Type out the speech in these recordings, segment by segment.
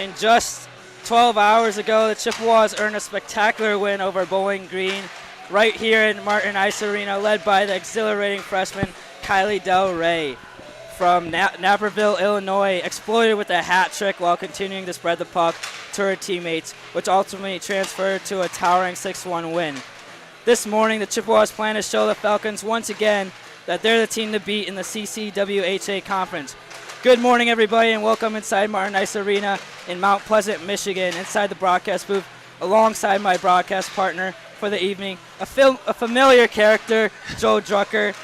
And just 12 hours ago, the Chippewas earned a spectacular win over Bowling Green right here in Martin Ice Arena, led by the exhilarating freshman Kylie Del Rey from Naperville, Illinois, exploited with a hat trick while continuing to spread the puck to her teammates, which ultimately transferred to a towering 6-1 win. This morning, the Chippewas plan to show the Falcons once again that they're the team to beat in the CCWHA Conference. Good morning, everybody, and welcome inside Martin Ice Arena in Mount Pleasant, Michigan, inside the broadcast booth, alongside my broadcast partner for the evening, a familiar character, Joe Drucker.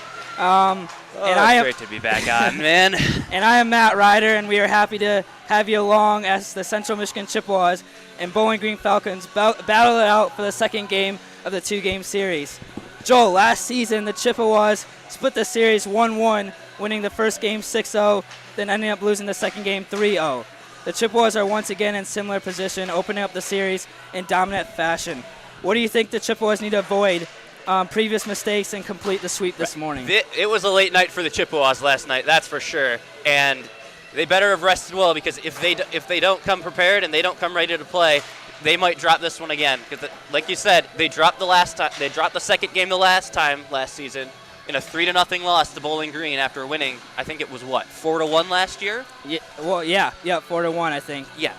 It's great to be back on, man. And I am Matt Ryder, and we are happy to have you along as the Central Michigan Chippewas and Bowling Green Falcons battle it out for the second game of the two-game series. Joel, last season the Chippewas split the series 1-1, winning the first game 6-0, then ending up losing the second game 3-0. The Chippewas are once again in similar position, opening up the series in dominant fashion. What do you think the Chippewas need to avoid previous mistakes and complete the sweep this morning? It was a late night for the Chippewas last night, that's for sure. And they better have rested well, because if they don't come prepared and they don't come ready to play, they might drop this one again. Because, like you said, they dropped the second game last season in a 3-0 loss to Bowling Green after winning. I think it was 4-1 last year. Yeah, 4-1, I think. Yeah.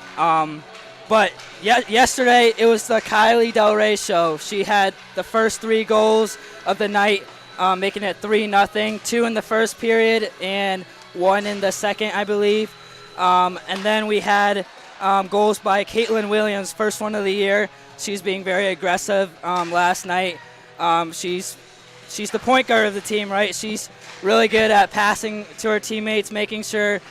But yesterday it was the Kylie Del Rey show. She had the first 3 goals of the night, making it 3-0. 2 in the first period and 1 in the second, I believe. And then we had goals by Caitlin Williams, first one of the year. She's being very aggressive last night. She's the point guard of the team, right? She's really good at passing to her teammates, making sure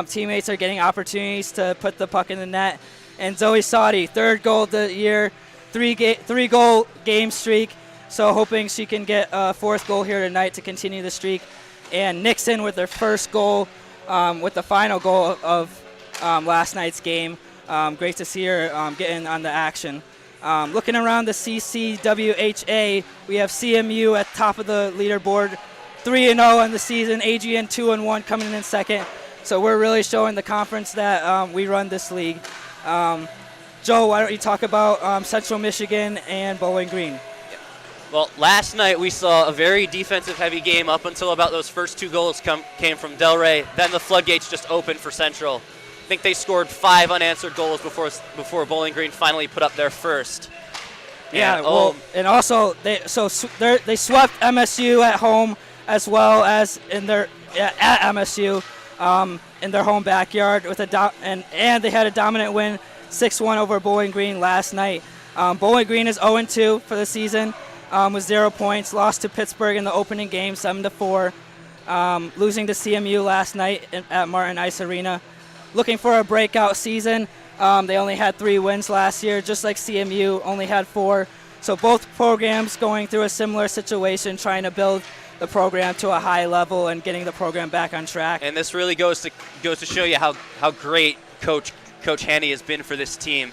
teammates are getting opportunities to put the puck in the net. And Zoe Sadi, third goal of the year, 3-goal game streak. So hoping she can get a 4th goal here tonight to continue the streak. And Nixon with her first goal, with the final goal of last night's game. Great to see her getting on the action. Looking around the CCWHA, we have CMU at top of the leaderboard, 3-0 in the season. AGN 2-1 coming in second. So we're really showing the conference that we run this league. Joe, why don't you talk about Central Michigan and Bowling Green? Well, last night we saw a very defensive-heavy game up until about those first 2 goals came from Del Rey. Then the floodgates just opened for Central. I think they scored 5 unanswered goals before Bowling Green finally put up their first. And also they swept MSU at home as well as at MSU in their home backyard with and they had a dominant win 6-1 over Bowling Green last night. Bowling Green is 0-2 for the season with 0 points. Lost to Pittsburgh in the opening game 7-4. Losing to CMU last night at Martin Ice Arena. Looking for a breakout season. They only had 3 wins last year, just like CMU only had 4. So both programs going through a similar situation, trying to build the program to a high level and getting the program back on track. And this really goes to show you how great Coach Haney has been for this team.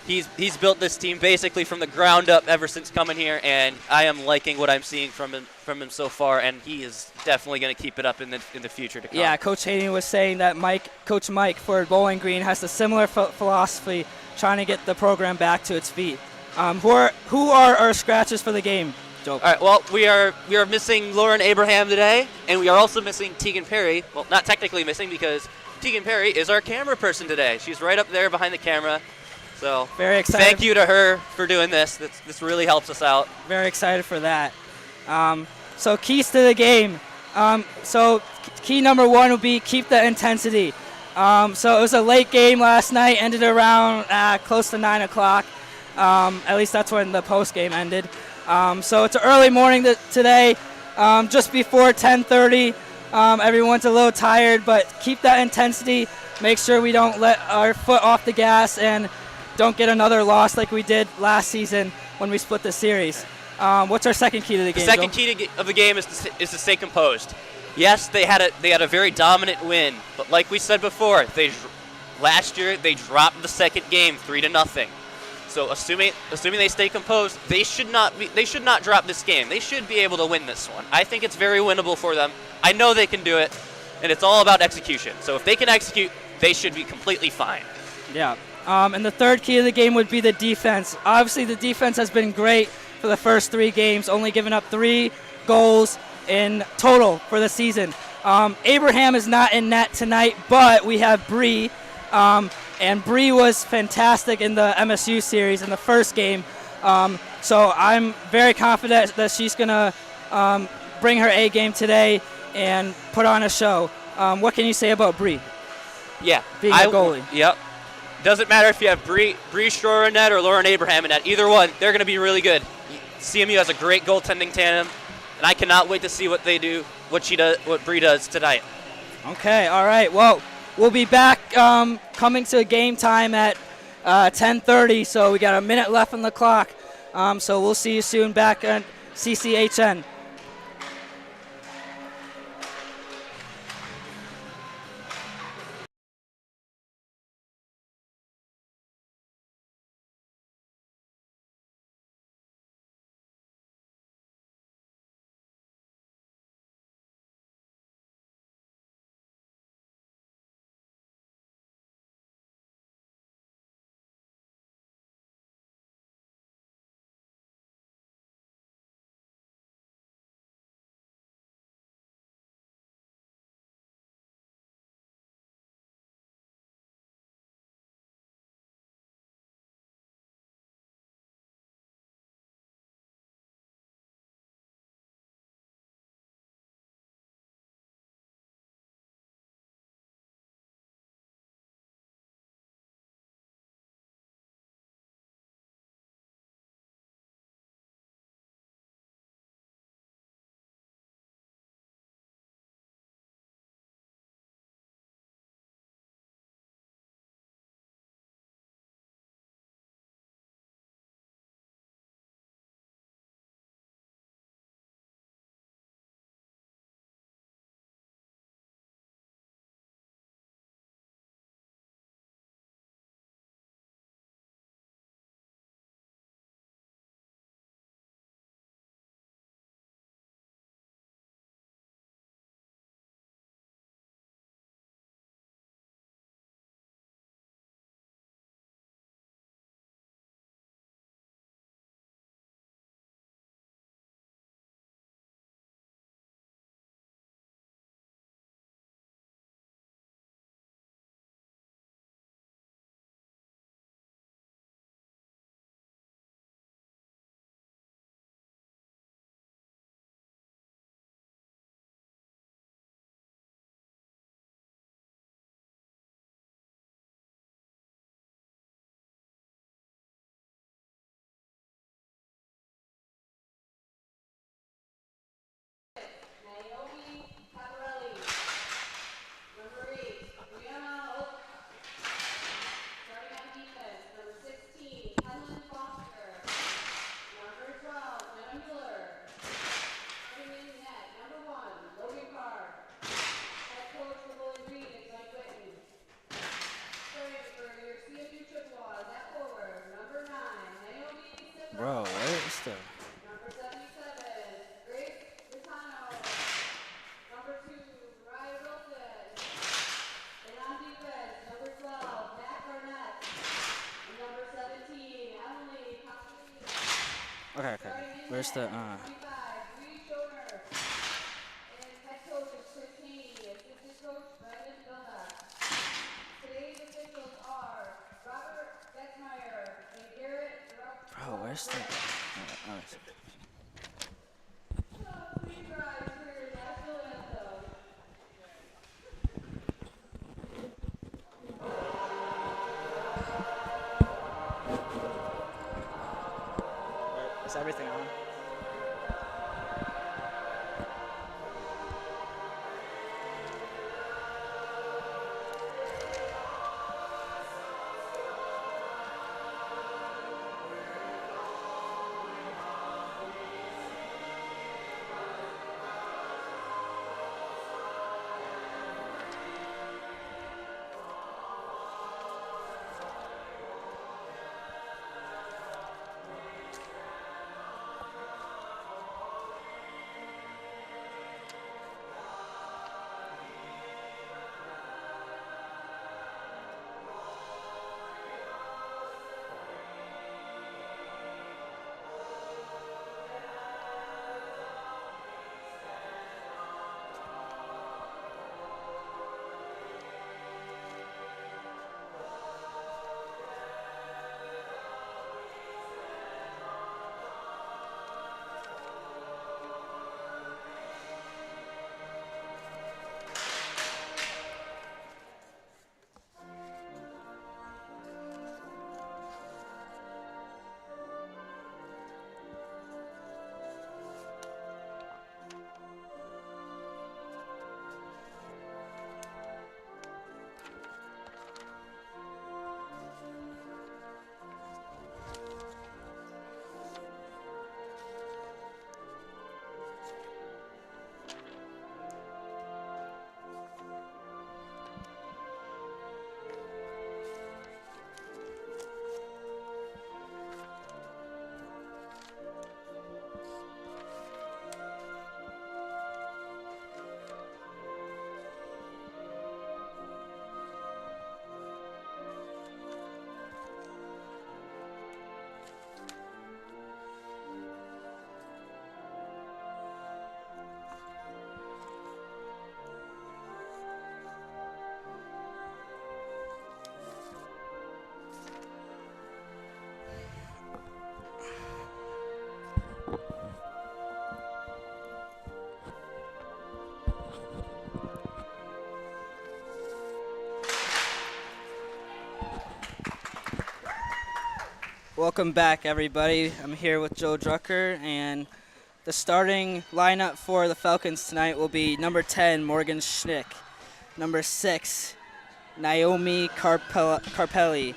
He's built this team basically from the ground up ever since coming here, and I am liking what I'm seeing from him so far, and he is definitely going to keep it up in the future to come. Yeah, Coach Haney was saying that Coach Mike for Bowling Green has a similar philosophy, trying to get the program back to its feet. Who are our scratches for the game, Joe? All right, well, we are missing Lauren Abraham today, and we are also missing Tegan Perry. Well, not technically missing, because Tegan Perry is our camera person today. She's right up there behind the camera. So very excited. Thank you to her for doing this. This really helps us out. Very excited for that. So keys to the game. So key number 1 would be keep the intensity. So it was a late game last night, ended around close to 9 o'clock. At least that's when the post game ended. So it's an early morning today, just before 10:30. Everyone's a little tired, but keep that intensity. Make sure we don't let our foot off the gas and don't get another loss like we did last season when we split the series. What's our second key to the game? The second key of the game is to stay composed. Yes, they had a very dominant win, but like we said before, last year they dropped the second game 3-0. So assuming they stay composed, they should not drop this game. They should be able to win this one. I think it's very winnable for them. I know they can do it, and it's all about execution. So if they can execute, they should be completely fine. Yeah. And the third key of the game would be the defense. Obviously, the defense has been great for the first 3 games, only giving up 3 goals in total for the season. Abraham is not in net tonight, but we have Bree. And Bree was fantastic in the MSU series in the first game. So I'm very confident that she's going to bring her A game today and put on a show. What can you say about Bree? Yeah. Being a goalie. Yep. Doesn't matter if you have Bree Schroer in net or Lauren Abraham in net. Either one, they're going to be really good. CMU has a great goaltending tandem, and I cannot wait to see what they do, what Bree does tonight. Okay, all right. Well, we'll be back coming to game time at 10:30, so we got a minute left on the clock. So we'll see you soon back at CCHN. Bro, where is the... Number 77, Grace Ritano. Number 2, Ryan Wilson. And on defense, number 12, Matt Barnett. And number 17, Emily Costellino. Okay. Where's the... 25, Bree Schoner. And head coach is Chris Haney. Assistant coach, Brandon Villa. Today's officials are Robert Beckmeyer and Garrett Rupp. Bro, where's the... Is everything on? Welcome back, everybody. I'm here with Joe Drucker, and the starting lineup for the Falcons tonight will be number 10, Morgan Schnick, number 6, Naomi Carpelli,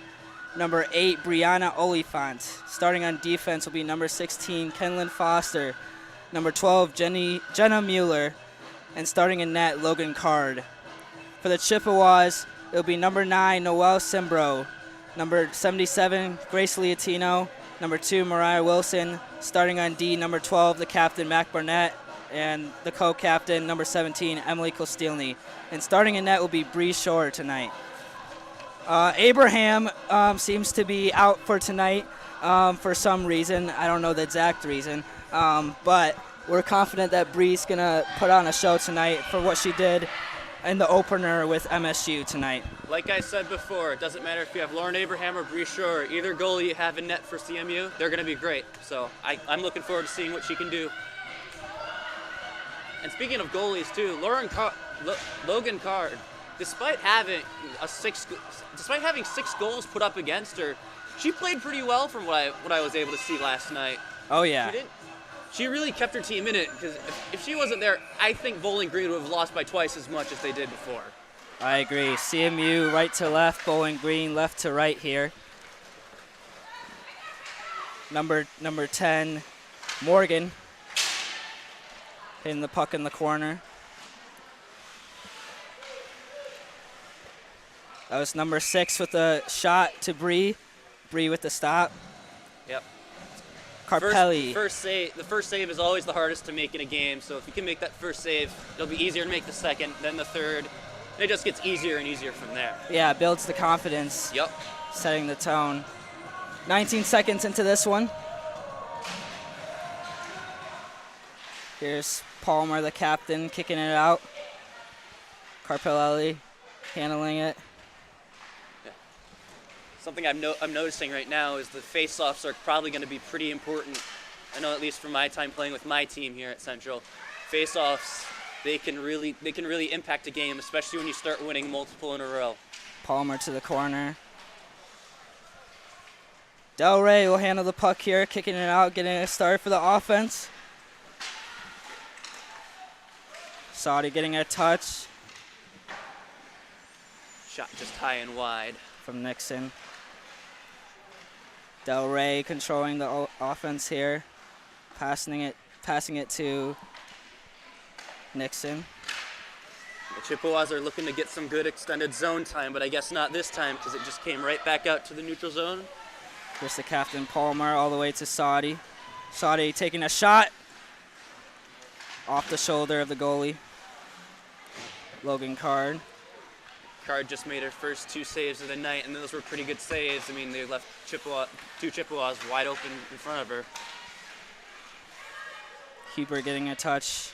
number 8, Brianna Oliphant. Starting on defense will be number 16, Kenlyn Foster, number 12, Jenna Mueller, and starting in net, Logan Card. For the Chippewas, it will be number 9, Noelle Simbro, number 77, Grace Liatino, number 2, Mariah Wilson. Starting on D, number 12, the captain, Mac Barnett, and the co-captain, number 17, Emily Kostilny. And starting in net will be Bree Shore tonight. Abraham seems to be out for tonight for some reason. I don't know the exact reason, but we're confident that Bree's going to put on a show tonight for what she did in the opener with MSU tonight. Like I said before, it doesn't matter if you have Lauren Abraham or Bree Shore, either goalie you have in net for CMU, they're going to be great. So I'm looking forward to seeing what she can do. And speaking of goalies too, Logan Card, despite having 6 goals put up against her, she played pretty well from what I was able to see last night. Oh yeah. She really kept her team in it, because if she wasn't there, I think Bowling Green would have lost by twice as much as they did before. I agree. CMU right to left, Bowling Green left to right here. Number 10, Morgan, hitting the puck in the corner. That was number 6 with the shot to Bree. Bree with the stop. Yep. Carpelli. The first save is always the hardest to make in a game, so if you can make that first save, it'll be easier to make the second, then the third, and it just gets easier and easier from there. Yeah, it builds the confidence. Yep. Setting the tone. 19 seconds into this one. Here's Palmer, the captain, kicking it out. Carpelli handling it. Something I'm noticing right now is the face-offs are probably going to be pretty important. I know, at least from my time playing with my team here at Central, face-offs, they can really impact a game, especially when you start winning multiple in a row. Palmer to the corner. Del Rey will handle the puck here, kicking it out, getting a start for the offense. Saudi getting a touch. Shot just high and wide. From Nixon. Del Rey controlling the offense here. Passing it to Nixon. The Chippewas are looking to get some good extended zone time, but I guess not this time because it just came right back out to the neutral zone. Here's the captain, Palmer, all the way to Saudi. Saudi taking a shot off the shoulder of the goalie. Logan Card. Card just made her first 2 saves of the night, and those were pretty good saves. I mean, they left 2 Chippewas wide open in front of her. Huber getting a touch.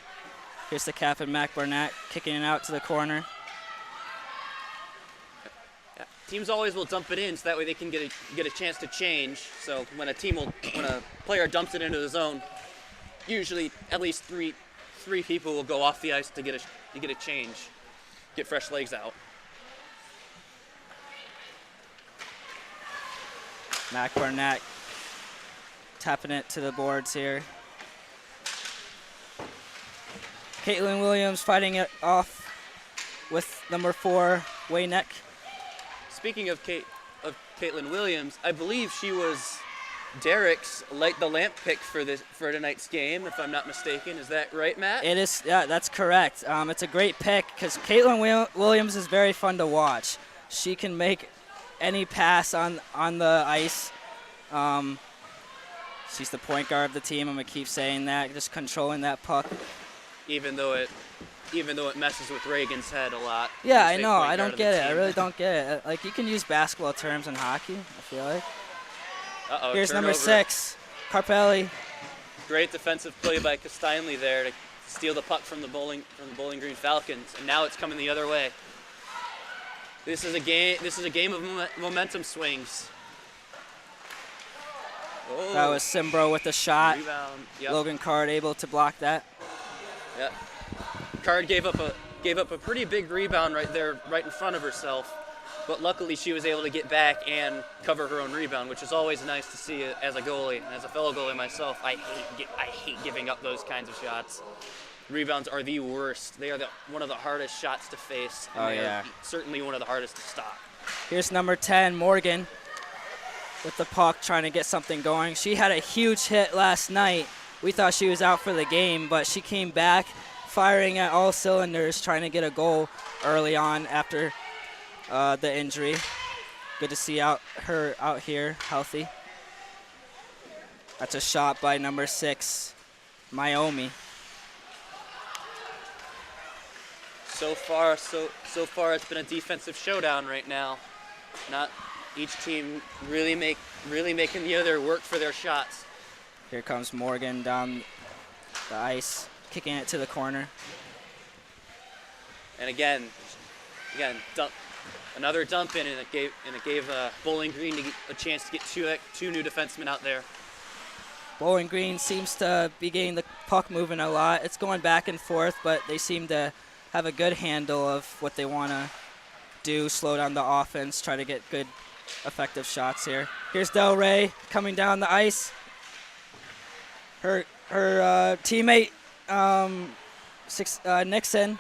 Here's the captain, Mac Barnett, kicking it out to the corner. Yeah. Teams always will dump it in, so that way they can get a chance to change. So when a player dumps it into the zone, usually at least three people will go off the ice to get a change, get fresh legs out. Mac Barnett tapping it to the boards here. Caitlin Williams fighting it off with number 4, Wayneck. Speaking of Caitlin Williams, I believe she was Derek's Light the Lamp pick for tonight's game, if I'm not mistaken. Is that right, Matt? It is. Yeah, that's correct. It's a great pick because Caitlin Williams is very fun to watch. She can make any pass on the ice. She's the point guard of the team. I'm gonna keep saying that, just controlling that puck. Even though it messes with Reagan's head a lot. Yeah, I know. I don't get it. I really don't get it. Like, you can use basketball terms in hockey, I feel like. Uh-oh, here's turnover. number 6, Carpelli. Great defensive play by Kostilny there to steal the puck from the Bowling Green Falcons, and now it's coming the other way. This is a game of momentum swings. Oh. That was Simbro with the shot. Rebound. Yep. Logan Card able to block that. Yep. Card gave up a pretty big rebound right there, right in front of herself. But luckily, she was able to get back and cover her own rebound, which is always nice to see as a goalie. And as a fellow goalie myself, I hate giving up those kinds of shots. Rebounds are the worst. They are one of the hardest shots to face. And they are certainly one of the hardest to stop. Here's number 10, Morgan, with the puck, trying to get something going. She had a huge hit last night. We thought she was out for the game, but she came back firing at all cylinders, trying to get a goal early on after the injury. Good to see her out here healthy. That's a shot by number 6, Miami. So far, it's been a defensive showdown right now. Not each team really making the other work for their shots. Here comes Morgan down the ice, kicking it to the corner. And again, another dump in, and it gave Bowling Green a chance to get two new defensemen out there. Bowling Green seems to be getting the puck moving a lot. It's going back and forth, but they seem to have a good handle of what they want to do, slow down the offense, try to get good, effective shots here. Here's Del Rey coming down the ice. Her teammate, Nixon,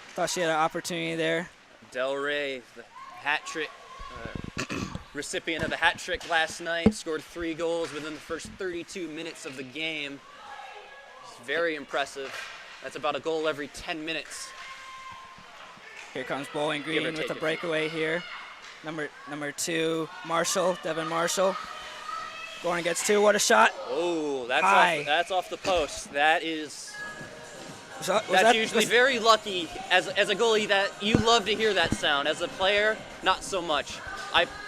thought she had an opportunity there. Del Rey, the hat trick recipient of the hat trick last night, scored 3 goals within the first 32 minutes of the game. It's very impressive. That's about a goal every 10 minutes. Here comes Bowling Green with a breakaway here. Number 2, Marshall, Devin Marshall. Going against 2, what a shot. Oh, that's off the post. That's usually very lucky as a goalie. That you love to hear that sound. As a player, not so much.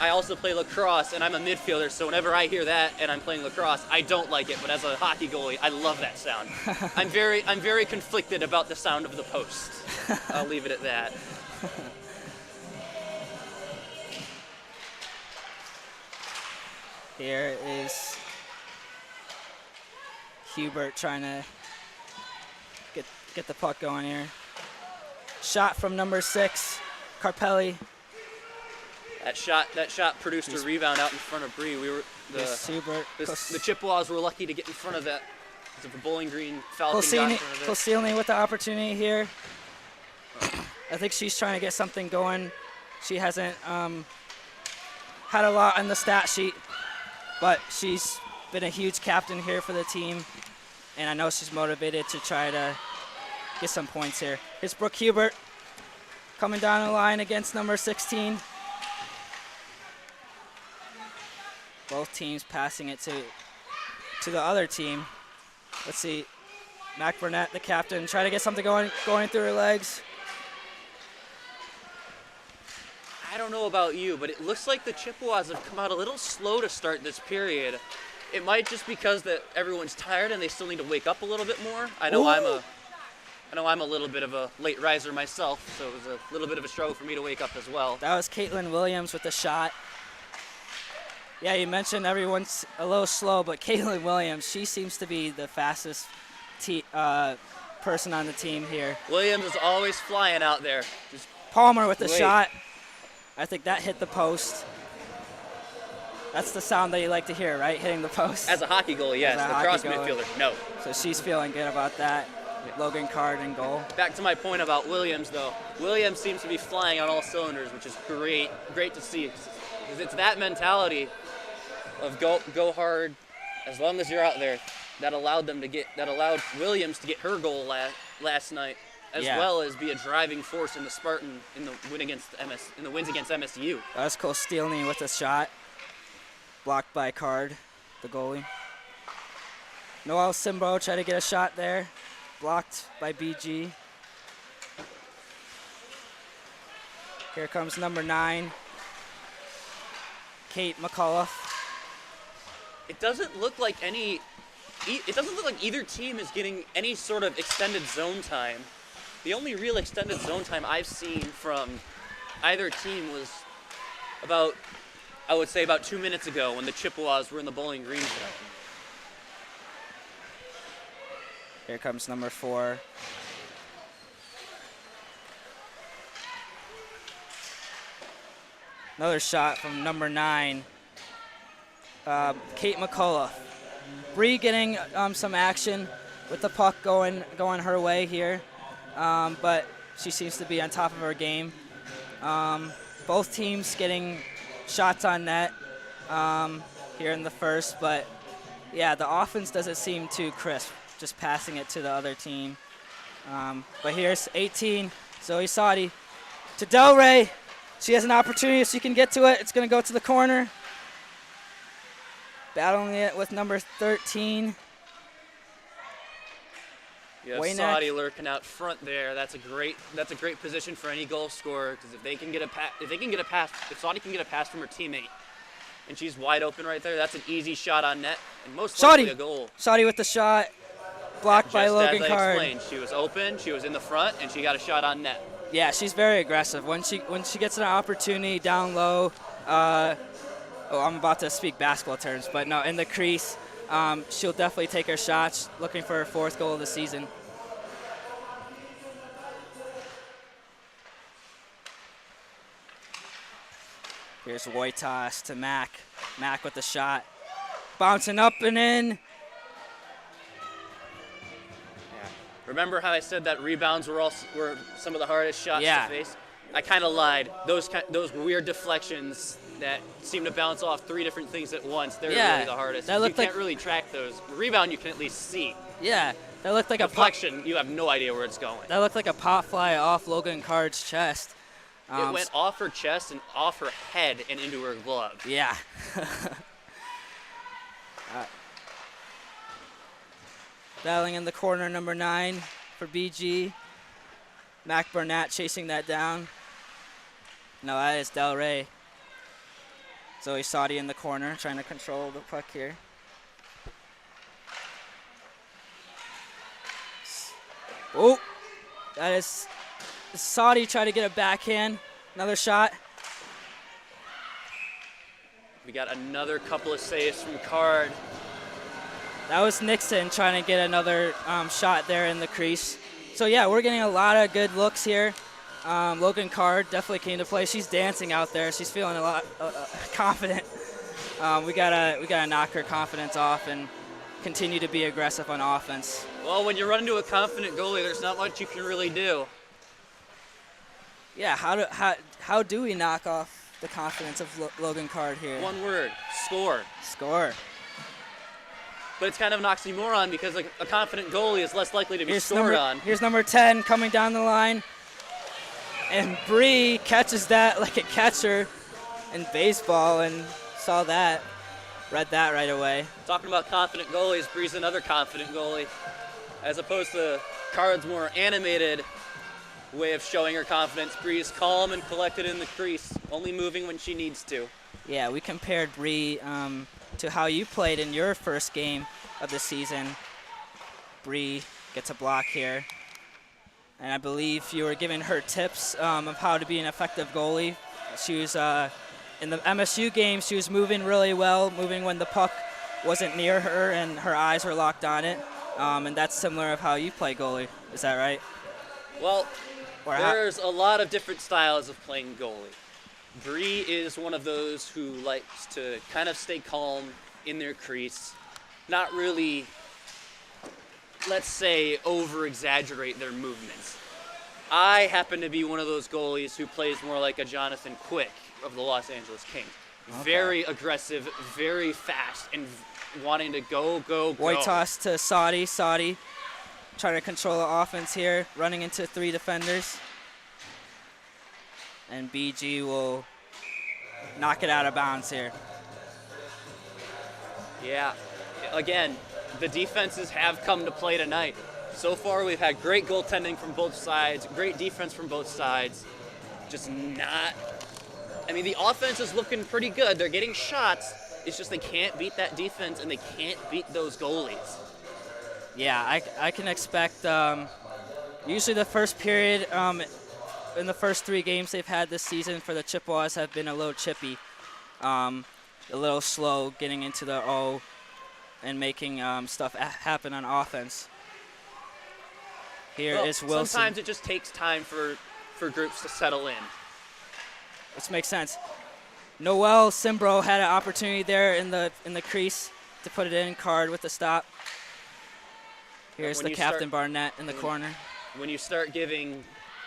I also play lacrosse, and I'm a midfielder, so whenever I hear that and I'm playing lacrosse, I don't like it. But as a hockey goalie, I love that sound. I'm very conflicted about the sound of the post. I'll leave it at that. Here is Hubert trying to get the puck going here. Shot from number 6, Carpelli. That shot produced a rebound out in front of Bree. The Chippewas were lucky to get in front of that. The Bowling Green Falcons got in front of it. Koscielny with the opportunity here. I think she's trying to get something going. She hasn't had a lot on the stat sheet, but she's been a huge captain here for the team, and I know she's motivated to try to get some points here. Here's Brooke Hubert coming down the line against number 16. Both teams passing it to the other team. Let's see. Mac Burnett, the captain, try to get something going through her legs. I don't know about you, but it looks like the Chippewas have come out a little slow to start this period. It might just because that everyone's tired and they still need to wake up a little bit more. I know I'm a little bit of a late riser myself, so it was a little bit of a struggle for me to wake up as well. That was Caitlin Williams with the shot. Yeah, you mentioned everyone's a little slow, but Caitlin Williams, she seems to be the fastest person on the team here. Williams is always flying out there. Palmer with the shot. I think that hit the post. That's the sound that you like to hear, right? Hitting the post. As a hockey goalie, yes. The cross midfielder, no. So she's feeling good about that. Yeah. Logan Card in goal. Back to my point about Williams, though. Williams seems to be flying on all cylinders, which is great to see. Because it's that mentality of go hard as long as you're out there that allowed Williams to get her goal last night, as well as be a driving force in the Spartan in the wins against MSU. That was Koscielny with a shot, blocked by Card, the goalie. Noel Simbo tried to get a shot there, blocked by BG. Here comes number 9, Kate McCullough. It doesn't look like either team is getting any sort of extended zone time. The only real extended zone time I've seen from either team was about 2 minutes ago when the Chippewas were in the Bowling Green zone. Here comes number 4. Another shot from number 9, Kate McCullough. Bree getting some action with the puck going her way here, but she seems to be on top of her game. Both teams getting shots on net here in the first, but yeah, the offense doesn't seem too crisp, just passing it to the other team. But here's 18, Zoe Sadi to Delray. She has an opportunity if she can get to it. It's going to go to the corner. Battling it with number 13. You have Waynack. Sadi lurking out front there. That's a great position for any goal scorer, because if Sadi can get a pass from her teammate, and she's wide open right there, that's an easy shot on net, and most likely a goal. Sadi with the shot, blocked by Logan As I Card. explained, she was open, she was in the front, and she got a shot on net. Yeah, she's very aggressive. When she gets an opportunity down low, I'm about to speak basketball terms, but no, in the crease, she'll definitely take her shots, looking for her 4th goal of the season. Here's Wojtas to Mac. Mac with the shot. Bouncing up and in. Remember how I said that rebounds were some of the hardest shots to face? I kind of lied. Those weird deflections that seem to bounce off 3 different things at once, they're really the hardest. You can't really track those. Rebound you can at least see. Yeah, that looked like deflection, you have no idea where it's going. That looked like a pop fly off Logan Card's chest. It went off her chest and off her head and into her glove. Yeah. Battling in the corner, number 9 for BG. Mac Burnett chasing that down. No, that is Del Rey. Zoe Sadi in the corner, trying to control the puck here. Oh, that is Sadi trying to get a backhand. Another shot. We got another couple of saves from Card. That was Nixon trying to get another shot there in the crease. So yeah, we're getting a lot of good looks here. Logan Card definitely came to play. She's dancing out there. She's feeling a lot confident. We gotta knock her confidence off and continue to be aggressive on offense. Well, when you run into a confident goalie, there's not much you can really do. Yeah, how do we knock off the confidence of Logan Card here? One word: score. Score. But it's kind of an oxymoron, because a confident goalie is less likely to be scored on. Here's number 10 coming down the line. And Bree catches that like a catcher in baseball, and saw that, read that right away. Talking about confident goalies, Bree's another confident goalie. As opposed to Card's more animated way of showing her confidence, Bree's calm and collected in the crease, only moving when she needs to. Yeah, we compared Bree to how you played in your first game of the season. Bree gets a block here. And I believe you were giving her tips of how to be an effective goalie. She was, in the MSU game, she was moving really well, moving when the puck wasn't near her and her eyes were locked on it. And that's similar of how you play goalie. Is that right? Well, there's a lot of different styles of playing goalie. Bree is one of those who likes to kind of stay calm in their crease, not really, let's say, over-exaggerate their movements. I happen to be one of those goalies who plays more like a Jonathan Quick of the Los Angeles Kings. Okay. Very aggressive, very fast, and wanting to go. White toss to Sadi. Sadi trying to control the offense here, running into 3 defenders. And BG will knock it out of bounds here. Yeah, again, the defenses have come to play tonight. So far, we've had great goaltending from both sides, great defense from both sides. Just not, I mean, the offense is looking pretty good. They're getting shots. It's just they can't beat that defense, and they can't beat those goalies. Yeah, I can expect, usually the first period, in the first 3 games they've had this season for the Chippewas have been a little chippy, a little slow getting into the O and making stuff happen on offense. Here is Wilson. Sometimes it just takes time for groups to settle in. Which makes sense. Noel Simbro had an opportunity there in the crease to put it in. Card with the stop. Here's the captain Barnett in the corner. When you start giving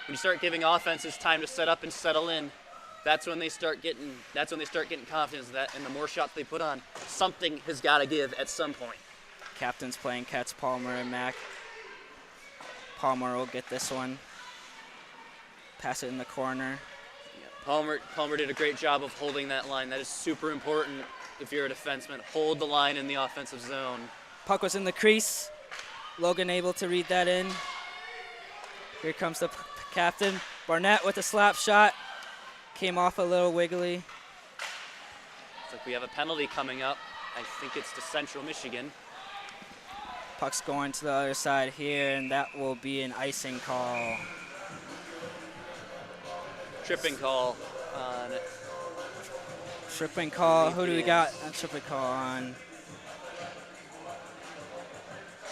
offenses time to set up and settle in, that's when they start getting confidence that, and the more shots they put on, something has got to give at some point. Captain's playing catch Palmer and Mack. Palmer will get this one. Pass it in the corner. Yeah, Palmer did a great job of holding that line. That is super important if you're a defenseman. Hold the line in the offensive zone. Puck was in the crease. Logan able to read that in. Here comes the captain. Barnett with a slap shot. Came off a little wiggly. Looks like we have a penalty coming up. I think it's to Central Michigan. Puck's going to the other side here, and that will be an icing call. Tripping call on. Tripping call. Who do we got a tripping call on?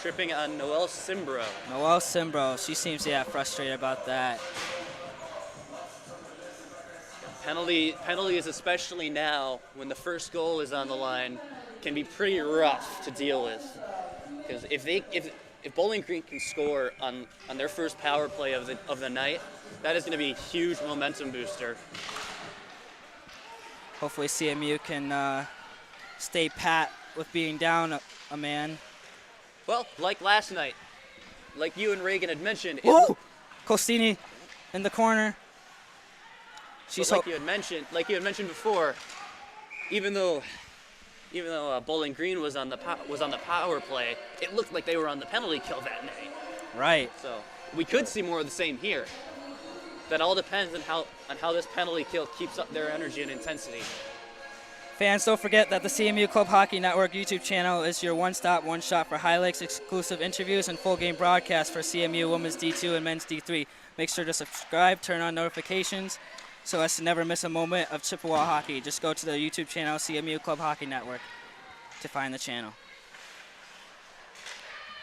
Tripping on Noel Simbro. Noel Simbro. She seems frustrated about that. Penalties, especially now when the first goal is on the line, can be pretty rough to deal with. Because if Bowling Green can score on their first power play of the night, that is going to be a huge momentum booster. Hopefully CMU can stay pat with being down a man. Well, like last night, like you and Reagan had mentioned. Whoa! Costini in the corner. Like you had mentioned before, even though Bowling Green was on the power play, it looked like they were on the penalty kill that night. Right. So we could see more of the same here. That all depends on how this penalty kill keeps up their energy and intensity. Fans, don't forget that the CMU Club Hockey Network YouTube channel is your one-stop, one-shot for highlights, exclusive interviews, and full-game broadcasts for CMU Women's D2 and Men's D3. Make sure to subscribe, turn on notifications, so as to never miss a moment of Chippewa hockey. Just go to the YouTube channel, CMU Club Hockey Network, to find the channel.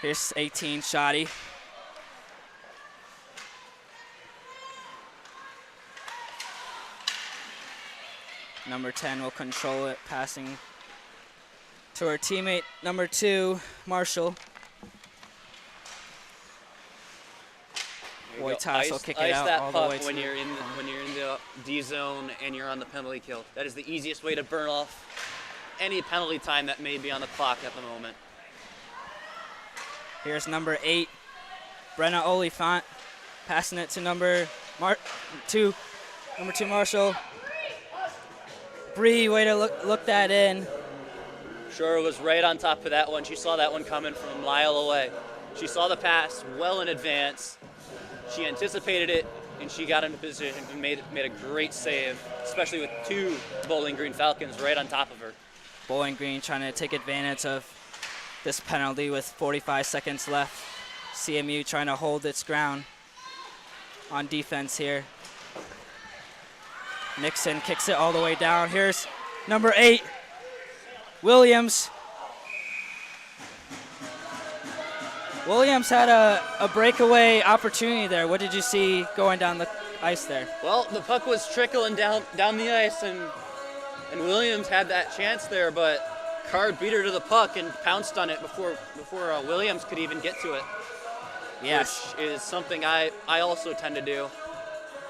Here's 18, Shoddy. Number 10 will control it, passing to her teammate, number 2, Marshall. Wojtas will kick it out all the way to when you're in the D zone and you're on the penalty kill. That is the easiest way to burn off any penalty time that may be on the clock at the moment. Here's number 8, Brenna Oliphant, passing it to number 2, Marshall. Bree, way to look that in. Shore was right on top of that one. She saw that one coming from a mile away. She saw the pass well in advance. She anticipated it, and she got into position and made a great save, especially with 2 Bowling Green Falcons right on top of her. Bowling Green trying to take advantage of this penalty with 45 seconds left. CMU trying to hold its ground on defense here. Nixon kicks it all the way down. Here's number 8, Williams. Williams had a breakaway opportunity there. What did you see going down the ice there? Well, the puck was trickling down the ice, and Williams had that chance there, but Card beat her to the puck and pounced on it before Williams could even get to it. Yes. Which is something I also tend to do.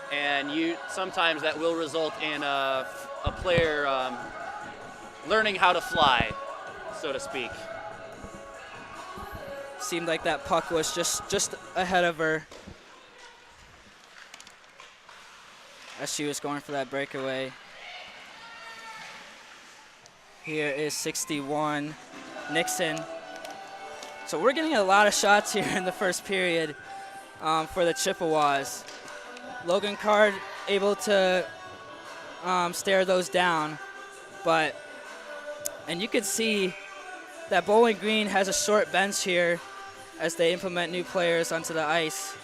And sometimes that will result in a player learning how to fly, so to speak. Seemed like that puck was just ahead of her as she was going for that breakaway. Here is 61, Nixon. So we're getting a lot of shots here in the first period for the Chippewas. Logan Card able to stare those down, and you can see that Bowling Green has a short bench here as they implement new players onto the ice.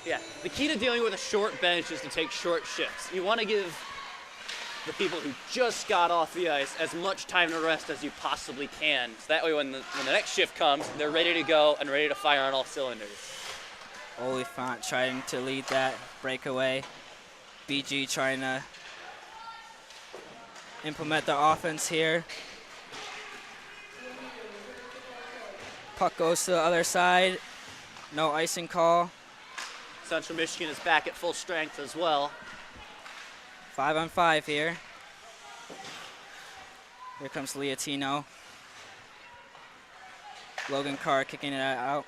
Yeah, the key to dealing with a short bench is to take short shifts. You want to give the people who just got off the ice as much time to rest as you possibly can. So that way when the next shift comes, they're ready to go and ready to fire on all cylinders. Oliphant trying to lead that breakaway. BG trying to implement their offense here. Puck goes to the other side. No icing call. Central Michigan is back at full strength as well. 5-on-5 here. Here comes Leotino. Logan Carr kicking it out.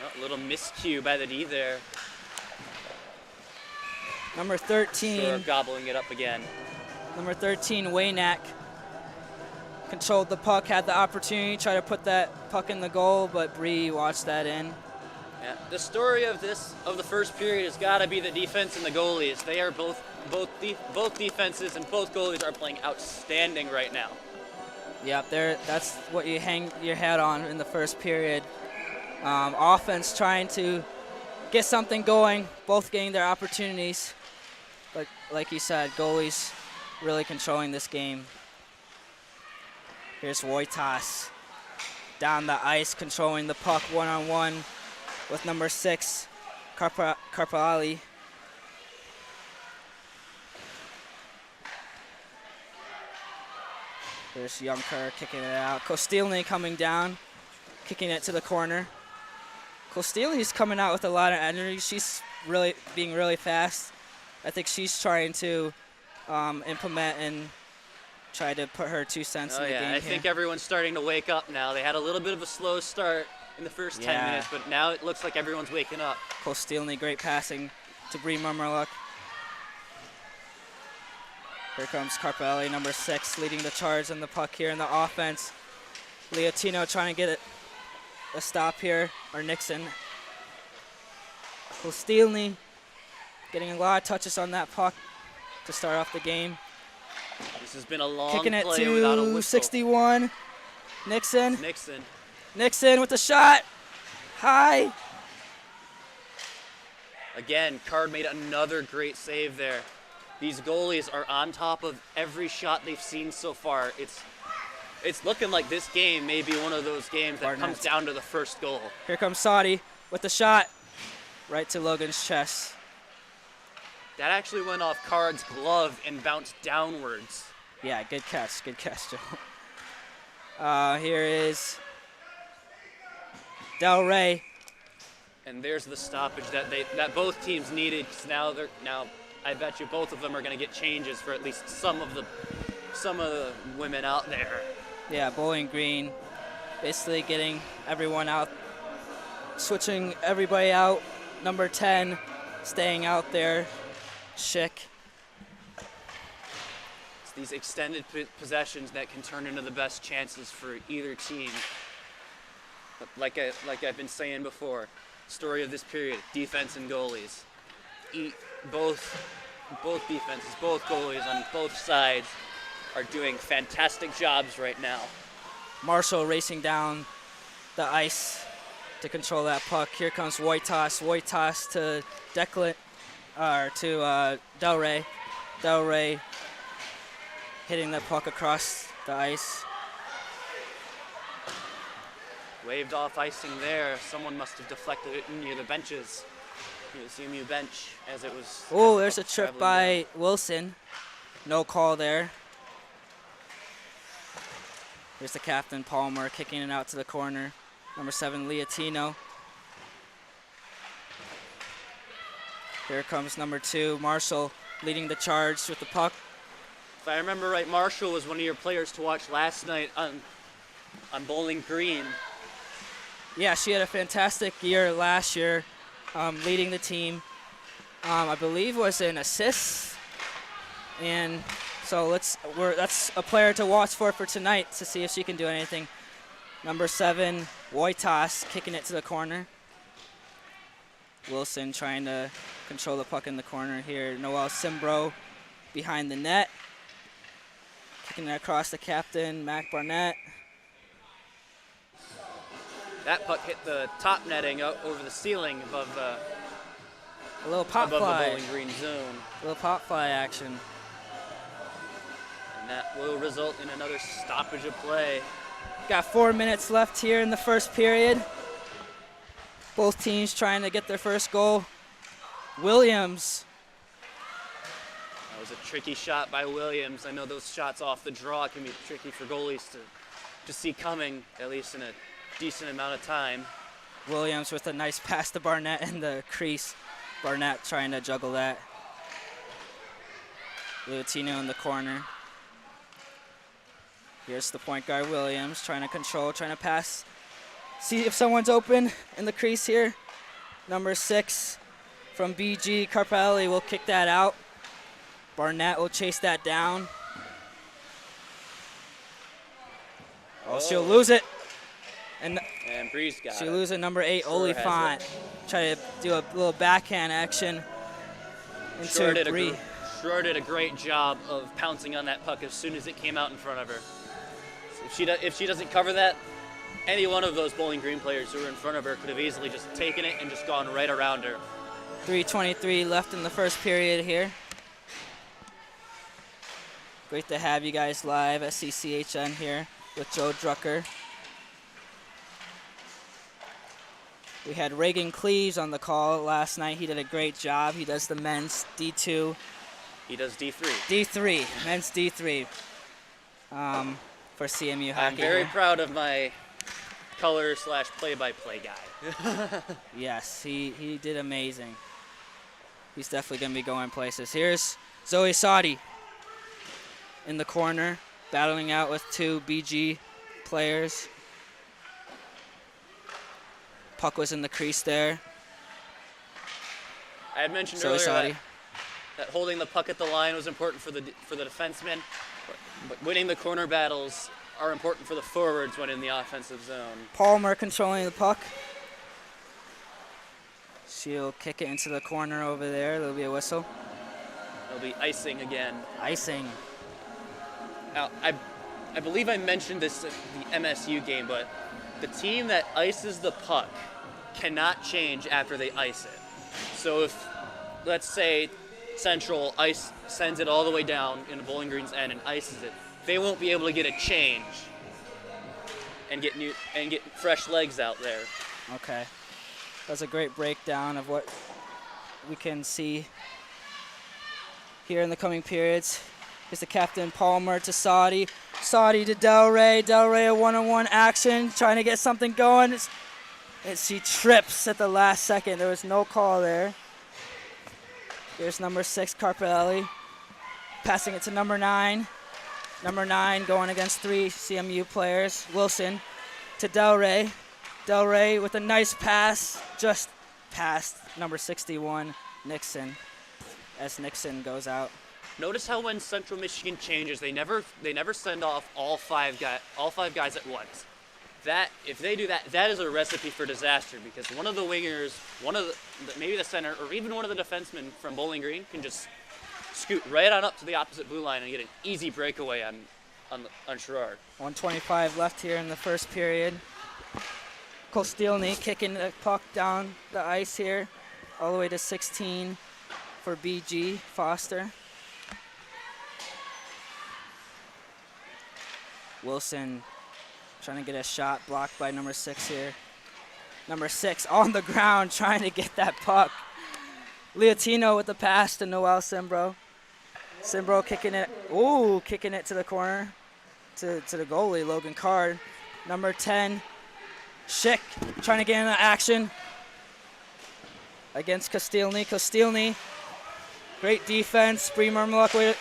Oh, a little miscue by the D there. Number 13. Sure, gobbling it up again. Number 13, Waynack, controlled the puck, had the opportunity to try to put that puck in the goal, but Bree watched that in. Yeah, the story of the first period has got to be the defense and the goalies. They are both defenses and both goalies are playing outstanding right now. Yep, that's what you hang your hat on in the first period. Offense trying to get something going, both getting their opportunities. But like you said, goalies really controlling this game. Here's Wojtas down the ice, controlling the puck one-on-one with number 6, Karpali. There's Youngker kicking it out. Kostilny coming down, kicking it to the corner. Kostilny's coming out with a lot of energy. She's really being really fast. I think she's trying to implement and try to put her 2 cents in the game. I think everyone's starting to wake up now. They had a little bit of a slow start in the first 10 minutes, but now it looks like everyone's waking up. Kostilny, great passing to Bree Mummerluck. Here comes Karpelli, number 6, leading the charge on the puck here in the offense. Leotino trying to get a stop here, or Nixon. Kostilny getting a lot of touches on that puck to start off the game. This has been a long Kicking it play without a to whistle. 61. Nixon Nixon. with the shot. High. Again, Card made another great save there. These goalies are on top of every shot they've seen so far. It's looking like this game may be one of those games that comes down to the first goal. Here comes Sadi with the shot right to Logan's chest. That actually went off Card's glove and bounced downwards. Yeah, good catch, Joe. Here is Del Rey. And there's the stoppage that both teams needed. 'Cause now I bet you both of them are going to get changes for at least some of the women out there. Yeah, Bowling Green, basically getting everyone out, switching everybody out. Number 10 staying out there. Schick. It's these extended possessions that can turn into the best chances for either team. But like I've been saying before, story of this period: defense and goalies. Both defenses, both goalies on both sides are doing fantastic jobs right now. Marshall racing down the ice to control that puck. Here comes Wojtas. Wojtas to Declan. To Del Rey. Del Rey hitting the puck across the ice. Waved off icing there. Someone must have deflected it near the benches. Near the CMU bench as it was. Oh, there's a trip by Wilson. No call there. Here's the captain, Palmer, kicking it out to the corner. Number 7, Leotino. Here comes number 2, Marshall, leading the charge with the puck. If I remember right, Marshall was one of your players to watch last night on Bowling Green. Yeah, she had a fantastic year last year, leading the team. I believe was an assist, and so that's a player to watch for tonight to see if she can do anything. Number 7, Wojtas, kicking it to the corner. Wilson trying to control the puck in the corner here. Noel Simbro behind the net. Kicking it across the captain, Mac Barnett. That puck hit the top netting over the ceiling above A little pop the fly. Bowling Green zone. A little pop fly action. And that will result in another stoppage of play. Got 4 minutes left here in the first period. Both teams trying to get their first goal. Williams. That was a tricky shot by Williams. I know those shots off the draw can be tricky for goalies to see coming, at least in a decent amount of time. Williams with a nice pass to Barnett in the crease. Barnett trying to juggle that. Leotino in the corner. Here's the point guard, Williams, trying to control, trying to pass. See if someone's open in the crease here. Number 6 from BG, Carpelli will kick that out. Barnett will chase that down. Oh, she'll lose it. And Breeze got she it. loses number 8, Oliphant. Try to do a little backhand action into Bree. Schroeder did a great job of pouncing on that puck as soon as it came out in front of her. If she doesn't cover that, any one of those Bowling Green players who were in front of her could have easily just taken it and just gone right around her. 3:23 left in the first period here. Great to have you guys live at CCHN here with Joe Drucker. We had Reagan Cleaves on the call last night. He did a great job. He does the men's D2. He does D3. D3, men's D3 for CMU hockey. I'm very proud of my color/play-by-play guy. Yes, he did amazing. He's definitely going to be going places. Here's Zoe Sadi in the corner, battling out with 2 BG players. Puck was in the crease there. I had mentioned Zoe earlier Sadi. that holding the puck at the line was important for the defensemen, but winning the corner battles are important for the forwards when in the offensive zone. Palmer controlling the puck. She'll kick it into the corner over there. There'll be a whistle. There'll be icing again. Icing. Now, I believe I mentioned this at the MSU game, but the team that ices the puck cannot change after they ice it. So if, let's say, Central sends it all the way down into Bowling Green's end and ices it, they won't be able to get a change and get fresh legs out there. Okay. That's a great breakdown of what we can see here in the coming periods. Here's the captain, Palmer to Sadi. Sadi to Delray. Delray a one-on-one action, trying to get something going. And she trips at the last second. There was no call there. Here's number 6, Carpelli. Passing it to number 9. Number 9 going against 3 CMU players. Wilson to Delray. Delray with a nice pass, just past number 61, Nixon, as Nixon goes out. Notice how when Central Michigan changes, they never send off all five guys at once. That if they do that, that is a recipe for disaster because one of the wingers, maybe the center, or even one of the defensemen from Bowling Green can just scoot right on up to the opposite blue line and get an easy breakaway on Sherrard. 1:25 left here in the first period. Kostilny kicking the puck down the ice here, all the way to 16 for BG Foster. Wilson trying to get a shot blocked by number 6 here. Number 6 on the ground trying to get that puck. Leotino with the pass to Noel Simbro. Simbro kicking it to the corner to the goalie, Logan Card. Number 10, Schick trying to get into action against Kostilny. Kostilny, great defense. Bree Murmaluk with it.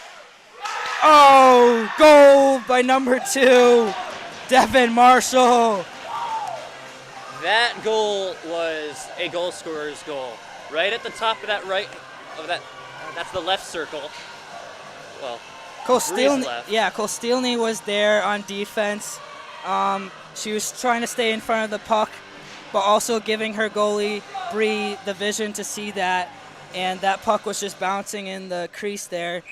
Oh, goal by number 2, Devin Marshall. That goal was a goal scorer's goal. Right at the top of that's the left circle. Well, Kostilny, left. yeah, Kostilny was there on defense. She was trying to stay in front of the puck, but also giving her goalie, Bree, the vision to see that. And that puck was just bouncing in the crease there.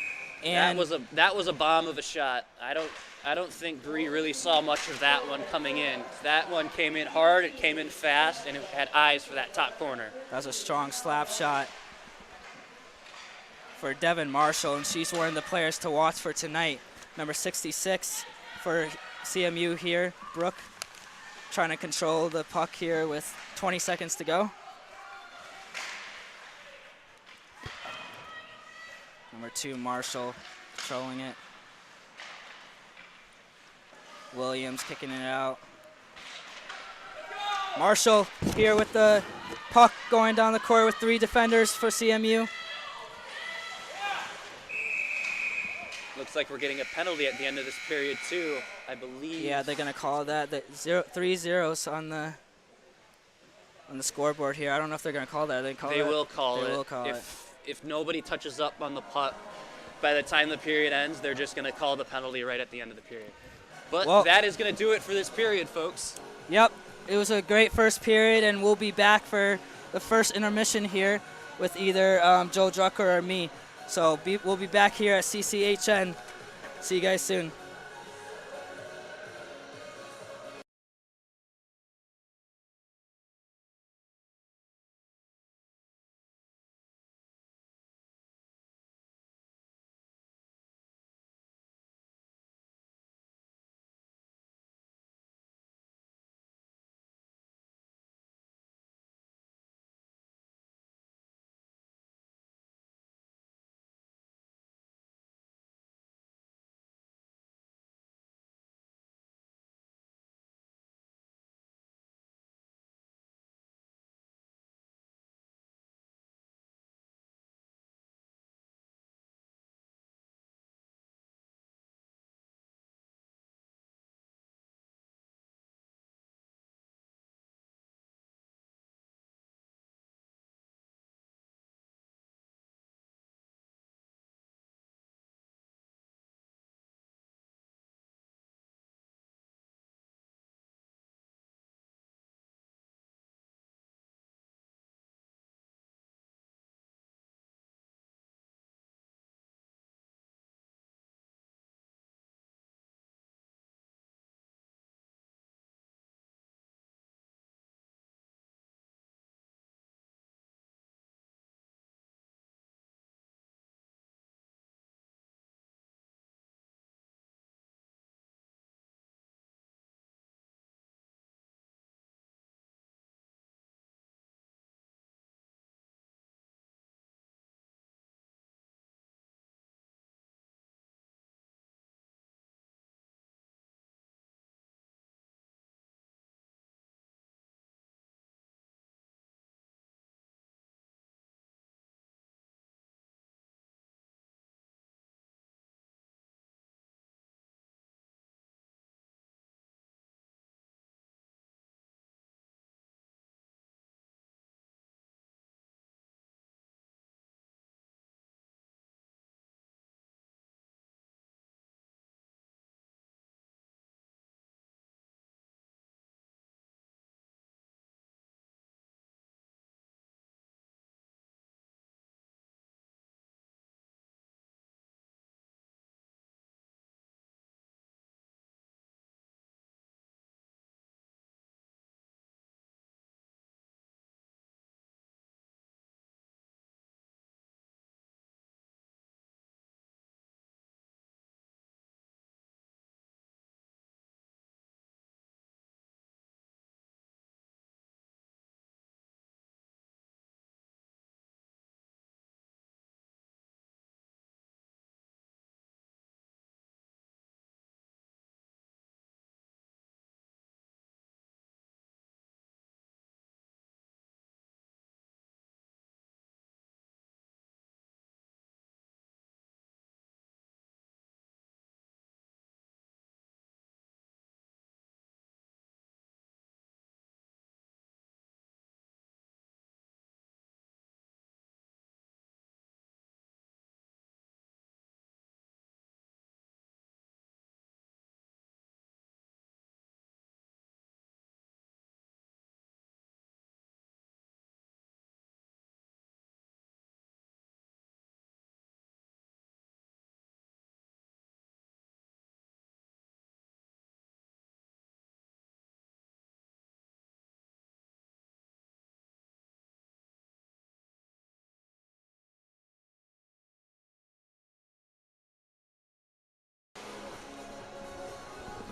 And that was a bomb of a shot. I don't think Bree really saw much of that one coming in. That one came in hard, it came in fast, and it had eyes for that top corner. that was a strong slap shot for Devin Marshall, and she's one of the players to watch for tonight. Number 66 for CMU here, Brooke, trying to control the puck here with 20 seconds to go. Number 2, Marshall, controlling it. Williams kicking it out. Marshall here with the puck going down the court with 3 defenders for CMU. Looks like we're getting a penalty at the end of this period too, I believe. Yeah, they're gonna call that. 3 zeros on the scoreboard here. I don't know if they're gonna call that. They will call it. If nobody touches up on the puck by the time the period ends, they're just gonna call the penalty right at the end of the period. But that is gonna do it for this period, folks. Yep, it was a great first period, and we'll be back for the first intermission here with either Joel Drucker or me. So we'll be back here at CCHN. See you guys soon.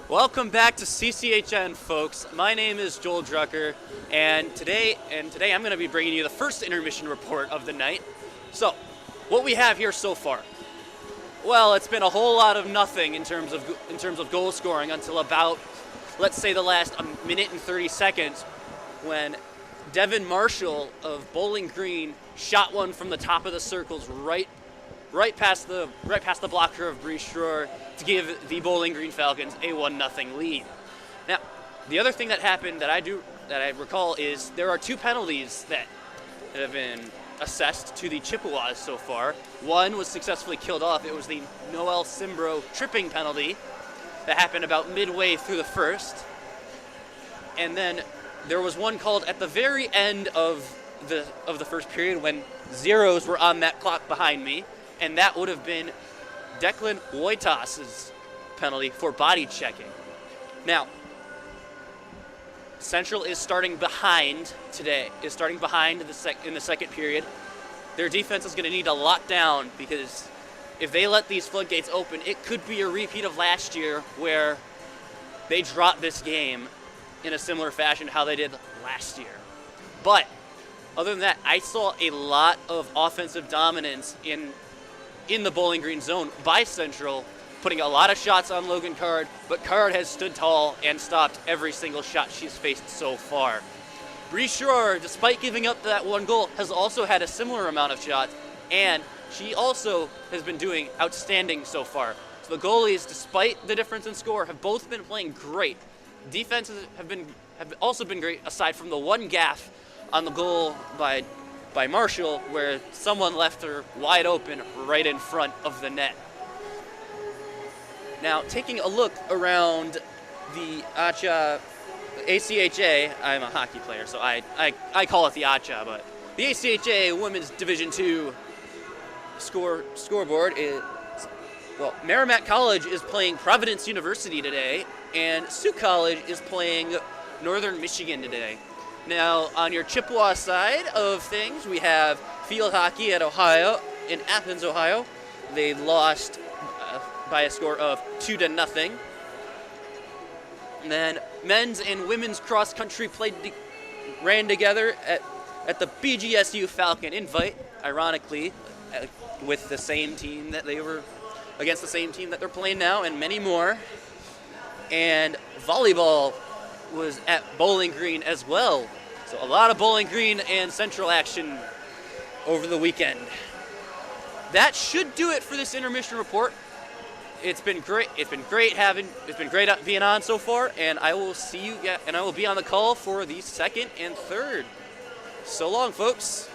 Welcome back to CCHN, folks. My name is Joel Drucker, and today I'm going to be bringing you the first intermission report of the night. So, what we have here so far. Well, it's been a whole lot of nothing in terms of goal scoring until about, let's say, the last minute and 30 seconds, when Devin Marshall of Bowling Green shot one from the top of the circles right past the blocker of Bree Schroer to give the Bowling Green Falcons a 1-0 lead. Now, the other thing that happened that I recall is there are 2 penalties that have been assessed to the Chippewas so far. One was successfully killed off. It was the Noel Simbro tripping penalty that happened about midway through the first. And then there was one called at the very end of the first period when zeros were on that clock behind me, and that would have been Declan Wojtas's penalty for body checking. Now, Central is starting behind today, in the second period. Their defense is going to need to lock down, because if they let these floodgates open, it could be a repeat of last year where they dropped this game in a similar fashion to how they did last year. But other than that, I saw a lot of offensive dominance in the Bowling Green zone by Central, putting a lot of shots on Logan Card, but Card has stood tall and stopped every single shot she's faced so far. Bree Schroer, despite giving up that 1 goal, has also had a similar amount of shots, and she also has been doing outstanding so far. So the goalies, despite the difference in score, have both been playing great. Defenses have also been great, aside from the 1 gaffe on the goal by Marshall, where someone left her wide open right in front of the net. Now, taking a look around the ACHA, I'm a hockey player, so I call it the ACHA, but the ACHA Women's Division II scoreboard is, well, Merrimack College is playing Providence University today, and Sioux College is playing Northern Michigan today. Now, on your Chippewa side of things, we have field hockey at Ohio, in Athens, Ohio. They lost by a score of 2-0. And then men's and women's cross country ran together at the BGSU Falcon Invite, ironically, with the same team that they were against the same team that they're playing now, and many more. And volleyball was at Bowling Green as well. So a lot of Bowling Green and Central action over the weekend. That should do it for this intermission report. It's been great. It's been great being on so far, and I will see you and I will be on the call for the second and third. So long, folks.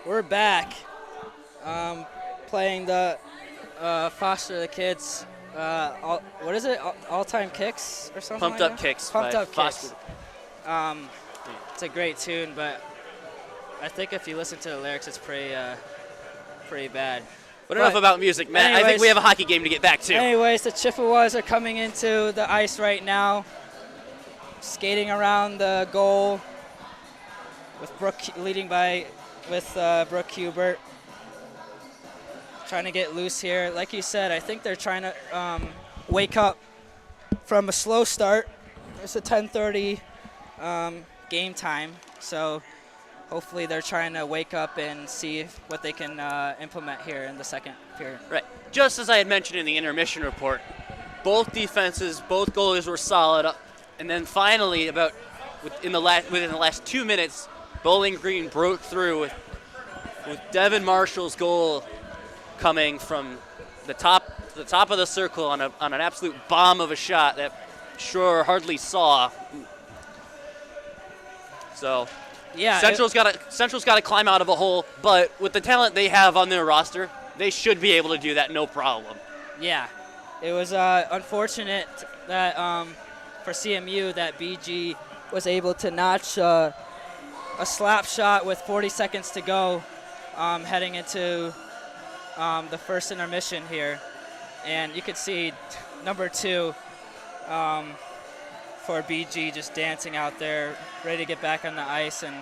We're back. Playing the Foster the Kids. What is it? All-time kicks or something? Pumped Up Kicks. Pumped Up Foster. Kicks. It's a great tune, but I think if you listen to the lyrics, it's pretty bad. But enough about music, Matt. Anyways, I think we have a hockey game to get back to. Anyways, the Chippewas are coming into the ice right now, skating around the goal with Brooke leading with Brooke Hubert. Trying to get loose here. Like you said, I think they're trying to wake up from a slow start. It's a 10:30 game time, so hopefully they're trying to wake up and see what they can implement here in the second period. Right. Just as I had mentioned in the intermission report, both defenses, both goalies were solid. And then finally, within the last 2 minutes, Bowling Green broke through with Devin Marshall's goal coming from the top of the circle on an absolute bomb of a shot that Shore hardly saw. So yeah, Central's got to climb out of a hole, but with the talent they have on their roster, they should be able to do that no problem. Yeah, it was unfortunate that for CMU that BG was able to notch a slap shot with 40 seconds to go, heading into the first intermission here, and you could see number 2 for BG just dancing out there, ready to get back on the ice. And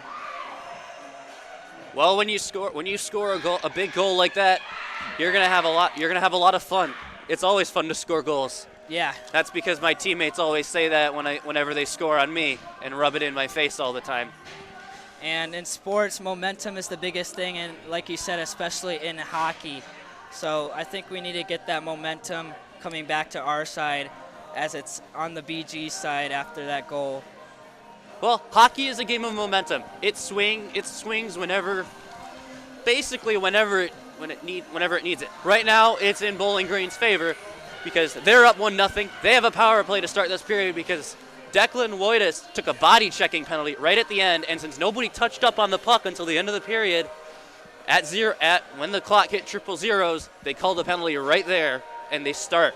well, when you score a big goal like that, you're gonna have a lot of fun. It's always fun to score goals. Yeah. That's because my teammates always say that whenever they score on me and rub it in my face all the time. And in sports, momentum is the biggest thing, and like you said, especially in hockey. So I think we need to get that momentum coming back to our side as it's on the BG side after that goal. Well, hockey is a game of momentum. It swings whenever it needs it. Right now, it's in Bowling Green's favor because they're up 1-0. They have a power play to start this period because Declan Woitis took a body checking penalty right at the end, and since nobody touched up on the puck until the end of the period, when the clock hit 000, they called the penalty right there, and they start.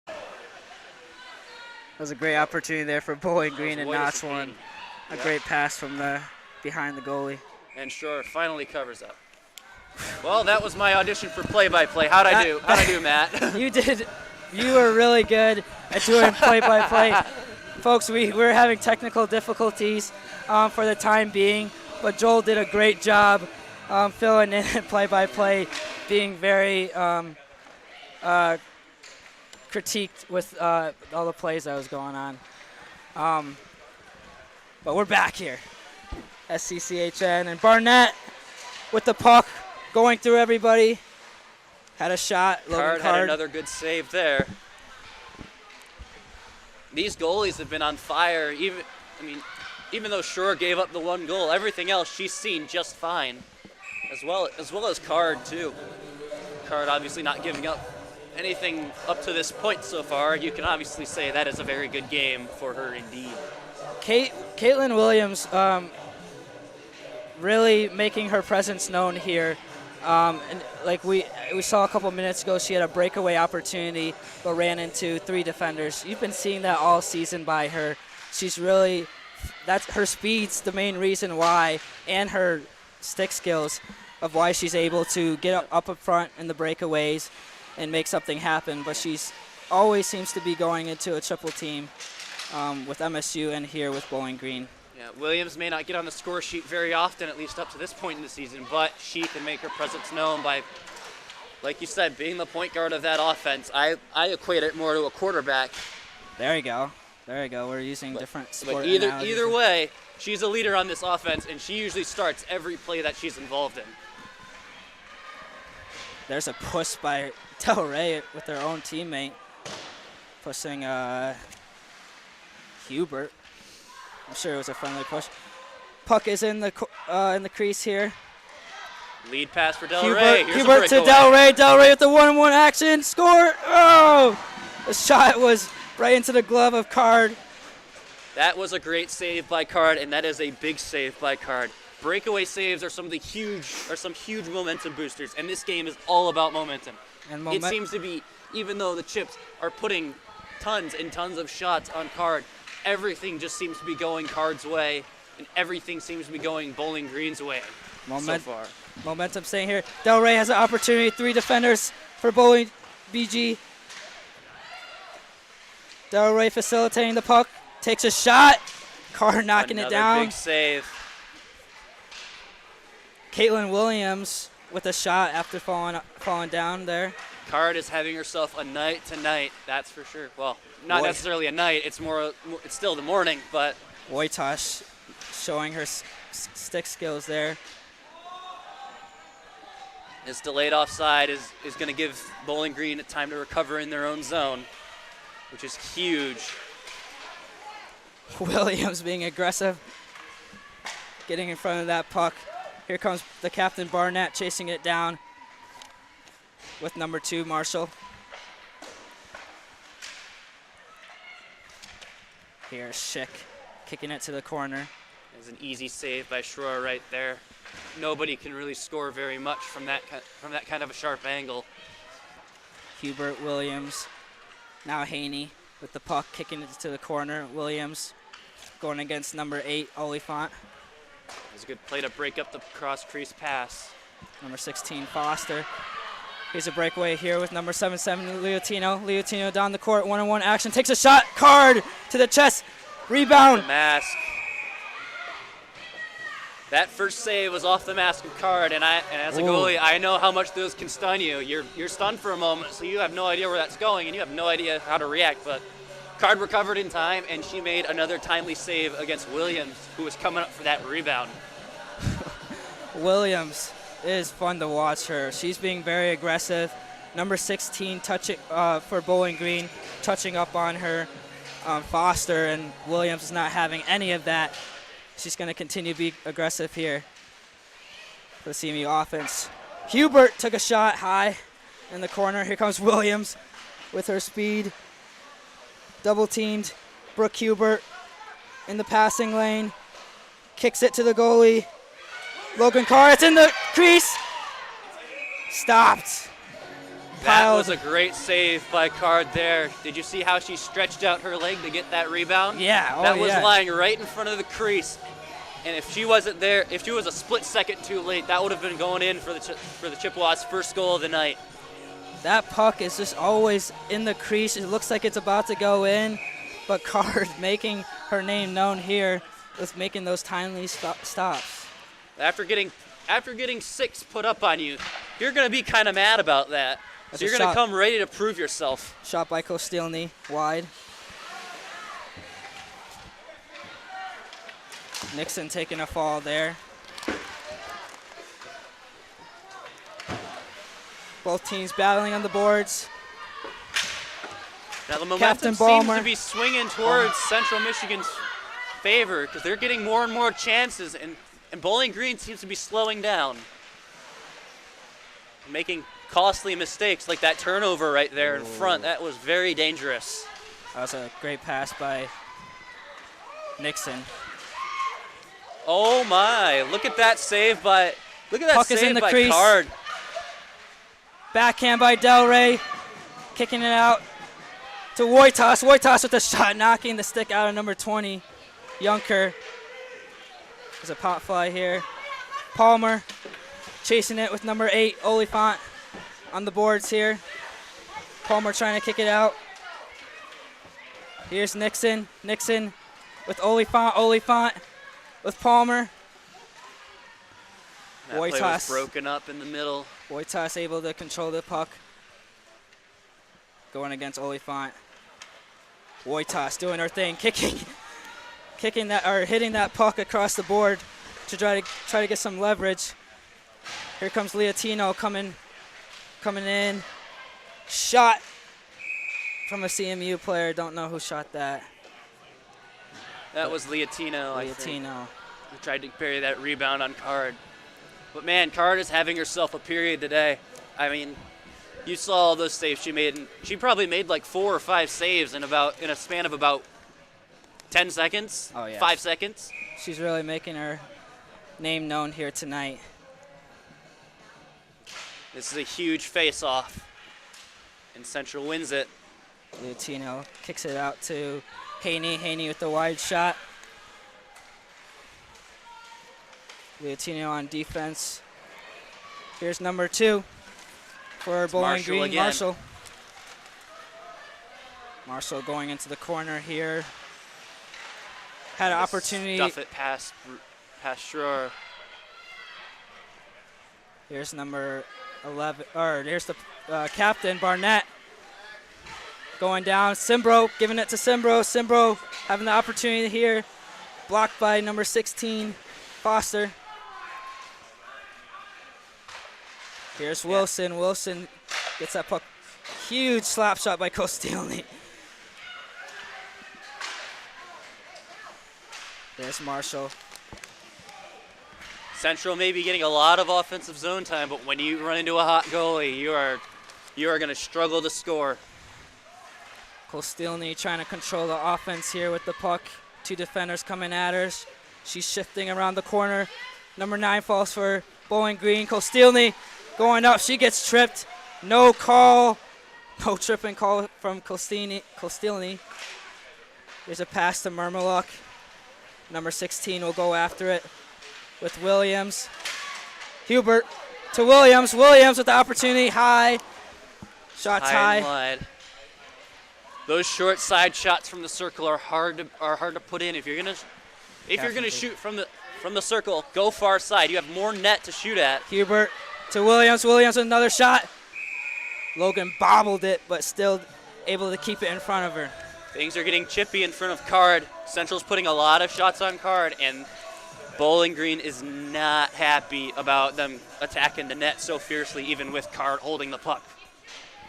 That was a great opportunity there for Bowling Green and notch one. A great pass from behind the goalie. And Shore finally covers up. Well, that was my audition for play-by-play. How'd I do, Matt? You did. You were really good at doing play-by-play. Folks, we were having technical difficulties for the time being, but Joel did a great job filling in play-by-play, being very critiqued with all the plays that was going on. But we're back here. SCCHN and Barnett with the puck going through everybody. Had a shot. Card had another good save there. These goalies have been on fire. Even though Shore gave up the one goal, everything else she's seen just fine. As well as Card too. Card obviously not giving up anything up to this point so far. You can obviously say that is a very good game for her indeed. Caitlin Williams really making her presence known here. And like we saw a couple minutes ago, she had a breakaway opportunity but ran into 3 defenders. You've been seeing that all season by her. That's her speed's the main reason why, and her stick skills of why she's able to get up front in the breakaways and make something happen. But she's always seems to be going into a triple team with MSU and here with Bowling Green. Yeah, Williams may not get on the score sheet very often, at least up to this point in the season, but she can make her presence known by, like you said, being the point guard of that offense. I equate it more to a quarterback. There you go. We're using different sport But either way, she's a leader on this offense, and she usually starts every play that she's involved in. There's a push by Del Rey with their own teammate, pushing Hubert. I'm sure it was a friendly push. Puck is in the crease here. Lead pass for Del Rey. Hubert to Del Rey. Del Rey with the 1-1 action. Score! Oh! The shot was right into the glove of Card. That was a great save by Card, and that is a big save by Card. Breakaway saves are some huge momentum boosters, and this game is all about momentum. And It seems to be, even though the Chips are putting tons and tons of shots on Card, everything just seems to be going Card's way, and everything seems to be going Bowling Green's way so far. Momentum staying here. Del Rey has an opportunity. 3 defenders for Bowling BG. Del Rey facilitating the puck. Takes a shot. Card knocking it down. Another big save. Caitlin Williams with a shot after falling down there. Card is having herself a night tonight, that's for sure. Well, not necessarily a night. It's still the morning, but Wojtash showing her stick skills there. this delayed offside is going to give Bowling Green time to recover in their own zone, which is huge. Williams being aggressive, getting in front of that puck. Here comes the captain Barnett chasing it down with number 2, Marshall. Here's Schick kicking it to the corner. It's an easy save by Schroer right there. Nobody can really score very much from that kind of a sharp angle. Hubert Williams. Now Haney with the puck kicking it to the corner. Williams going against number 8, Oliphant. It's a good play to break up the cross-crease pass. Number 16, Foster. Here's a breakaway here with number 77, Leotino. Leotino down the court, one-on-one action. Takes a shot, Card to the chest. Rebound. The mask. That first save was off the mask of Card, and as a goalie, I know how much those can stun you. You're stunned for a moment, so you have no idea where that's going, and you have no idea how to react. But Card recovered in time, and she made another timely save against Williams, who was coming up for that rebound. Williams is fun to watch her. She's being very aggressive. Number 16 touching for Bowling Green, touching up on her. Foster, and Williams is not having any of that. She's going to continue to be aggressive here for the CMU offense. Hubert took a shot high in the corner. Here comes Williams with her speed. Double teamed. Brooke Hubert in the passing lane. Kicks it to the goalie. Logan Carr, it's in the crease. Stopped. That was a great save by Card there. Did you see how she stretched out her leg to get that rebound? Yeah. That was lying right in front of the crease. And if she wasn't there, if she was a split second too late, that would have been going in for the Chippewas' first goal of the night. That puck is just always in the crease. It looks like it's about to go in, but Card making her name known here with making those timely stops. After getting 6 put up on you, you're going to be kind of mad about that. So you're going to come ready to prove yourself. Shot by Kostilny, wide. Nixon taking a fall there. Both teams battling on the boards. Now the momentum seems to be swinging towards Central Michigan's favor because they're getting more and more chances, and Bowling Green seems to be slowing down, making costly mistakes like that turnover right there in front. That was very dangerous. That was a great pass by Nixon. Oh my! Look at that save by Puck is in the crease. Card. Backhand by Del Rey, kicking it out to Wojtas. Wojtas with a shot, knocking the stick out of number 20, Junker. There's a pop fly here. Palmer chasing it with number 8, Oliphant, on the boards here. Palmer trying to kick it out. Here's Nixon. Nixon with Oliphant. Oliphant with Palmer. That play was broken up in the middle. Wojtas able to control the puck. Going against Oliphant. Wojtas doing her thing, hitting that puck across the board to try to get some leverage. Here comes Leotino coming in. Shot from a CMU player. Don't know who shot that. That was Leotino. I think. Who tried to bury that rebound on Card. But man, Card is having herself a period today. I mean, You saw all those saves she made, and she probably made like 4 or 5 saves in a span of about 10 seconds. Oh, yeah. 5 seconds. She's really making her name known here tonight. This is a huge face-off, and Central wins it. Leotino kicks it out to Haney. Haney with the wide shot. Leotino on defense. Here's number 2 for Bowling Marshall Green, again. Marshall. Marshall going into the corner here. Had an opportunity. Stuff it past Schroer. Here's number 11, or here's the captain, Barnett. Going down, Simbro giving it to Simbro. Simbro having the opportunity here. Blocked by number 16, Foster. Here's Wilson. Wilson gets that puck. Huge slap shot by Kostilny. There's Marshall. Central may be getting a lot of offensive zone time, but when you run into a hot goalie, you are going to struggle to score. Kostilny trying to control the offense here with the puck. 2 defenders coming at her. She's shifting around the corner. Number 9 falls for Bowling Green. Kostilny going up. She gets tripped. No call. No tripping call from Kostilny. There's a pass to Mermeluk. Number 16 will go after it with Williams. Hubert to Williams. Williams with the opportunity. High. Shots High and high. wide. Those short side shots from the circle are hard to put in. If you're gonna shoot from the circle, go far side. You have more net to shoot at. Hubert to Williams. Williams with another shot. Logan bobbled it, but still able to keep it in front of her. Things are getting chippy in front of Card. Central's putting a lot of shots on Card, and Bowling Green is not happy about them attacking the net so fiercely, even with Card holding the puck.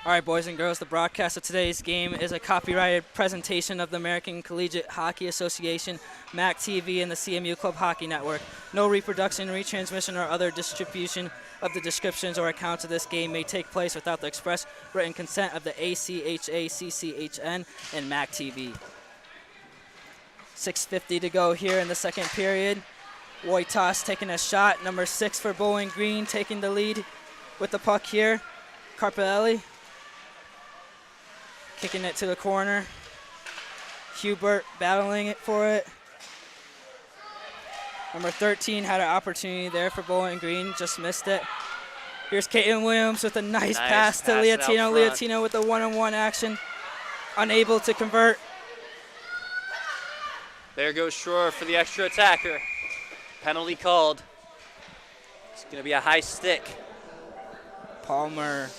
All right, boys and girls, the broadcast of today's game is a copyrighted presentation of the American Collegiate Hockey Association, MAC TV, and the CMU Club Hockey Network. No reproduction, retransmission, or other distribution of the descriptions or accounts of this game may take place without the express written consent of the ACHA, CCHN, and MAC TV. 6:50 to go here in the second period. Wojtas taking a shot. Number 6 for Bowling Green taking the lead with the puck here. Carpelli kicking it to the corner. Hubert battling it for it. Number 13 had an opportunity there for Bowling Green, just missed it. Here's Caitlin Williams with a nice pass to Leotino. Leotino with the one-on-one action, unable to convert. There goes Schroer for the extra attacker. Penalty called. It's going to be a high stick. Palmer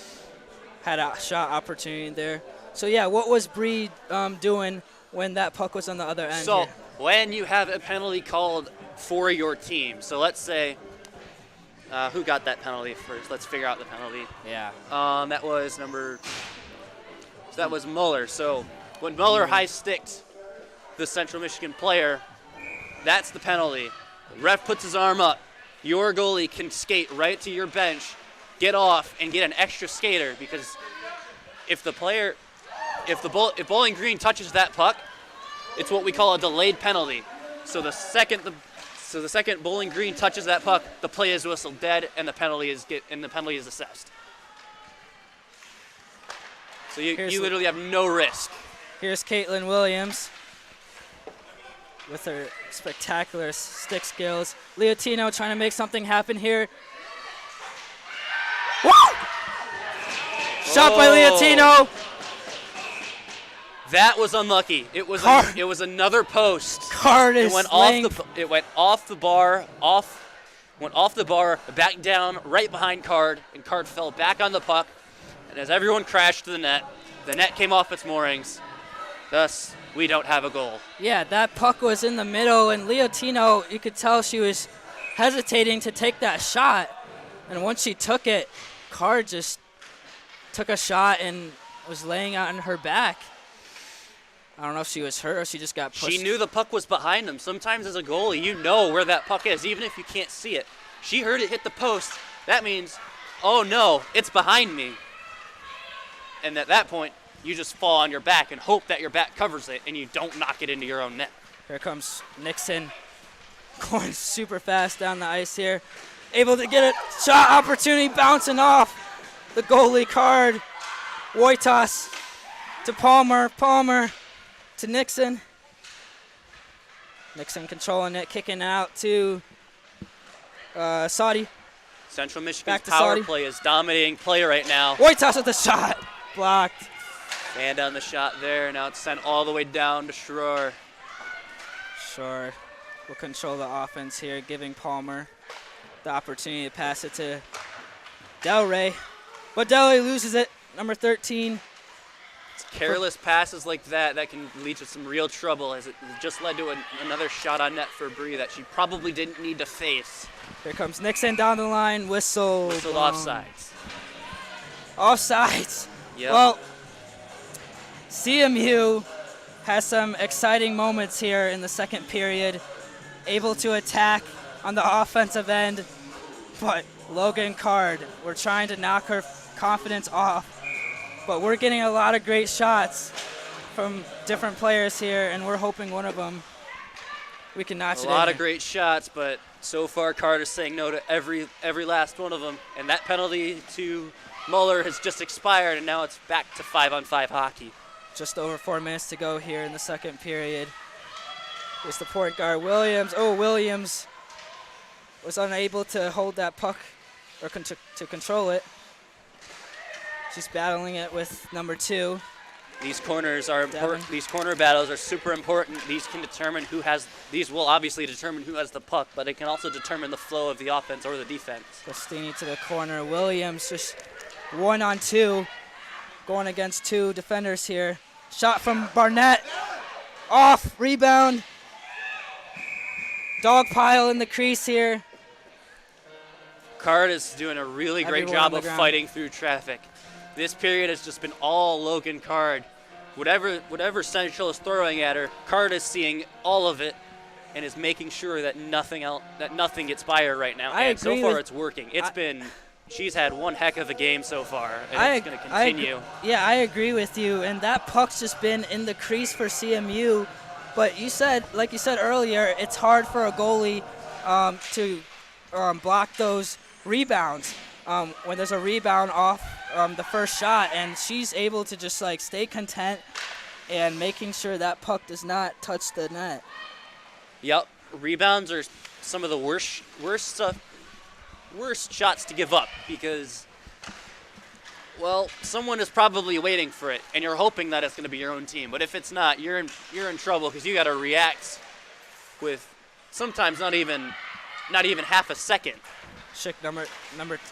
had a shot opportunity there. So, yeah, what was Bree doing when that puck was on the other end So here? when you have a penalty called for your team, so let's say, who got that penalty first? Let's figure out the penalty. Yeah. That was Muller. So when Muller high-sticked the Central Michigan player, that's the penalty. Ref puts his arm up. Your goalie can skate right to your bench, get off, and get an extra skater, because if Bowling Green touches that puck, it's what we call a delayed penalty. So the second Bowling Green touches that puck, the play is whistled dead, and the penalty is assessed. So you literally have no risk. Here's Caitlin Williams with her spectacular stick skills. Leotino trying to make something happen here. Woo! Shot by Leotino. That was unlucky. It was another post. Card is It went off the bar, back down, right behind Card, and Card fell back on the puck. And as everyone crashed to the net came off its moorings. Thus, we don't have a goal. Yeah, that puck was in the middle, and Leotino, you could tell she was hesitating to take that shot. And once she took it, Card just took a shot and was laying out on her back. I don't know if she was hurt or she just got pushed. She knew the puck was behind them. Sometimes as a goalie, you know where that puck is, even if you can't see it. She heard it hit the post. That means, oh no, it's behind me. And at that point, you just fall on your back and hope that your back covers it and you don't knock it into your own net. Here comes Nixon going super fast down the ice here. Able to get a shot opportunity, bouncing off the goalie card. Wojtas to Palmer. Palmer to Nixon. Nixon controlling it, kicking out to Saudi. Central Michigan's Back to power Saudi. play is dominating play right now. Wojtas with the shot. Blocked. And on the shot there. Now it's sent all the way down to Schroer. Sure. Will control the offense here, giving Palmer the opportunity to pass it to Del Rey. But Del Rey loses it. Number 13. It's careless passes like that can lead to some real trouble, as it just led to another shot on net for Bree that she probably didn't need to face. Here comes Nixon down the line. Whistled offsides. Offsides. Yep. Well, CMU has some exciting moments here in the second period. Able to attack on the offensive end, but Logan Card, we're trying to knock her confidence off. But we're getting a lot of great shots from different players here, and we're hoping one of them we can notch it in. A lot of great shots, but so far Carter's saying no to every last one of them. And that penalty to Muller has just expired, and now it's back to 5-on-5 hockey. Just over 4 minutes to go here in the second period. Here's the point guard, Williams. Oh, Williams was unable to hold that puck or to control it. She's battling it with number 2. These corners are Devin. important. These corner battles are super important. These will obviously determine who has the puck, but it can also determine the flow of the offense or the defense. Christini to the corner. Williams just 1-on-2, going against 2 defenders here. Shot from Barnett. Off, rebound. Dog pile in the crease here. Card is doing a really great Everyone job on the of ground. fighting through traffic. This period has just been all Logan Card. Whatever Central is throwing at her, Card is seeing all of it and is making sure that nothing gets by her right now. And so far it's working. She's had one heck of a game so far, and it's going to continue. I agree with you, and that puck's just been in the crease for CMU. But like you said earlier, it's hard for a goalie to block those rebounds when there's a rebound off the first shot, and she's able to just stay content and making sure that puck does not touch the net. Yep, rebounds are some of the worst shots to give up because, well, someone is probably waiting for it, and you're hoping that it's going to be your own team. But if it's not, you're in trouble because you got to react with sometimes not even half a second. Schick number.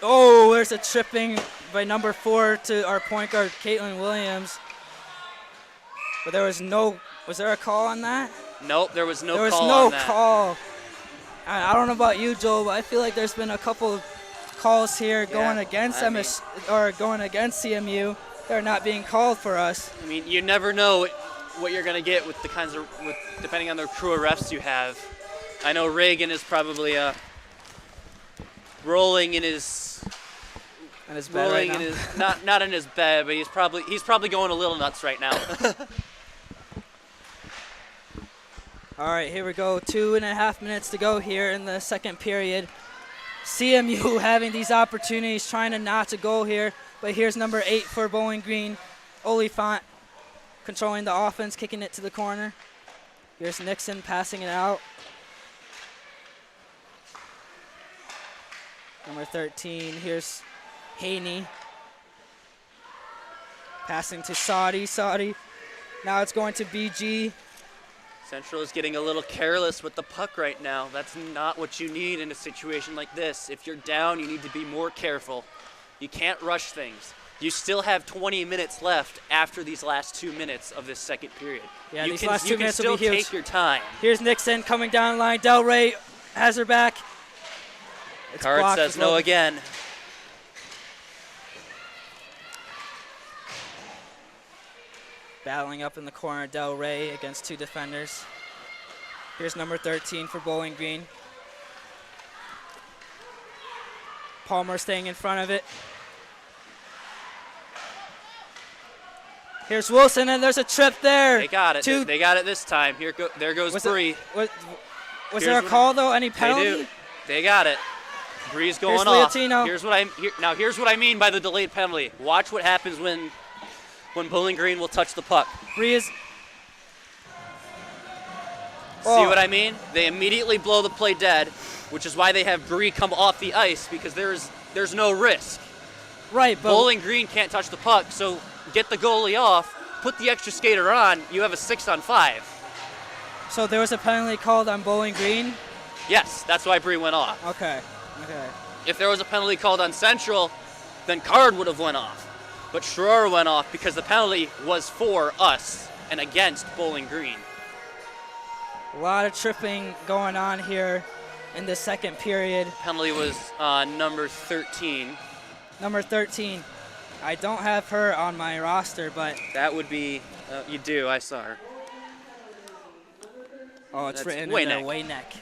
Oh, there's a tripping by number 4 to our point guard, Caitlin Williams. But was there a call on that? Nope, there was no call on that. There was no call. I don't know about you, Joel, but I feel like there's been a couple calls here going against going against CMU. They're not being called for us. I mean, you never know what you're going to get with depending on the crew of refs you have. I know Reagan is probably rolling in his bed right now. not in his bed, but he's probably going a little nuts right now. All right, here we go. 2.5 minutes to go here in the second period. CMU having these opportunities, trying to notch a goal here. But here's number 8 for Bowling Green, Oliphant, controlling the offense, kicking it to the corner. Here's Nixon passing it out. Number 13, here's Haney. Passing to Saudi. Now it's going to BG. Central is getting a little careless with the puck right now. That's not what you need in a situation like this. If you're down, you need to be more careful. You can't rush things. You still have 20 minutes left after these last 2 minutes of this second period. Yeah, you these last 2 minutes will be huge. You can still take your time. Here's Nixon coming down the line. Del Rey has her back. It's Card says no again. Battling up in the corner, Del Rey against 2 defenders. Here's number 13 for Bowling Green. Palmer staying in front of it. Here's Wilson, and there's a trip there. They got it. They got it this time. There goes Bree. Was there a call, though? Any penalty? They do. They got it. Bree's going Here's off. Leotino. Here's what I mean by the delayed penalty. Watch what happens when Bowling Green will touch the puck. Bree is... See what I mean? They immediately blow the play dead, which is why they have Bree come off the ice, because there's no risk. Right, but... Bowling Green can't touch the puck, so get the goalie off, put the extra skater on, you have a 6-on-5. So there was a penalty called on Bowling Green? Yes, that's why Bree went off. Okay. If there was a penalty called on Central, then Card would have went off. But Schroer went off because the penalty was for us and against Bowling Green. A lot of tripping going on here in the second period. Penalty was number 13. Number 13. I don't have her on my roster, but... That would be... you do, I saw her. Oh, it's That's written Wayneck. in there, Wayneck.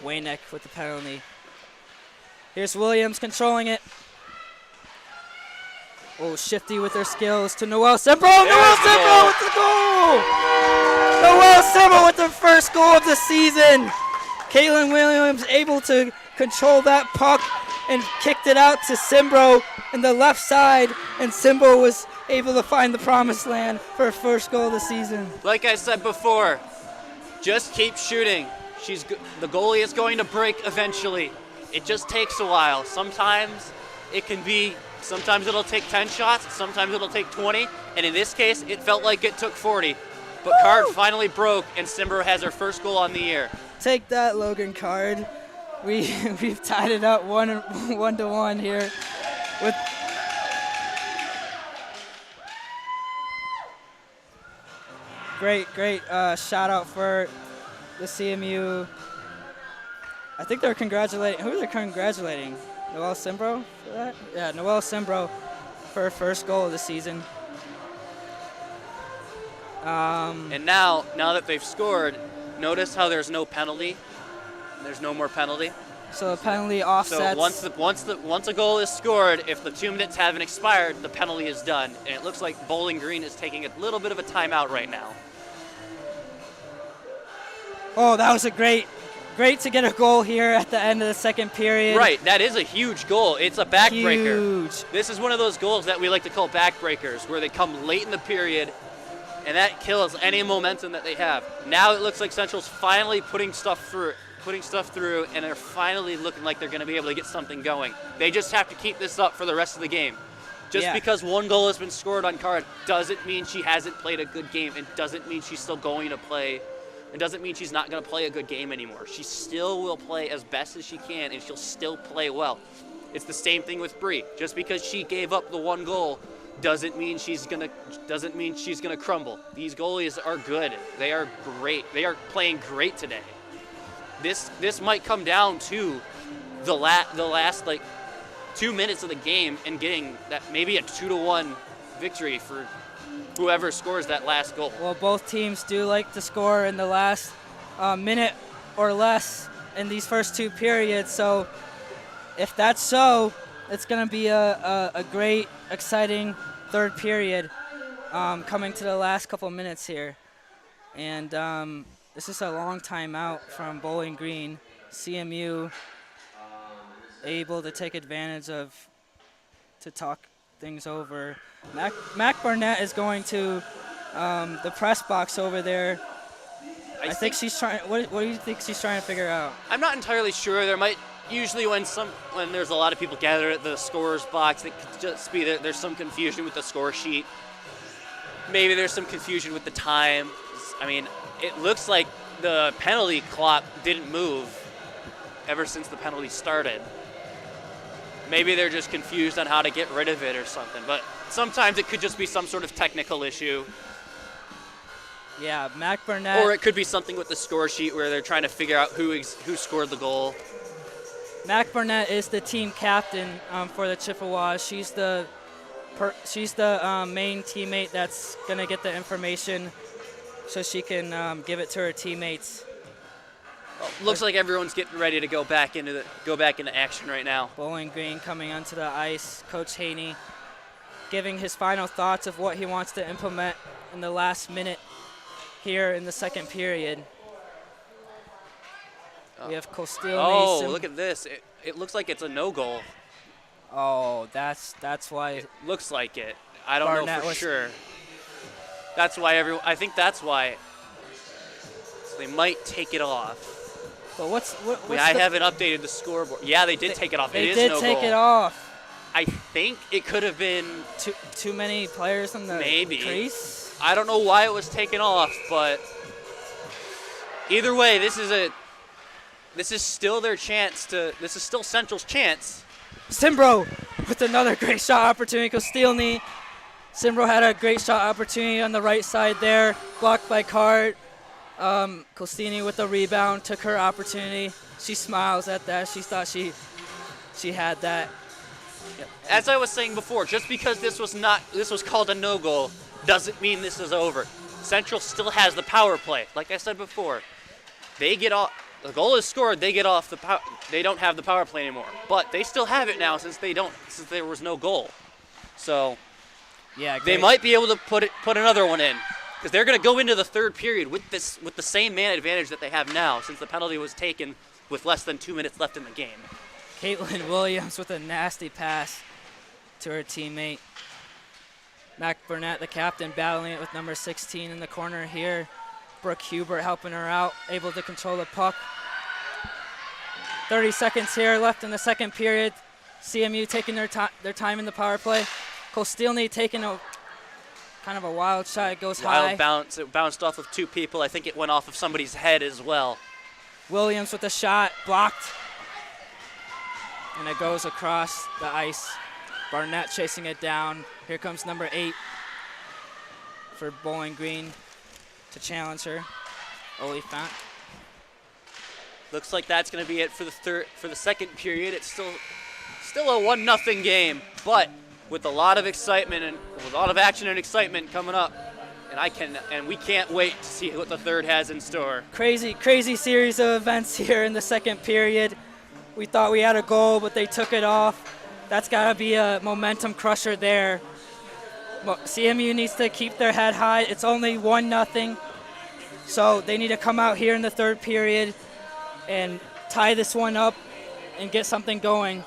Wayneck with the penalty. Here's Williams controlling it. Oh, Shifty with their skills to Noelle Sembro. Noelle Sembro with the goal! Noelle Sembro with the first goal of the season. Caitlin Williams able to control that puck and kicked it out to Sembro in the left side, and Sembro was able to find the promised land for her first goal of the season. Like I said before, just keep shooting. The goalie is going to break eventually. It just takes a while. Sometimes it'll take 10 shots, sometimes it'll take 20, and in this case, it felt like it took 40. But Card finally broke, and Simber has her first goal on the year. Take that, Logan Card. We've tied it up 1-1 here. With great shout out for the CMU. I think they're congratulating. Who are they congratulating? Noelle Sembro for that? Yeah, Noelle Sembro for her first goal of the season. And now that they've scored, notice how there's no penalty. There's no more penalty. So the penalty offsets. So once a goal is scored, if the 2 minutes haven't expired, the penalty is done. And it looks like Bowling Green is taking a little bit of a timeout right now. Oh, that was a great to get a goal here at the end of the second period. Right, that is a huge goal. It's a backbreaker. Huge. This is one of those goals that we like to call backbreakers, where they come late in the period, and that kills any momentum that they have. Now it looks like Central's finally putting stuff through, and they're finally looking like they're going to be able to get something going. They just have to keep this up for the rest of the game. Just because one goal has been scored on Card doesn't mean she hasn't played a good game. It doesn't mean she's still going to play. It doesn't mean she's not going to play a good game anymore. She still will play as best as she can, and she'll still play well. It's the same thing with Bree. Just because she gave up the one goal doesn't mean she's gonna crumble. These goalies are good. They are great. They are playing great today. This might come down to the last 2 minutes of the game and getting that maybe a 2-1 victory for whoever scores that last goal. Well, both teams do like to score in the last minute or less in these first two periods. So if that's so, it's going to be a great, exciting third period coming to the last couple minutes here. And this is a long timeout from Bowling Green. CMU able to take advantage of to talk things over. Mac Barnett is going to the press box over there. I think she's trying. What do you think she's trying to figure out? I'm not entirely sure. There might usually when there's a lot of people gathered at the scorer's box, it could just be that there's some confusion with the score sheet. Maybe there's some confusion with the time. I mean, it looks like the penalty clock didn't move ever since the penalty started. Maybe they're just confused on how to get rid of it or something. But sometimes it could just be some sort of technical issue. Yeah, Mac Burnett. Or it could be something with the score sheet where they're trying to figure out who scored the goal. Mac Burnett is the team captain for the Chippewas. She's the main teammate that's gonna get the information so she can give it to her teammates. Looks like everyone's getting ready to go back into action right now. Bowling Green coming onto the ice. Coach Haney giving his final thoughts of what he wants to implement in the last minute here in the second period. We have Kostilny. Oh, look at this. It looks like it's a no goal. Oh, that's why. It looks like it. I don't know Barnett for was- sure. That's why I think that's why. So they might take it off. But what's I haven't updated the scoreboard. Yeah, they did take it off. They It is did no take goal. it off. I think it could have been. Too many players in the Maybe. crease. I don't know why it was taken off, but either way, this is still their chance to. This is still Central's chance. Simbro with another great shot opportunity. Kostilny. Simbro had a great shot opportunity on the right side there, blocked by Cart. Kostilny with the rebound, took her opportunity. She smiles at that. She thought she had that. As I was saying before, just because this was called a no goal, doesn't mean this is over. Central still has the power play. Like I said before, they get off. The goal is scored. They get off the power. They don't have the power play anymore, but they still have it now since there was no goal. So Yeah, they might be able to put another one in, because they're going to go into the third period with the same man advantage that they have now, since the penalty was taken with less than 2 minutes left in the game. Caitlin Williams with a nasty pass to her teammate. Mac Burnett, the captain, battling it with number 16 in the corner here. Brooke Hubert helping her out, able to control the puck. 30 seconds here left in the second period. CMU taking their time in the power play. Kostilny taking a kind of a wild shot. It goes high. Wild bounce. It bounced off of two people. I think it went off of somebody's head as well. Williams with a shot, blocked. And it goes across the ice. Barnett chasing it down. Here comes number 8 for Bowling Green to challenge her. Oliphant. Looks like that's going to be it for the second period. It's still a 1-0 game, but with a lot of excitement and with a lot of action and excitement coming up, and we can't wait to see what the third has in store. Crazy series of events here in the second period. We thought we had a goal, but they took it off. That's got to be a momentum crusher there. CMU needs to keep their head high. It's only 1-0, so they need to come out here in the third period and tie this one up and get something going.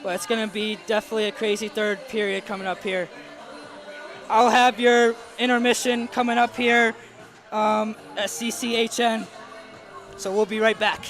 But it's going to be definitely a crazy third period coming up here. I'll have your intermission coming up here at CCHN, so we'll be right back.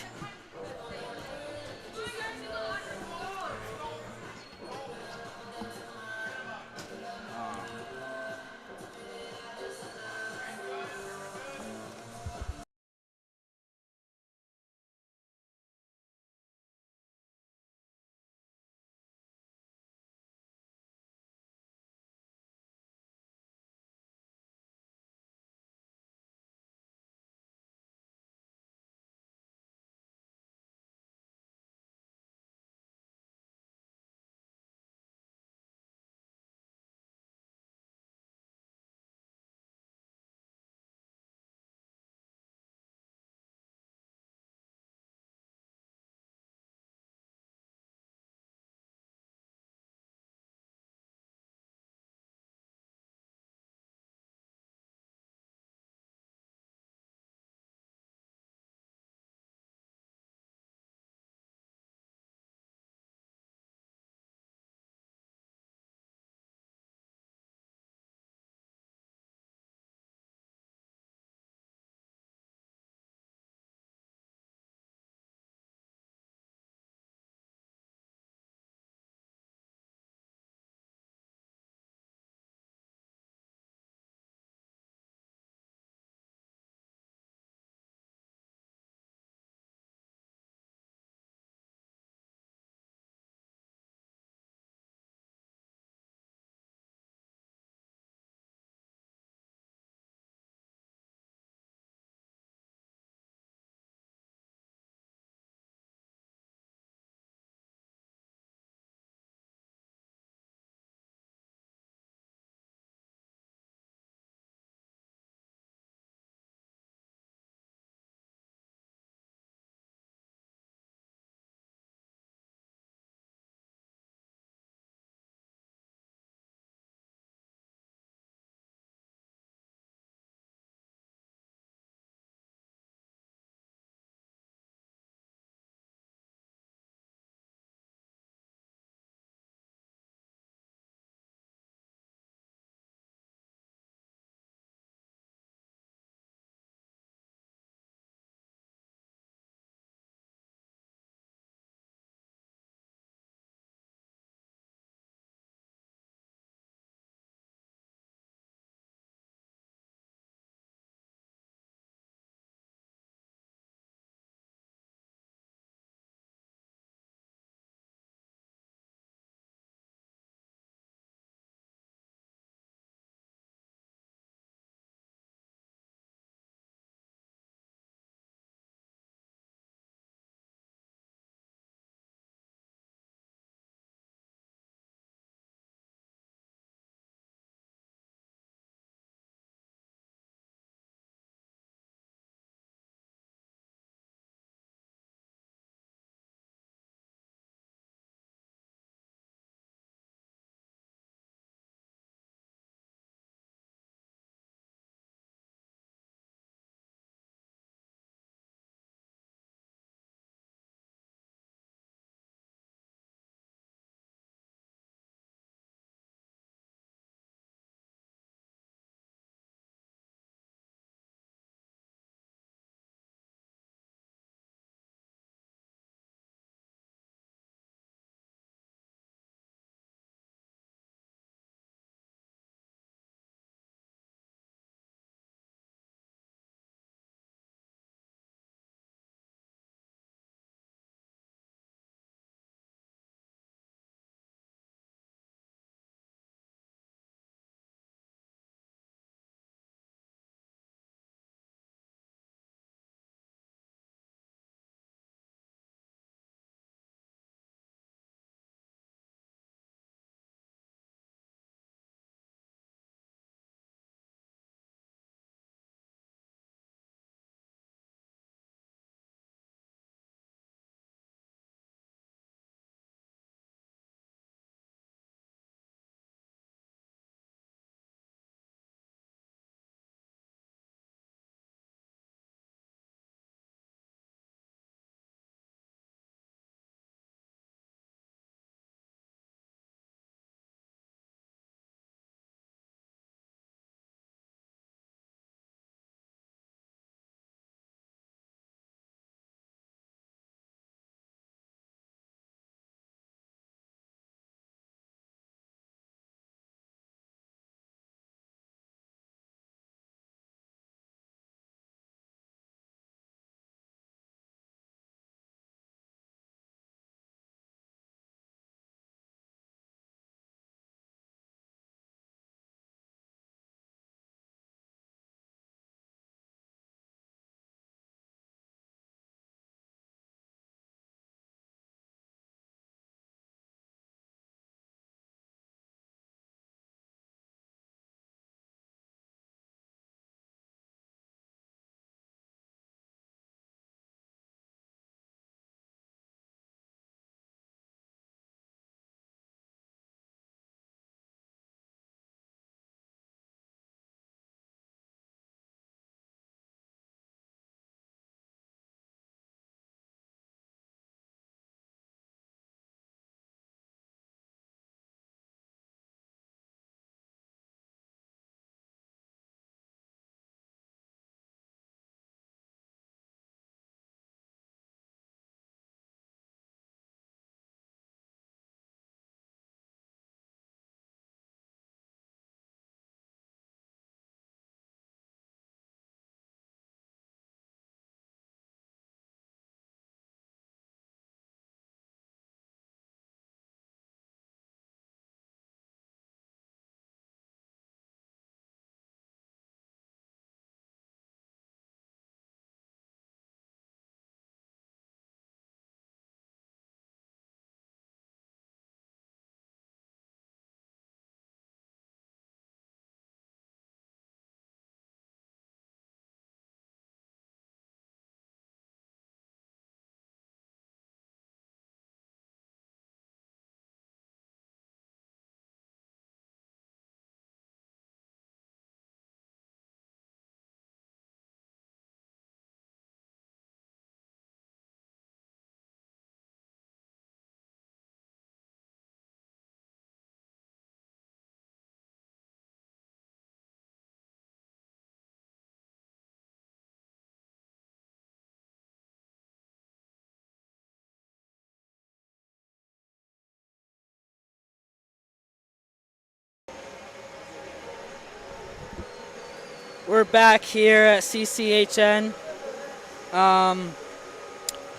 we're back here at CCHN.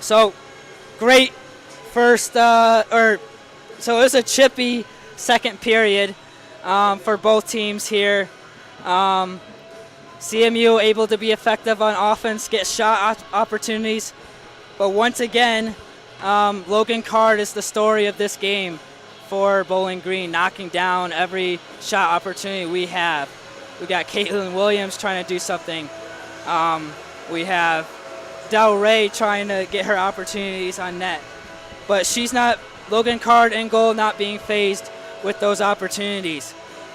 So great first, so it was a chippy second period for both teams here. CMU able to be effective on offense, get shot opportunities, but once again, Logan Card is the story of this game for Bowling Green, knocking down every shot opportunity we have. We got Caitlin Williams trying to do something. We have Del Rey trying to get her opportunities on net. But she's not, Logan Card in goal, not being phased with those opportunities.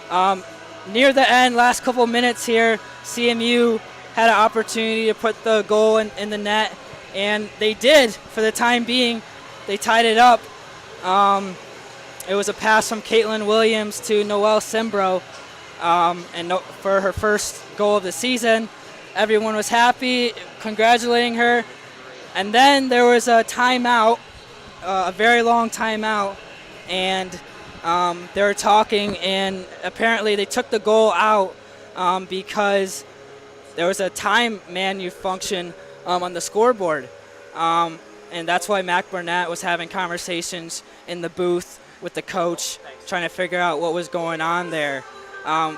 Near the end, last couple minutes here, CMU had an opportunity to put the goal in the net, and they did for the time being. They tied it up. It was a pass from Caitlin Williams to Noelle Simbro, for her first goal of the season. Everyone was happy, congratulating her. And then there was a timeout, a very long timeout, and they were talking, and apparently they took the goal out because there was a time menu function on the scoreboard. And that's why Mac Burnett was having conversations in the booth with the coach, trying to figure out what was going on there.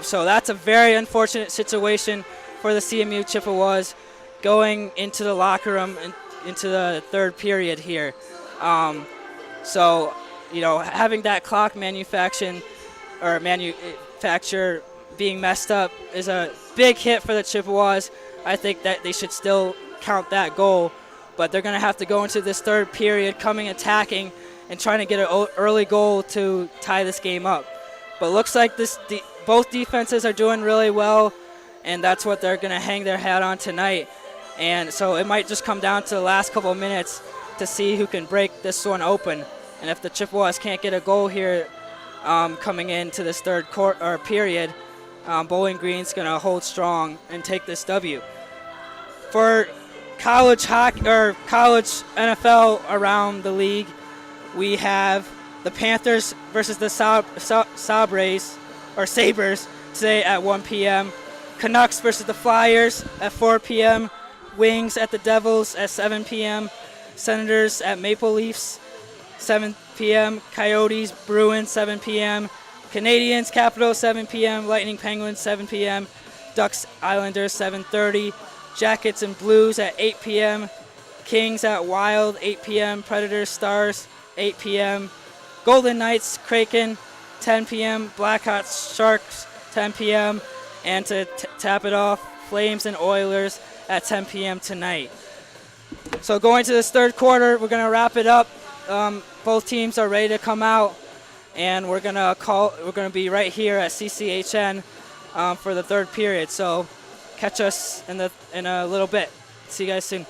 So that's a very unfortunate situation for the CMU Chippewas going into the locker room and into the third period here. So, having that clock manufacture being messed up is a big hit for the Chippewas. I think that they should still count that goal, but they're going to have to go into this third period coming attacking and trying to get an early goal to tie this game up. But looks like both defenses are doing really well, and that's what they're going to hang their hat on tonight. And so it might just come down to the last couple of minutes to see who can break this one open. And if the Chippewas can't get a goal here coming into this third period, Bowling Green's going to hold strong and take this W. For college hockey or college NFL around the league, we have the Panthers versus the Sabres today at 1 p.m. Canucks versus the Flyers at 4 p.m. Wings at the Devils at 7 p.m. Senators at Maple Leafs 7 p.m. Coyotes Bruins 7 p.m. Canadiens Capitals 7 p.m. Lightning Penguins 7 p.m. Ducks Islanders 7:30. Jackets and Blues at 8 p.m. Kings at Wild 8 p.m. Predators Stars 8 p.m. Golden Knights Kraken 10 p.m. Blackhawks Sharks 10 p.m. And to tap it off, Flames and Oilers at 10 p.m. tonight. So going to this third quarter, we're going to wrap it up. Both teams are ready to come out, and we're going to be right here at CCHN for the third period. So catch us in a little bit. See you guys soon.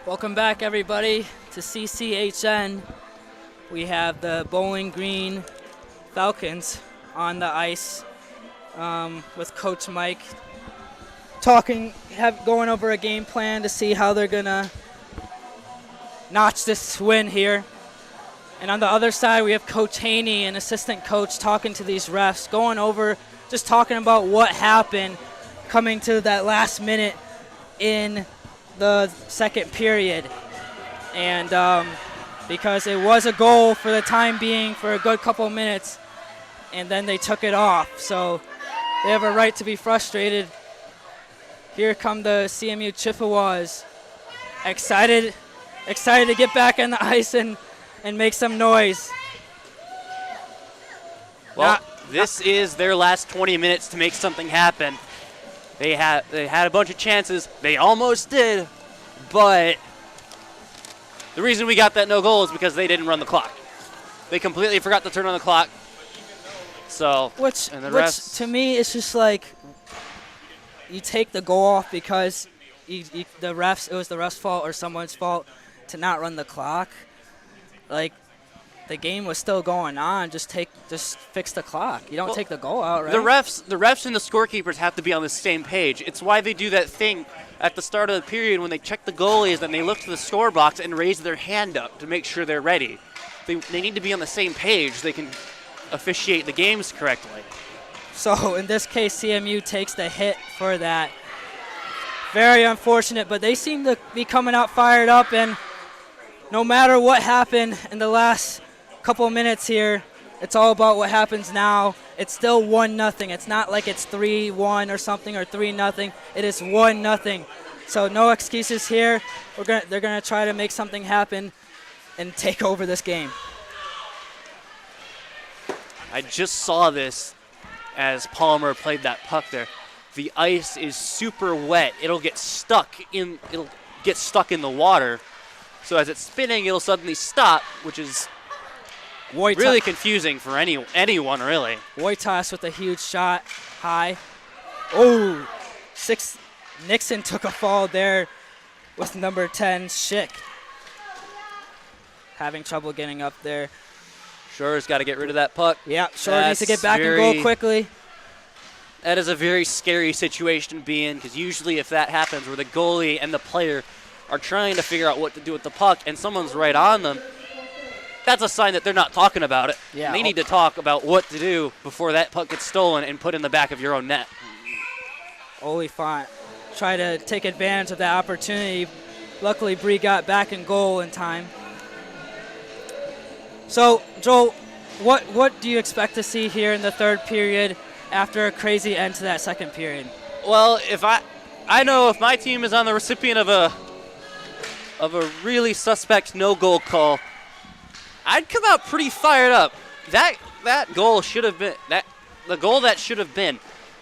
Welcome back, everybody, to CCHN. We have the Bowling Green Falcons on the ice with Coach Mike going over a game plan to see how they're going to notch this win here. And on the other side, we have Coach Haney, an assistant coach, talking to these refs, going over, just talking about what happened coming to that last minute in the second period. And because it was a goal for the time being for a good couple minutes, and then they took it off. So they have a right to be frustrated. Here come the CMU Chippewas, excited to get back on the ice and make some noise. Well, this is their last 20 minutes to make something happen. They had a bunch of chances. They almost did, but the reason we got that no goal is because they didn't run the clock. They completely forgot to turn on the clock. So, which refs, to me, it's just like you take the goal off because it was the ref's fault or someone's fault to not run the clock. Like, the game was still going on. Just fix the clock. You don't take the goal out, right? The refs and the scorekeepers have to be on the same page. It's why they do that thing at the start of the period when they check the goalies and they look to the score box and raise their hand up to make sure they're ready. They need to be on the same page. They can officiate the games correctly. So in this case, CMU takes the hit for that. Very unfortunate, but they seem to be coming out fired up, and no matter what happened in the last couple minutes here, it's all about what happens now. It's still 1-0. It's not like it's 3-1 or something or 3-0. It is 1-0. So no excuses here. They're gonna try to make something happen and take over this game. I just saw this as Palmer played that puck there. The ice is super wet. It'll get stuck in the water. So as it's spinning, it'll suddenly stop, which is really confusing for anyone, really. Wojtas with a huge shot high. Oh, Nixon took a fall there with number 10, Schick. Having trouble getting up there. Shore's got to get rid of that puck. Yeah, Shore needs to get back and goal quickly. That is a very scary situation to be in, because usually if that happens where the goalie and the player are trying to figure out what to do with the puck and someone's right on them, that's a sign that they're not talking about it. Yeah. They need to talk about what to do before that puck gets stolen and put in the back of your own net. Oliphant try to take advantage of that opportunity. Luckily, Bree got back in goal in time. So, Joel, what do you expect to see here in the third period after a crazy end to that second period? Well, if I know if my team is on the recipient of a really suspect no-goal call, I'd come out pretty fired up. That goal should have been the goal that should have been.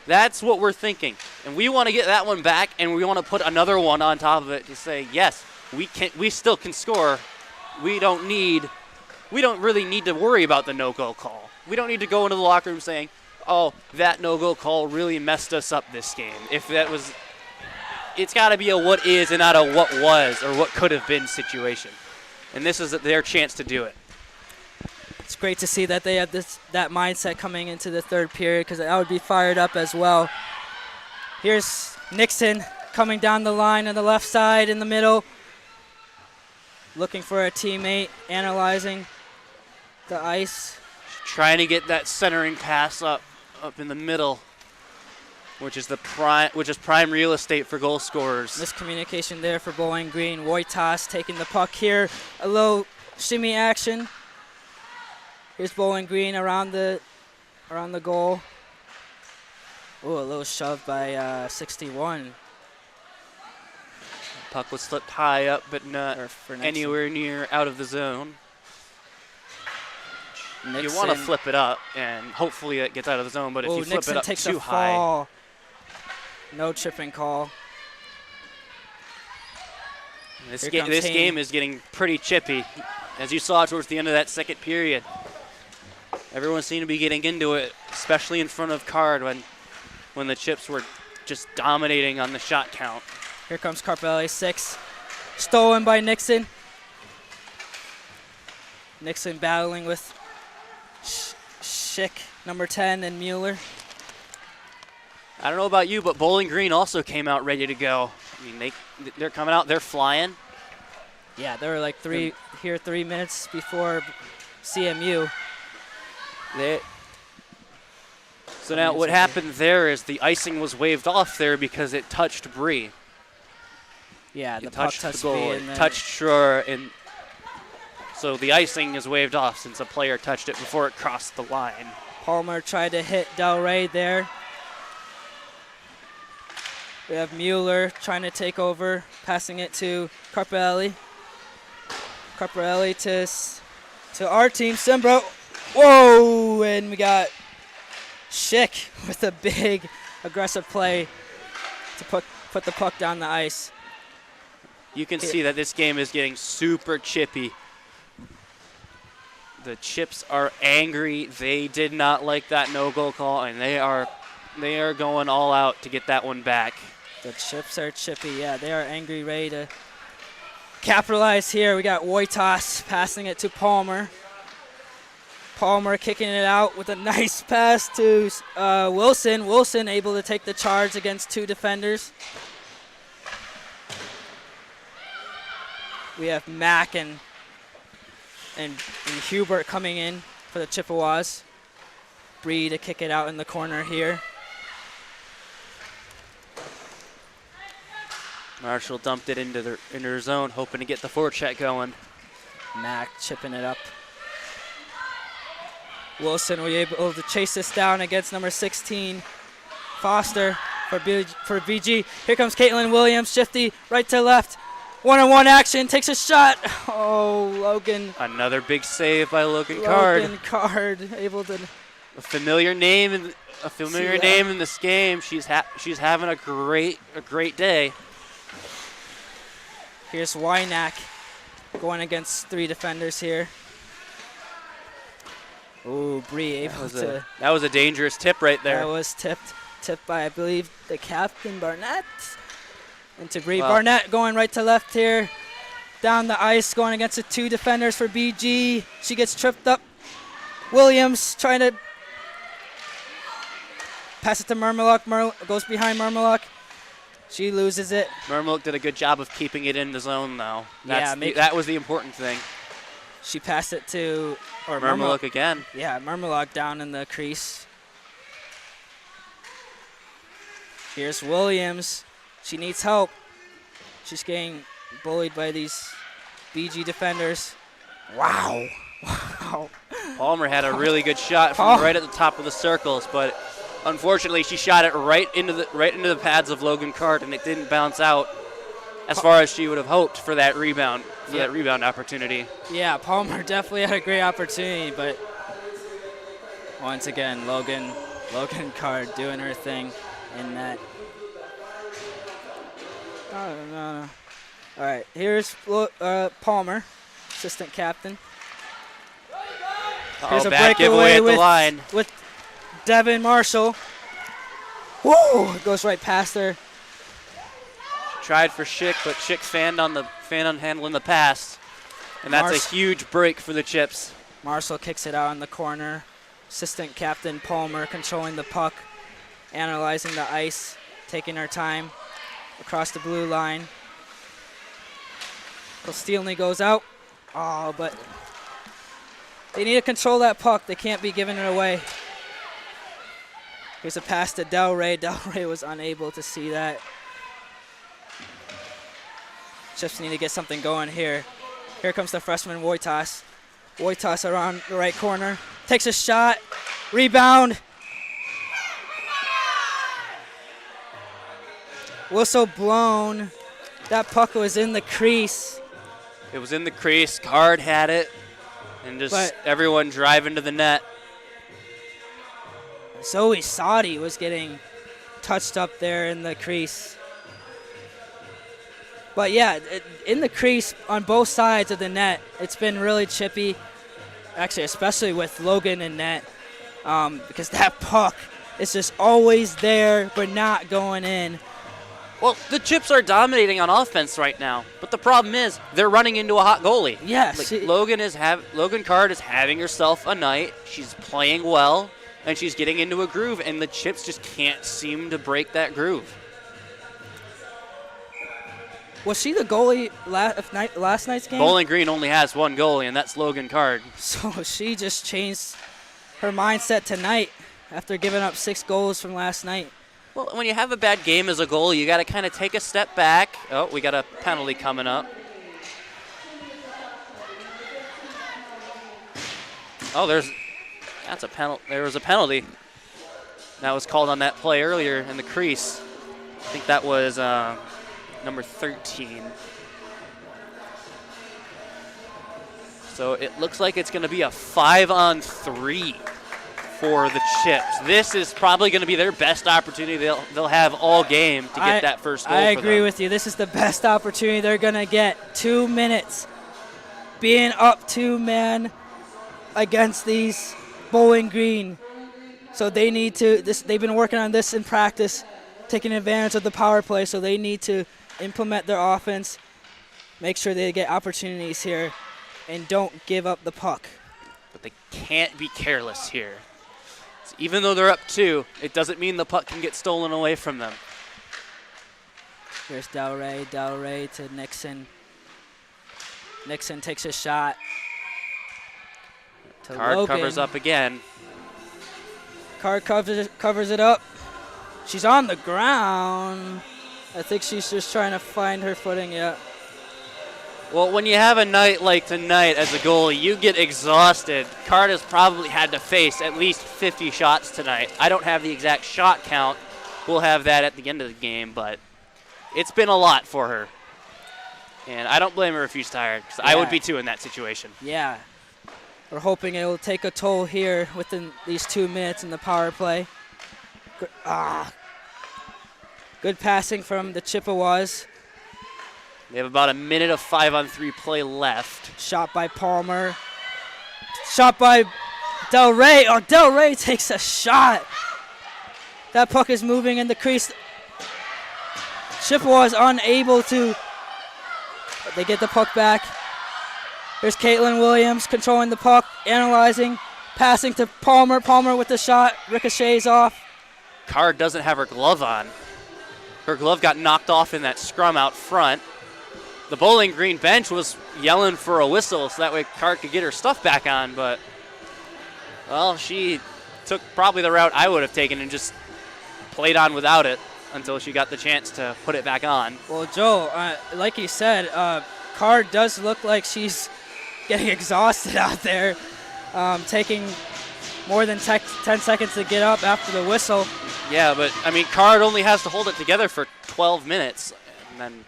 That's what we're thinking, and we want to get that one back, and we want to put another one on top of it to say yes, we still can score. We don't really need to worry about the no-goal call. We don't need to go into the locker room saying, oh, that no-goal call really messed us up this game. It's got to be a what is and not a what was or what could have been situation. And this is their chance to do it. It's great to see that they have that mindset coming into the third period, because I would be fired up as well. Here's Nixon coming down the line on the left side in the middle, looking for a teammate, analyzing the ice. Trying to get that centering pass up in the middle, which is prime real estate for goal scorers. Miscommunication there for Bowling Green. Wojtas taking the puck here. A little shimmy action. Here's Bowling Green around the goal. Oh, a little shove by 61. Puck was slipped high up, but not anywhere near out of the zone. Nixon. You want to flip it up, and hopefully it gets out of the zone, but if you flip Nixon it up takes too a fall. high. No tripping call. This game is getting pretty chippy, as you saw towards the end of that second period. Everyone seemed to be getting into it, especially in front of Card when the Chips were just dominating on the shot count. Here comes Carpelli, 6. Stolen by Nixon. Nixon battling with Schick, number 10, and Mueller. I don't know about you, but Bowling Green also came out ready to go. I mean, they're coming out, they're flying. Yeah, they were like 3 minutes before CMU. So now what happened there is the icing was waved off there because it touched Bree. Yeah, the It puck touched the touched goal. me, It and then touched Schroer, and so the icing is waved off since a player touched it before it crossed the line. Palmer tried to hit Del Rey there. We have Mueller trying to take over, passing it to Carparelli. Carparelli to our team, Simbro. Whoa, and we got Schick with a big aggressive play to put the puck down the ice. You can see that this game is getting super chippy. The Chips are angry. They did not like that no-goal call, and they are going all out to get that one back. The Chips are chippy. Yeah, they are angry, ready to capitalize here. We got Wojtas passing it to Palmer. Palmer kicking it out with a nice pass to Wilson. Wilson able to take the charge against 2 defenders. We have Mack and Hubert coming in for the Chippewas. Bree to kick it out in the corner here. Marshall dumped it into their zone, hoping to get the forecheck going. Mack chipping it up. Wilson will be able to chase this down against number 16, Foster for BG. Here comes Caitlin Williams, shifty right to left. One-on-one action, takes a shot. Oh, Logan. Another big save by Logan Card. Logan Card able to. A familiar name in this game. She's having a great day. Here's Wynack going against 3 defenders here. Ooh, Bree able to. That was a dangerous tip right there. That was tipped by, I believe, the captain, Barnett. And to Bree. Barnett going right to left here. Down the ice, going against the 2 defenders for BG. She gets tripped up. Williams trying to pass it to Mermeluk. Goes behind Mermeluk. She loses it. Mermeluk did a good job of keeping it in the zone, though. That was the important thing. She passed it to Mermeluk again. Yeah, Mermeluk down in the crease. Here's Williams. She needs help. She's getting bullied by these BG defenders. Wow. Palmer had a really good shot from right at the top of the circles, but unfortunately she shot it right into the pads of Logan Cart, and it didn't bounce out as far as she would have hoped for that rebound opportunity. Yeah, Palmer definitely had a great opportunity, but once again, Logan Cart doing her thing in that. No. All right, here's Palmer, assistant captain. Here's a breakaway at the line with Devin Marshall. Whoa! It goes right past her. She tried for Schick, but Schick fanned on handling the pass, and that's a huge break for the Chips. Marshall kicks it out in the corner. Assistant captain Palmer controlling the puck, analyzing the ice, taking her time. Across the blue line. Kostilny goes out. Oh, but they need to control that puck. They can't be giving it away. Here's a pass to Del Rey. Del Rey was unable to see that. Chips need to get something going here. Here comes the freshman Wojtas. Wojtas around the right corner. Takes a shot. Rebound. Whistle blown. That puck was in the crease. It was in the crease. Card had it. And just everyone driving to the net. Zoe Sadi was getting touched up there in the crease. But yeah, in the crease on both sides of the net, it's been really chippy. Actually, especially with Logan in net. Because that puck is just always there, but not going in. Well, the Chips are dominating on offense right now, but the problem is they're running into a hot goalie. Yes. Logan Card is having herself a night. She's playing well, and she's getting into a groove, and the Chips just can't seem to break that groove. Was she the goalie last night's game? Bowling Green only has one goalie, and that's Logan Card. So she just changed her mindset tonight after giving up 6 goals from last night. Well, when you have a bad game as a goalie, you got to kind of take a step back. Oh, we got a penalty coming up. Oh, that's a penalty. There was a penalty that was called on that play earlier in the crease. I think that was number 13. So it looks like it's going to be a 5-on-3 for the Chips. This is probably going to be their best opportunity they'll have all game to get that first goal. I agree with you. This is the best opportunity they're going to get. 2 minutes being up 2 men against these Bowling Green. So they need to, they've been working on this in practice, taking advantage of the power play, so they need to implement their offense, make sure they get opportunities here, and don't give up the puck. But they can't be careless here. So even though they're up 2, it doesn't mean the puck can get stolen away from them. Here's Delray to Nixon. Nixon takes a shot. To Card Logan. covers up again. Card covers it up. She's on the ground. I think she's just trying to find her footing yet. Well, when you have a night like tonight as a goalie, you get exhausted. Card has probably had to face at least 50 shots tonight. I don't have the exact shot count. We'll have that at the end of the game, but it's been a lot for her. And I don't blame her if she's tired, because I would be too in that situation. Yeah. We're hoping it will take a toll here within these 2 minutes in the power play. Good passing from the Chippewas. They have about a minute of 5-on-3 play left. Shot by Palmer. Shot by Delray. Oh, Delray takes a shot. That puck is moving in the crease. Chippewas unable to. But they get the puck back. There's Caitlin Williams controlling the puck, analyzing, passing to Palmer. Palmer with the shot, ricochets off. Card doesn't have her glove on. Her glove got knocked off in that scrum out front. The Bowling Green bench was yelling for a whistle so that way Card could get her stuff back on, but, well, she took probably the route I would have taken and just played on without it until she got the chance to put it back on. Well, Joe, like you said, Card does look like she's getting exhausted out there, taking more than 10 seconds to get up after the whistle. Yeah, but, I mean, Card only has to hold it together for 12 minutes, and then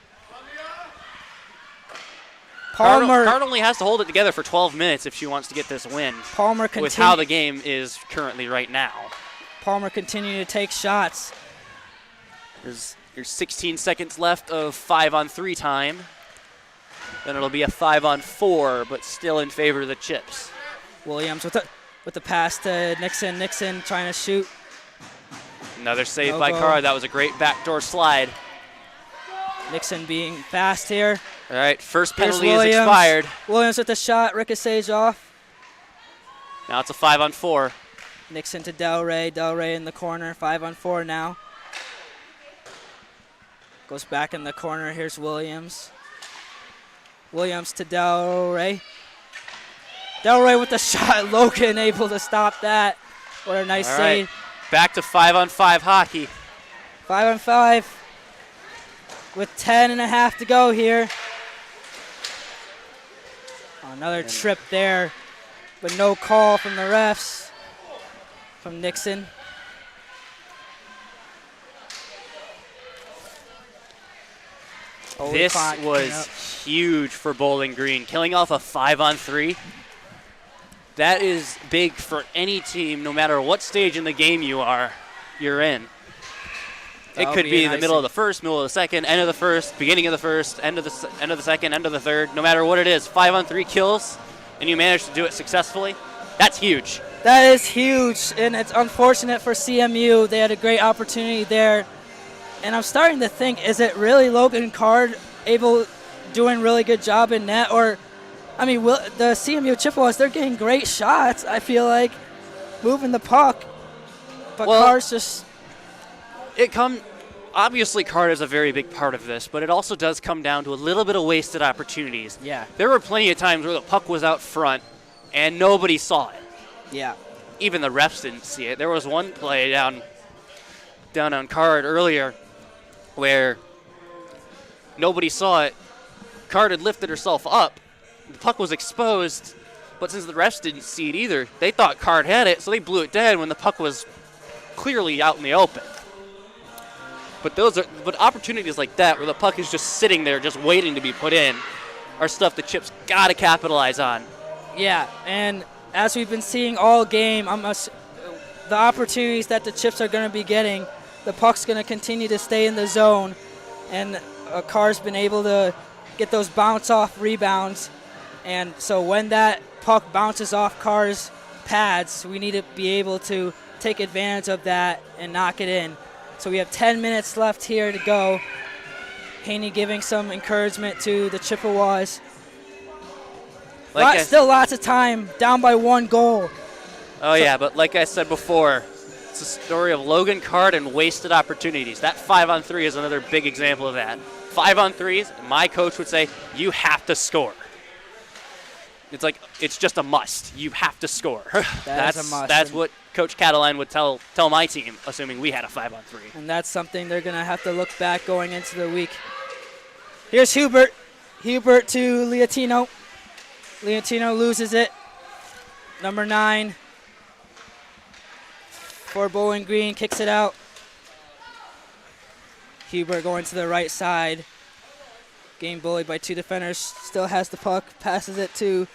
Card only has to hold it together for 12 minutes if she wants to get this win. Palmer with how the game is currently right now. Palmer continuing to take shots. There's 16 seconds left of 5-on-3 time. Then it'll be a 5-on-4, but still in favor of the Chips. Williams with the pass to Nixon. Nixon trying to shoot. Another save by Card. That was a great backdoor slide. Nixon being fast here. All right, first penalty is expired. Williams with the shot, ricochets off. Now it's a 5-on-4. Nixon to Delray. Delray in the corner, 5-on-4 now. Goes back in the corner. Here's Williams. Williams to Delray. Delray with the shot. Logan able to stop that. What a nice save. Back to 5-on-5 hockey. 5-on-5 with 10.5 to go here. Another trip there, but no call from the refs, from Nixon. This was huge for Bowling Green. Killing off a 5-on-3. That is big for any team, no matter what stage in the game you're in. It could be the middle of the first, middle of the second, end of the first, beginning of the first, end of the second, end of the third. No matter what it is, 5-on-3 kills, and you manage to do it successfully. That's huge. That is huge, and it's unfortunate for CMU. They had a great opportunity there. And I'm starting to think, is it really Logan Card doing really good job in net? Or, I mean, the CMU Chippewas, they're getting great shots, I feel like, moving the puck. But Card's just... obviously Card is a very big part of this, but it also does come down to a little bit of wasted opportunities. Yeah. There were plenty of times where the puck was out front and nobody saw it. Yeah. Even the refs didn't see it. There was one play down on Card earlier where nobody saw it. Card had lifted herself up. The puck was exposed, but since the refs didn't see it either, they thought Card had it, so they blew it dead when the puck was clearly out in the open. But opportunities like that, where the puck is just sitting there, just waiting to be put in, are stuff the Chips got to capitalize on. Yeah, and as we've been seeing all game, the opportunities that the Chips are going to be getting, the puck's going to continue to stay in the zone, and Carr's been able to get those bounce-off rebounds. And so when that puck bounces off Carr's pads, we need to be able to take advantage of that and knock it in. So we have 10 minutes left here to go. Haney giving some encouragement to the Chippewas. Still lots of time, down by 1 goal. Oh, yeah, but like I said before, it's a story of Logan Card and wasted opportunities. That 5-on-3 is another big example of that. 5-on-3s, my coach would say, you have to score. It's just a must. You have to score. That's a must. That's what Coach Cataline would tell my team, assuming we had a 5-on-3. And that's something they're going to have to look back going into the week. Here's Hubert. Hubert to Leontino. Leontino loses it. Number 9 for Bowling Green, kicks it out. Hubert going to the right side. Game bullied by 2 defenders. Still has the puck. Passes it to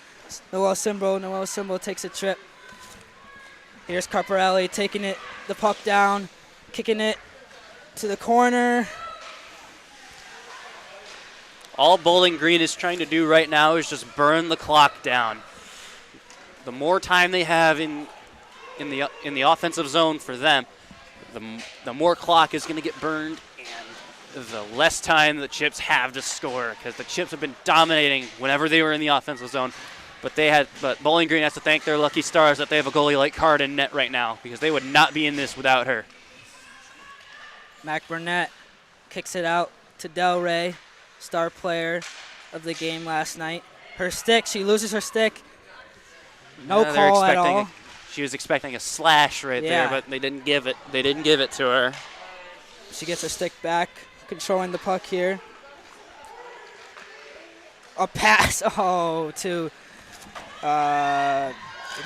Noel Simbo. Noel Simbo takes a trip. Here's Carparelli taking the puck down, kicking it to the corner. All Bowling Green is trying to do right now is just burn the clock down. The more time they have in the offensive zone for them, the more clock is going to get burned, and the less time the Chips have to score, because the Chips have been dominating whenever they were in the offensive zone. But Bowling Green has to thank their lucky stars that they have a goalie like Card in net right now, because they would not be in this without her. Mac Burnett kicks it out to Del Rey, star player of the game last night. Her stick, she loses her stick. No call at all. She was expecting a slash right there, but they didn't give it. They didn't give it to her. She gets her stick back, controlling the puck here. A pass, to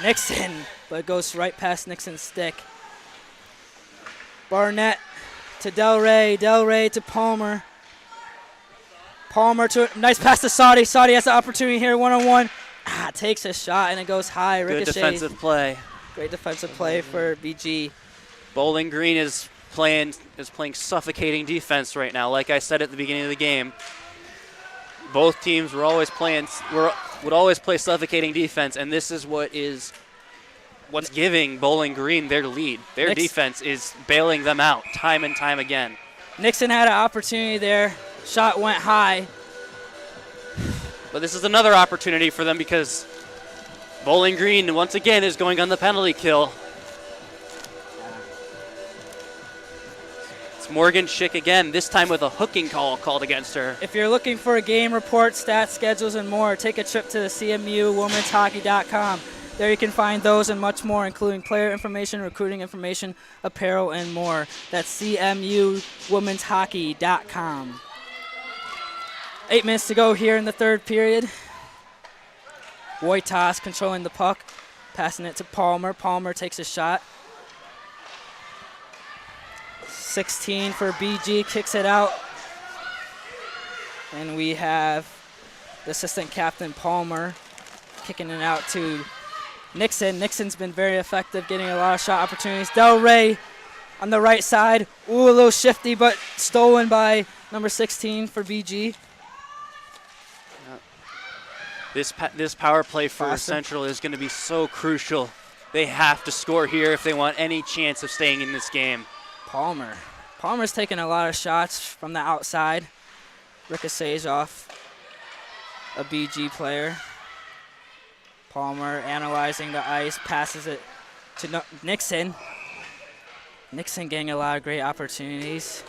Nixon, but it goes right past Nixon's stick. Barnett to Del Rey to Palmer. Palmer to nice pass to Saudi. Saudi has the opportunity here, 1-on-1. Takes a shot and it goes high. Ricochet. Good defensive play. Great defensive play for BG. Bowling Green is playing suffocating defense right now. Like I said at the beginning of the game, both teams would always play suffocating defense, and this is what's giving Bowling Green their lead. Their defense is bailing them out time and time again. Nixon had an opportunity there. Shot went high. But this is another opportunity for them, because Bowling Green once again is going on the penalty kill. It's Morgan Schick again, this time with a hooking call called against her. If you're looking for a game report, stats, schedules, and more, take a trip to the CMUWomensHockey.com. There you can find those and much more, including player information, recruiting information, apparel, and more. That's CMUWomensHockey.com. 8 minutes to go here in the third period. Wojtas controlling the puck, passing it to Palmer. Palmer takes a shot. 16 for BG, kicks it out. And we have the assistant captain, Palmer, kicking it out to Nixon. Nixon's been very effective, getting a lot of shot opportunities. Del Rey on the right side. Ooh, a little shifty, but stolen by number 16 for BG. This power play for Central is going to be so crucial. They have to score here if they want any chance of staying in this game. Palmer's taking a lot of shots from the outside. Ricochets off a BG player. Palmer analyzing the ice, passes it to Nixon. Nixon getting a lot of great opportunities.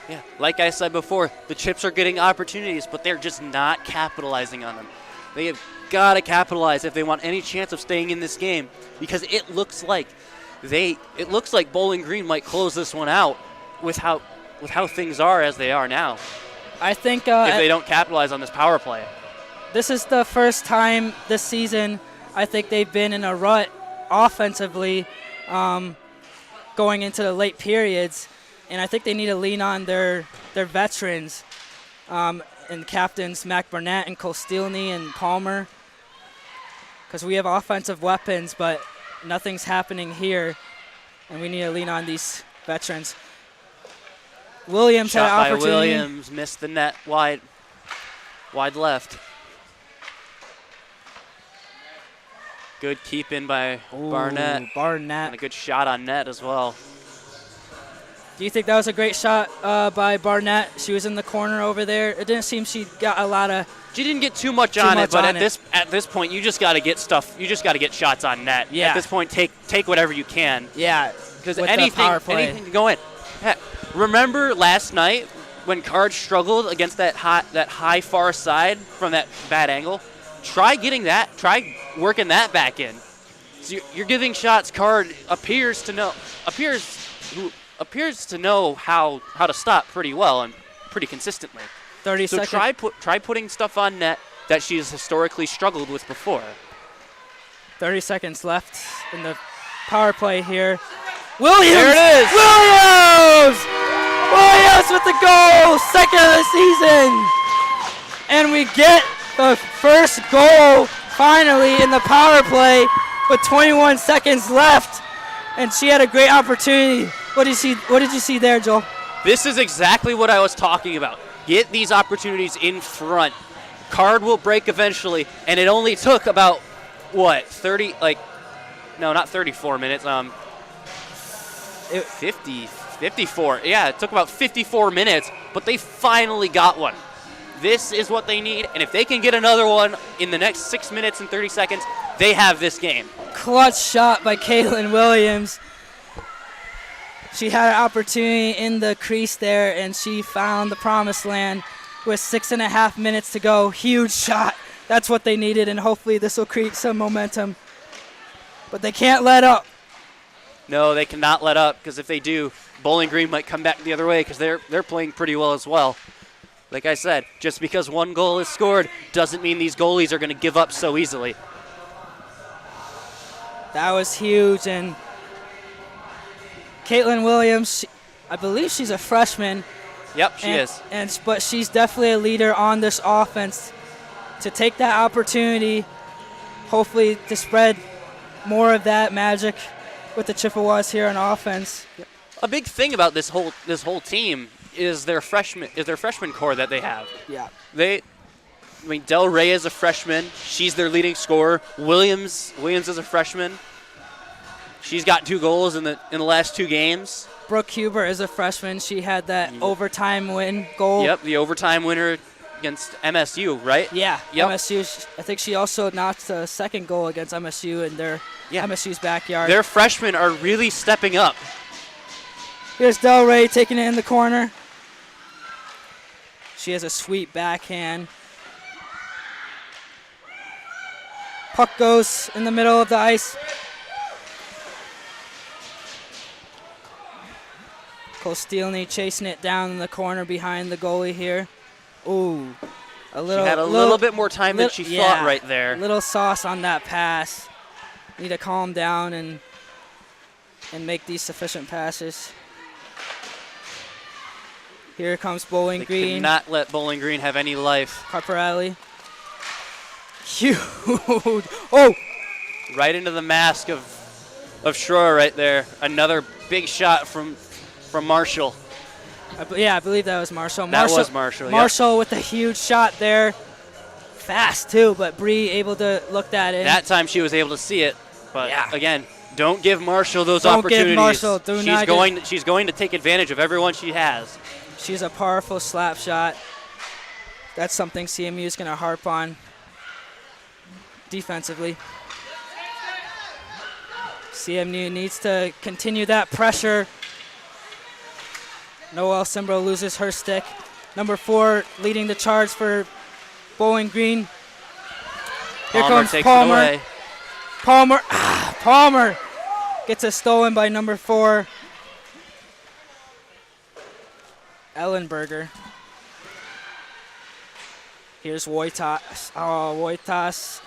Yeah, like I said before, the Chips are getting opportunities, but they're just not capitalizing on them. They have got to capitalize if they want any chance of staying in this game, because it looks like Bowling Green might close this one out with how things are as they are now. I think if they don't capitalize on this power play. This is the first time this season I think they've been in a rut offensively going into the late periods, and I think they need to lean on their veterans and captains Mac Burnett and Kostilny and Palmer, because we have offensive weapons, but nothing's happening here, and we need to lean on these veterans. Williams Shot had an opportunity. by Williams, missed the net wide left. Good keep in by Barnett. Barnett. And a good shot on net as well. Do you think that was a great shot by Barnett? She was in the corner over there. It didn't seem she got a lot of. She didn't get too much on it, but at this point, you just got to get stuff. You just got to get shots on net. Yeah. At this point, take whatever you can. Yeah. Because anything can go in. Heck, remember last night when Card struggled against that high far side from that bad angle? Try working that back in. So you're giving shots. Card appears to know how to stop pretty well and pretty consistently. 30 so seconds. try putting stuff on net that she's historically struggled with before. 30 seconds left in the power play here. Williams! There it is! Williams! Williams with the goal! Second of the season! And we get the first goal finally in the power play with 21 seconds left. And she had a great opportunity. What did you see there, Joel? This is exactly what I was talking about. Get these opportunities in front. Card will break eventually, and it only took about, 34 minutes. 54. Yeah, it took about 54 minutes, but they finally got one. This is what they need, and if they can get another one in the next 6 minutes and 30 seconds, they have this game. Clutch shot by Caitlin Williams. She had an opportunity in the crease there, and she found the promised land with 6.5 minutes to go. Huge shot. That's what they needed, and hopefully this will create some momentum. But they can't let up. No, they cannot let up, because if they do, Bowling Green might come back the other way, because they're playing pretty well as well. Like I said, just because one goal is scored doesn't mean these goalies are going to give up so easily. That was huge, and Caitlin Williams, I believe she's a freshman. Yep, she is. But she's definitely a leader on this offense to take that opportunity, hopefully to spread more of that magic with the Chippewas here on offense. Yep. A big thing about this whole team is their freshman core that they have. Yeah. Del Rey is a freshman. She's their leading scorer. Williams is a freshman. She's got 2 goals in the last 2 games. Brooke Huber is a freshman. She had that overtime win goal. Yep, the overtime winner against MSU, right? Yeah, yep. MSU. I think she also knocked the second goal against MSU in their MSU's backyard. Their freshmen are really stepping up. Here's Del Rey taking it in the corner. She has a sweet backhand. Puck goes in the middle of the ice. Kostilny chasing it down in the corner behind the goalie here. Ooh, She had a little bit more time than she thought right there. Little sauce on that pass. Need to calm down and make these sufficient passes. Here comes Bowling Green. They cannot let Bowling Green have any life. Caparelli. Huge. Oh! Right into the mask of Schroer right there. Another big shot from Marshall. I believe that was Marshall. That was Marshall, Marshall with a huge shot there. Fast, too, but Bree able to look that in. That time she was able to see it. But, again, don't give Marshall those don't opportunities. Give Marshall. She's going to take advantage of everyone she has. She's a powerful slap shot. That's something CMU is going to harp on defensively. CMU needs to continue that pressure. Noelle Simbro loses her stick. Number 4 leading the charge for Bowling Green. Here comes takes Palmer. It away. Palmer gets it stolen by number 4, Ellenberger. Here's Wojtas. Wojtas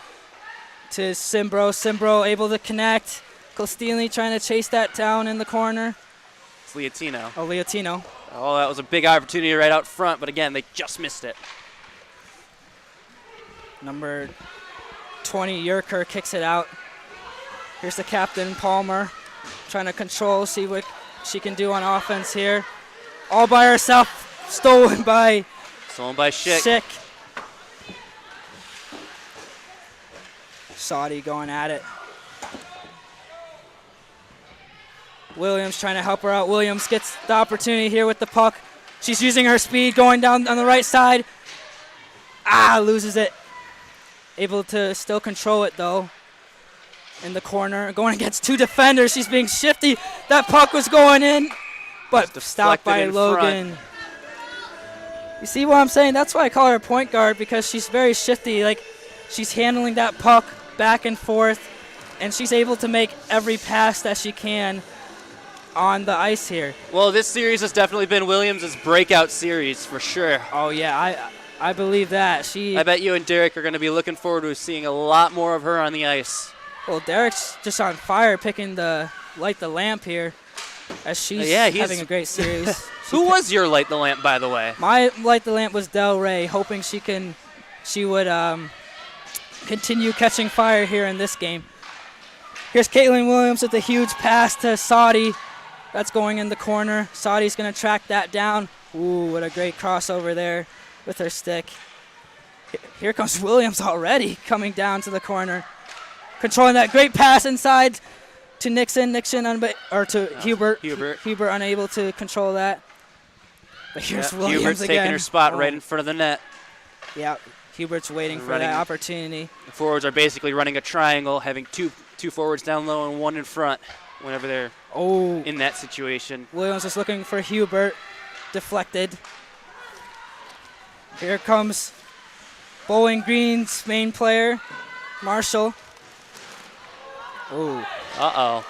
to Simbro. Simbro able to connect. Kostilny trying to chase that down in the corner. It's Leotino. Leotino. Oh, that was a big opportunity right out front, but again, they just missed it. Number 20, Yerker kicks it out. Here's the captain, Palmer, trying to control, see what she can do on offense here. All by herself, stolen by Schick. Saudi going at it. Williams trying to help her out. Williams gets the opportunity here with the puck. She's using her speed, going down on the right side. Loses it. Able to still control it, though. In the corner, going against 2 defenders. She's being shifty. That puck was going in, but stopped by Logan. Front. You see what I'm saying? That's why I call her a point guard, because she's very shifty. Like, she's handling that puck back and forth, and she's able to make every pass that she can on the ice here. Well, this series has definitely been Williams' breakout series for sure. Oh, yeah, I believe that. I bet you and Derek are going to be looking forward to seeing a lot more of her on the ice. Well, Derek's just on fire, picking the light the lamp here, as she's having a great series. Who was your light the lamp, by the way? My light the lamp was Del Rey, hoping she would continue catching fire here in this game. Here's Caitlin Williams with a huge pass to Saudi. That's going in the corner. Saudi's going to track that down. Ooh, what a great crossover there with her stick. Here comes Williams already coming down to the corner. Controlling that great pass inside to Nixon. Hubert. Hubert unable to control that. But here's Williams Hubert's again. taking her spot right in front of the net. Yeah, Hubert's waiting for that opportunity. The forwards are basically running a triangle, having two forwards down low and 1 in front whenever they're in that situation. Williams is looking for Hubert. Deflected. Here comes Bowling Green's main player, Marshall. Ooh. Uh-oh.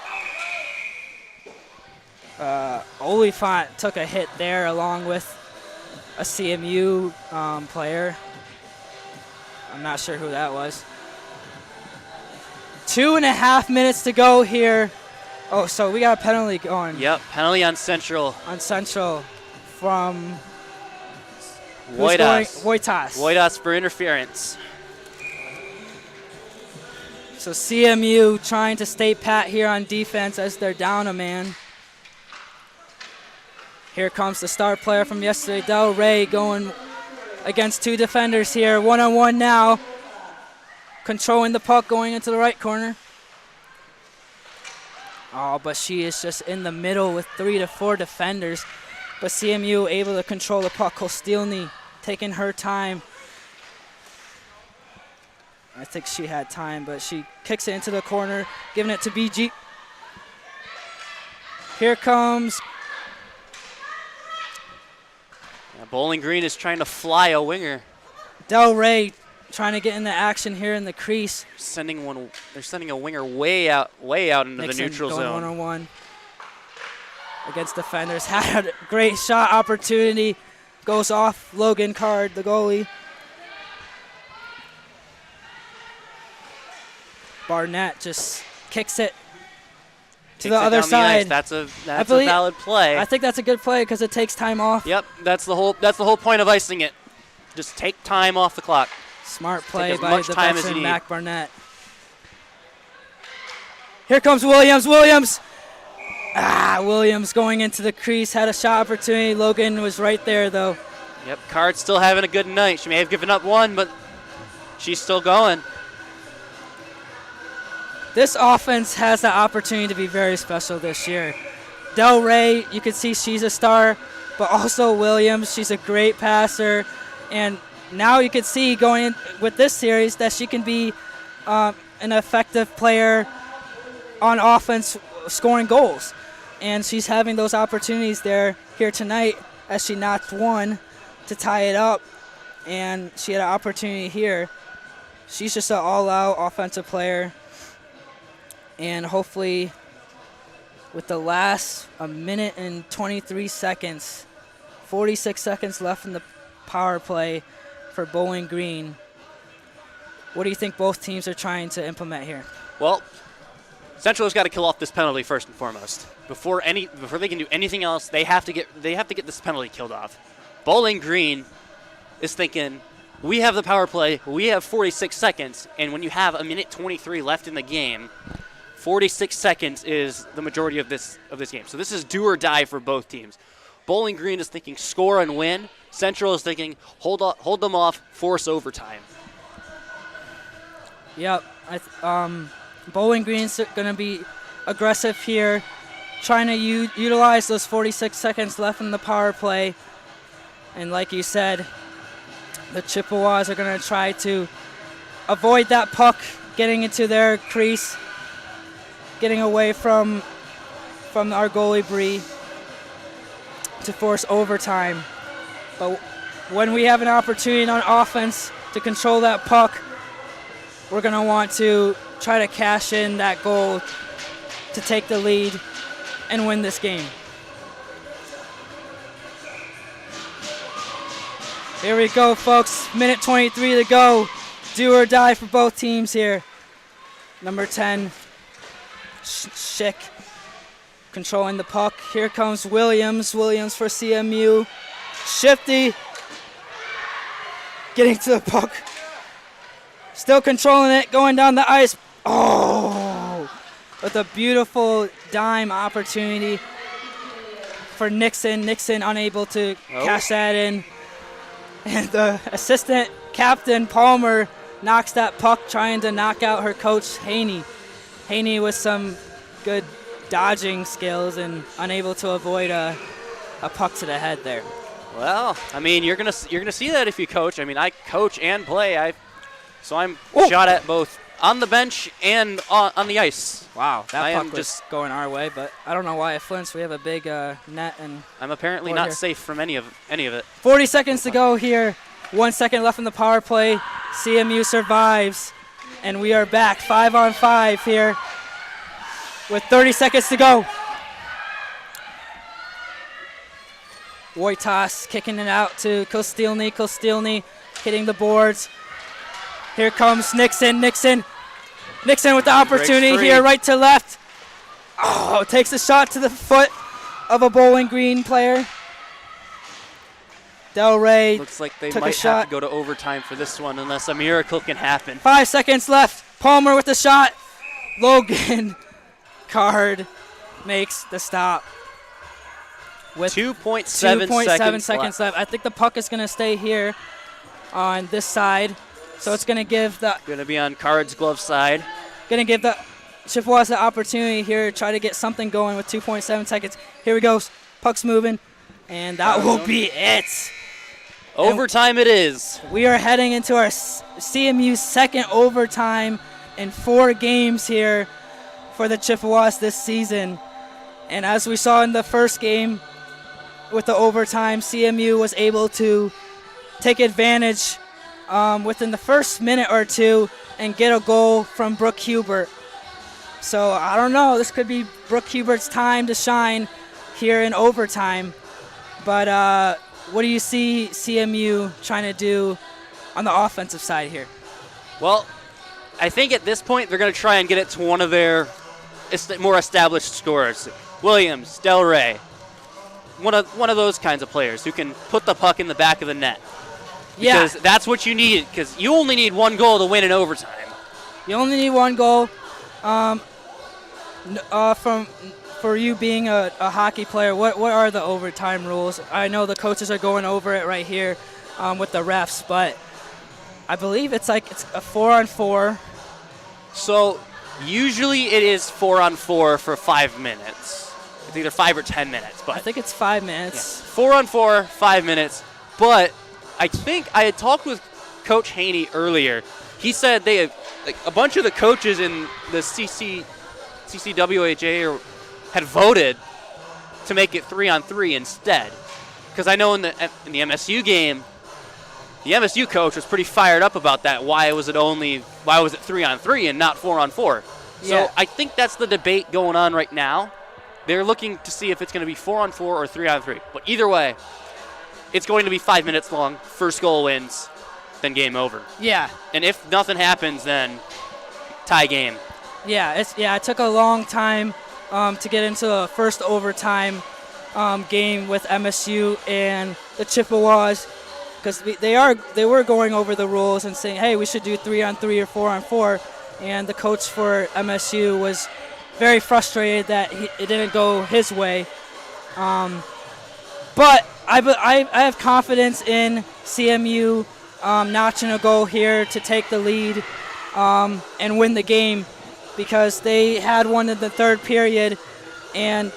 Oliphant took a hit there along with a CMU player. I'm not sure who that was. 2.5 minutes to go here. Oh, so we got a penalty going. Yep, penalty on Central. From Wojtas. Wojtas for interference. So CMU trying to stay pat here on defense as they're down a man. Here comes the star player from yesterday, Del Rey, going against 2 defenders here. 1-on-1 now. Controlling the puck, going into the right corner. Oh, but she is just in the middle with 3 to 4 defenders. But CMU able to control the puck. Kostilny taking her time. I think she had time, but she kicks it into the corner, giving it to BG. Here comes. Bowling Green is trying to fly a winger. Del Rey trying to get in the action here in the crease. They're sending a winger way out into Nixon the neutral going zone. 1-on-1 against defenders. Had a great shot opportunity. Goes off Logan Card, the goalie. Barnett just kicks it to the other side. That's a valid play. I think that's a good play because it takes time off. Yep, that's the whole point of icing it. Just take time off the clock. Smart play by the veteran Mac Barnett. Here comes Williams. Williams going into the crease. Had a shot opportunity. Logan was right there, though. Yep, Card's still having a good night. She may have given up 1, but she's still going. This offense has the opportunity to be very special this year. Del Rey, you can see she's a star, but also Williams, she's a great passer. And now you can see going in with this series that she can be an effective player on offense, scoring goals. And she's having those opportunities here tonight as she knocked one to tie it up, and she had an opportunity here. She's just an all-out offensive player, and hopefully with the last a minute and 23 seconds, 46 seconds left in the power play for Bowling Green, what do you think both teams are trying to implement here? Well, Central's got to kill off this penalty first and foremost. Before they can do anything else, they have to get this penalty killed off. Bowling Green is thinking, we have the power play, we have 46 seconds, and when you have a minute 23 left in the game, 46 seconds is the majority of this game. So this is do or die for both teams. Bowling Green is thinking score and win. Central is thinking hold them off, force overtime. Yep. Bowling Green's going to be aggressive here, trying to utilize those 46 seconds left in the power play. And like you said, the Chippewas are going to try to avoid that puck getting into their crease, getting away from our goalie, Bree, to force overtime. But when we have an opportunity on offense to control that puck, we're going to want to try to cash in that goal to take the lead and win this game. Here we go, folks. Minute 23 to go. Do or die for both teams here. Number 10, Schick, controlling the puck. Here comes Williams. Williams for CMU. Shifty, getting to the puck. Still controlling it, going down the ice. Oh, with a beautiful dime opportunity for Nixon. Nixon unable to cash that in. And the assistant captain, Palmer, knocks that puck, trying to knock out her coach, Haney. Haney with some good dodging skills and unable to avoid a puck to the head there. Well, I mean, you're gonna see that if you coach. I mean, I coach and play. So I'm shot at both on the bench and on the ice. Wow, that puck was just going our way, but I don't know why it flinched. We have a big net, and I'm apparently not safe from any of it. 40 seconds to go here. 1 second left in the power play. CMU survives, and we are back 5-on-5 here with 30 seconds to go. Wojtas kicking it out to Kostilny. Kostilny hitting the boards. Here comes Nixon. Nixon with the opportunity here, right to left. Oh, takes a shot to the foot of a Bowling Green player. Del Rey looks like they took might a shot. have to go to overtime for this one unless a miracle can happen. 5 seconds left. Palmer with the shot. Logan Card makes the stop. With 2.7 seconds left. I think the puck is going to stay here on this side. So it's going to give the... Going to be on Card's glove side. Going to give the Chippewas the opportunity here to try to get something going with 2.7 seconds. Here we go. Puck's moving. And that will be it. Overtime it is. We are heading into our CMU's second overtime in 4 games here for the Chippewas this season. And as we saw in the first game with the overtime, CMU was able to take advantage within the first minute or two and get a goal from Brooke Hubert. So I don't know, this could be Brooke Hubert's time to shine here in overtime. But what do you see CMU trying to do on the offensive side here? Well, I think at this point they're going to try and get it to one of their more established scorers. Williams, Del Rey, one of those kinds of players who can put the puck in the back of the net. Because that's what you need, because you only need 1 goal to win in overtime. You only need 1 goal. For you being a hockey player, what are the overtime rules? I know the coaches are going over it right here with the refs, but I believe it's a 4-on-4. So usually it is 4-on-4 for 5 minutes. It's either 5 or 10 minutes. But I think it's 5 minutes. Yeah. 4-on-4, 5 minutes. But I think I had talked with Coach Haney earlier. He said they have, a bunch of the coaches in the CCWHA had voted to make it 3-on-3 instead. because I know in the MSU game, the MSU coach was pretty fired up about that. Why was it 3-on-3 and not 4-on-4? Yeah. So I think that's the debate going on right now. They're looking to see if it's going to be 4-on-4 or 3-on-3. But either way, it's going to be 5 minutes long. First goal wins, then game over. Yeah. And if nothing happens, then tie game. Yeah, it took a long time to get into the first overtime game with MSU and the Chippewas, because they were going over the rules and saying, hey, we should do 3-on-3 or 4-on-4, and the coach for MSU was very frustrated that it didn't go his way. But I have confidence in CMU notching a goal here to take the lead and win the game, because they had one in the third period, and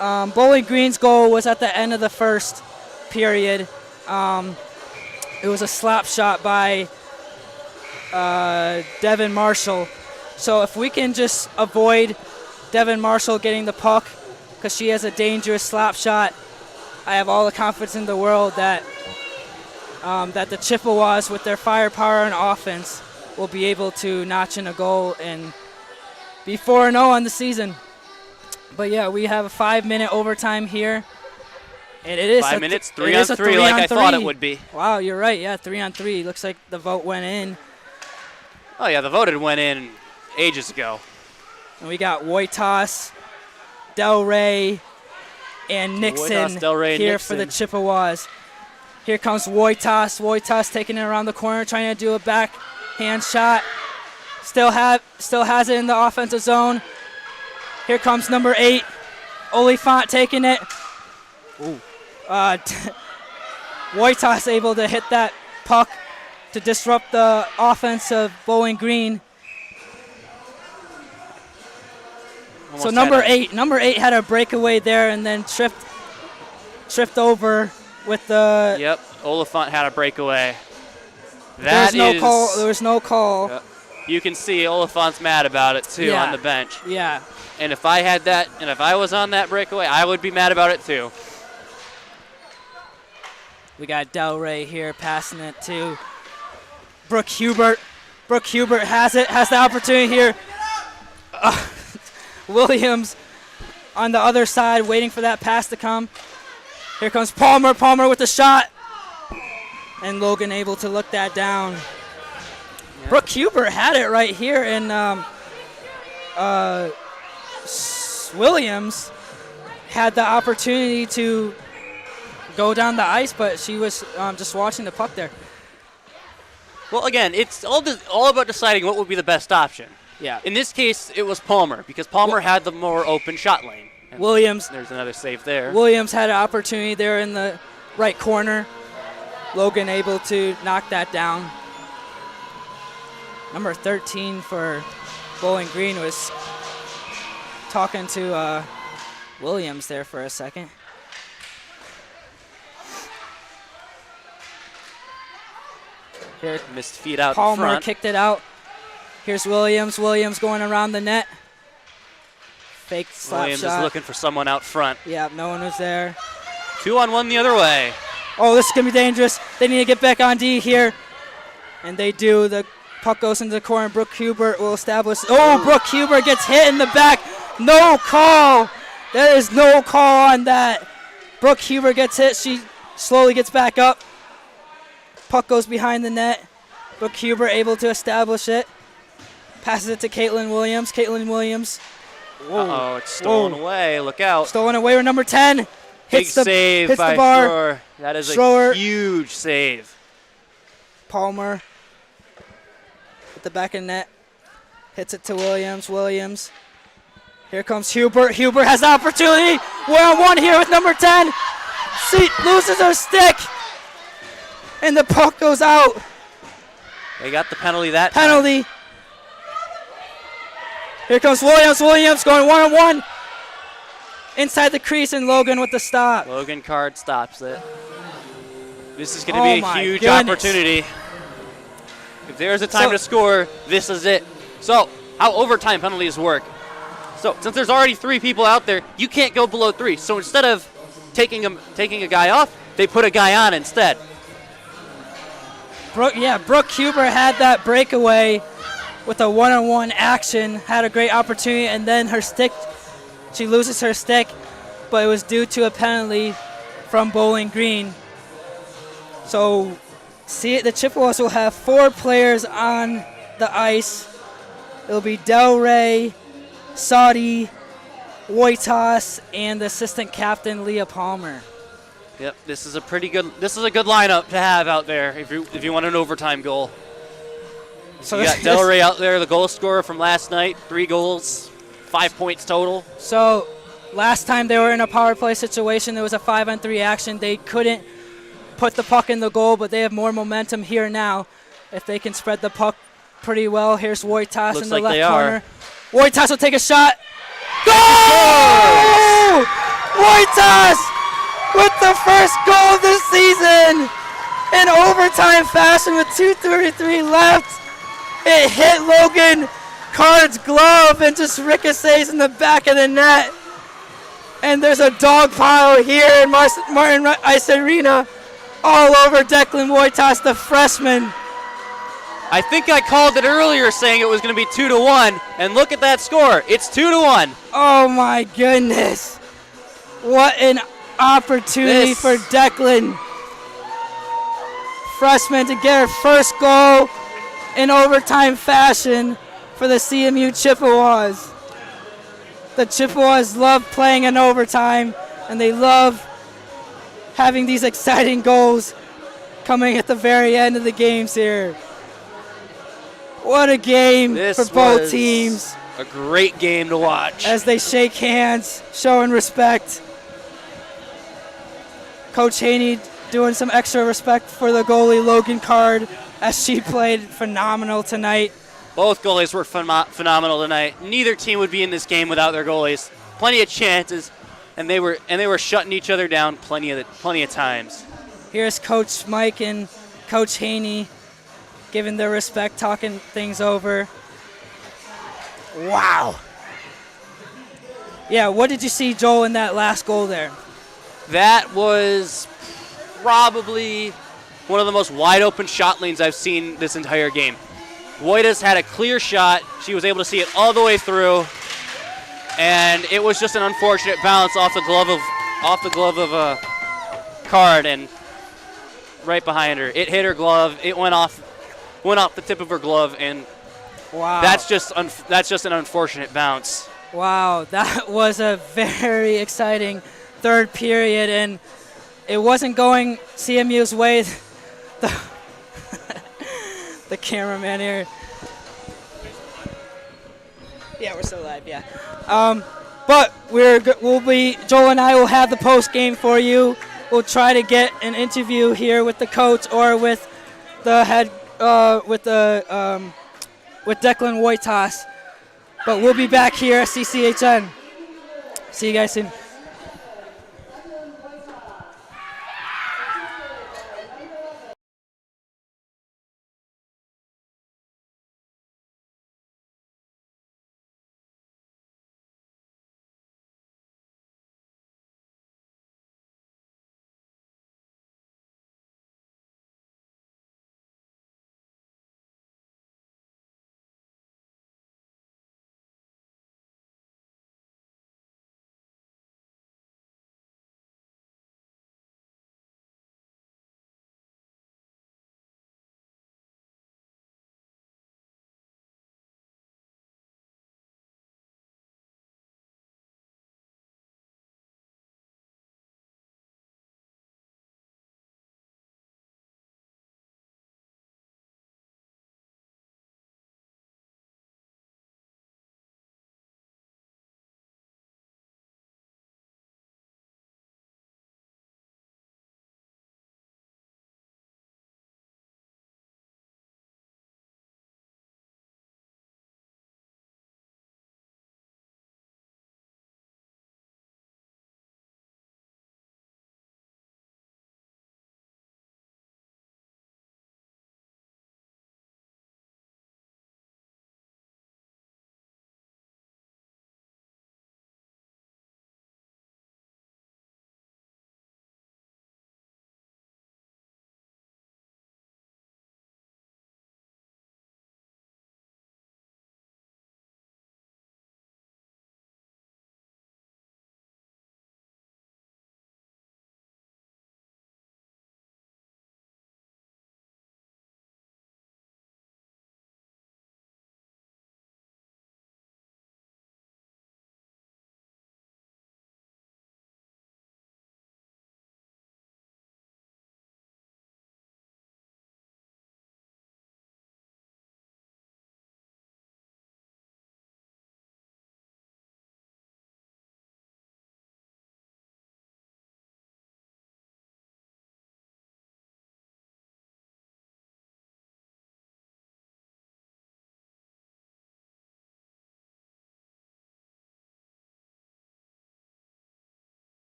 Bowling Green's goal was at the end of the first period. It was a slap shot by Devin Marshall. So if we can just avoid Devin Marshall getting the puck, because she has a dangerous slap shot, I have all the confidence in the world that the Chippewas, with their firepower and offense, will be able to notch in a goal and be 4-0 on the season. But yeah, we have a 5-minute overtime here. And it is 5 minutes, 3-on-3 like I thought it would be. Wow, you're right. Yeah, 3-on-3. Looks like the vote went in. Oh, yeah, the vote had went in ages ago. And we got Wojtas, Del Rey, and Nixon Del Rey, here Nixon. for the Chippewas. Here comes Wojtas. Wojtas taking it around the corner, trying to do a backhand shot. Still has it in the offensive zone. Here comes number 8, Oliphant taking it. Ooh. Wojtas able to hit that puck to disrupt the offense of Bowling Green. Almost So number 8 had a breakaway there and then tripped over with the. Yep, Oliphant had a breakaway. There was no call. Yep. You can see Oliphant's mad about it too on the bench. Yeah. And if I had that, and if I was on that breakaway, I would be mad about it too. We got Del Rey here passing it to Brooke Hubert. Brooke Hubert has the opportunity here. Williams on the other side waiting for that pass to come. Here comes Palmer. Palmer with the shot. And Logan able to look that down. Yeah. Brooke Hubert had it right here, and Williams had the opportunity to go down the ice, but she was just watching the puck there. Well, again, it's all about deciding what would be the best option. Yeah. In this case, it was Palmer, because Palmer had the more open shot lane. And Williams. There's another save there. Williams had an opportunity there in the right corner. Logan able to knock that down. Number 13 for Bowling Green was talking to Williams there for a second. Here, missed feet out Palmer front. kicked it out. Here's Williams. Williams going around the net. Fake slap Williams shot. is looking for someone out front. Yeah, no one was there. 2-on-1 the other way. Oh, this is going to be dangerous. They need to get back on D here. And they do. The puck goes into the corner. Brooke Hubert will establish. Oh, Brooke Hubert gets hit in the back. No call. There is no call on that. Brooke Hubert gets hit. She slowly gets back up. Puck goes behind the net. Brooke Hubert able to establish it. Passes it to Caitlin Williams. Caitlin Williams. Uh-oh, it's stolen away. Look out. Stolen away with number 10. Big save hits by the bar. Schroer. That is Schroer. a huge save. Palmer at the back of the net. Hits it to Williams. Williams. Here comes Hubert. Hubert has the opportunity. 1-on-1 here with number 10. She loses her stick. And the puck goes out. They got the penalty that Penalty. time. Here comes Williams. Williams going 1-on-1. Inside the crease, and Logan with the stop. Logan Card stops it. This is going to be a huge goodness. opportunity. If there's a time to score, this is it. So, how overtime penalties work. So, since there's already 3 people out there, you can't go below 3. So, instead of taking a guy off, they put a guy on instead. Brooke Huber had that breakaway with a one-on-one action, had a great opportunity, and then she loses her stick, but it was due to a penalty from Bowling Green. So the Chippewas will have 4 players on the ice. It'll be Delray, Saudi, Wojtas, and the assistant captain Leah Palmer. Yep, this is a good lineup to have out there if you want an overtime goal. So you got Delray out there, the goal scorer from last night, 3 goals, 5 points total. So last time they were in a power play situation, there was a 5-on-3 action. They couldn't put the puck in the goal, but they have more momentum here now. If they can spread the puck pretty well, here's Wojtas in the left corner. Wojtas will take a shot. Goal! Wojtas with the first goal of the season in overtime fashion with 2:33 left. It hit Logan Card's glove and just ricochets in the back of the net. And there's a dog pile here in Martin Ice Arena all over Declan Wojtas, the freshman. I think I called it earlier saying it was going to be 2-1, and look at that score. It's 2-1. Oh my goodness. What an opportunity for Declan. Freshman to get her first goal in overtime fashion for the CMU Chippewas. The Chippewas love playing in overtime, and they love having these exciting goals coming at the very end of the games here. What a game for both teams. A great game to watch. As they shake hands, showing respect. Coach Haney doing some extra respect for the goalie, Logan Card, as she played phenomenal tonight. Both goalies were phenomenal tonight. Neither team would be in this game without their goalies. Plenty of chances, and they were shutting each other down plenty of times. Here's Coach Mike and Coach Haney giving their respect, talking things over. Wow. Yeah, what did you see, Joel, in that last goal there? That was probably one of the most wide open shot lanes I've seen this entire game. Wojtas had a clear shot. She was able to see it all the way through, and it was just an unfortunate bounce off the glove of Card and right behind her. It hit her glove. It went off the tip of her glove, and wow, that's just an unfortunate bounce. Wow, that was a very exciting third period, and it wasn't going CMU's way. The cameraman here. Yeah, we're still live. Yeah, but Joel and I will have the post game for you. We'll try to get an interview here with the coach or with the head with Declan Wojtas. But we'll be back here at CCHN. See you guys soon.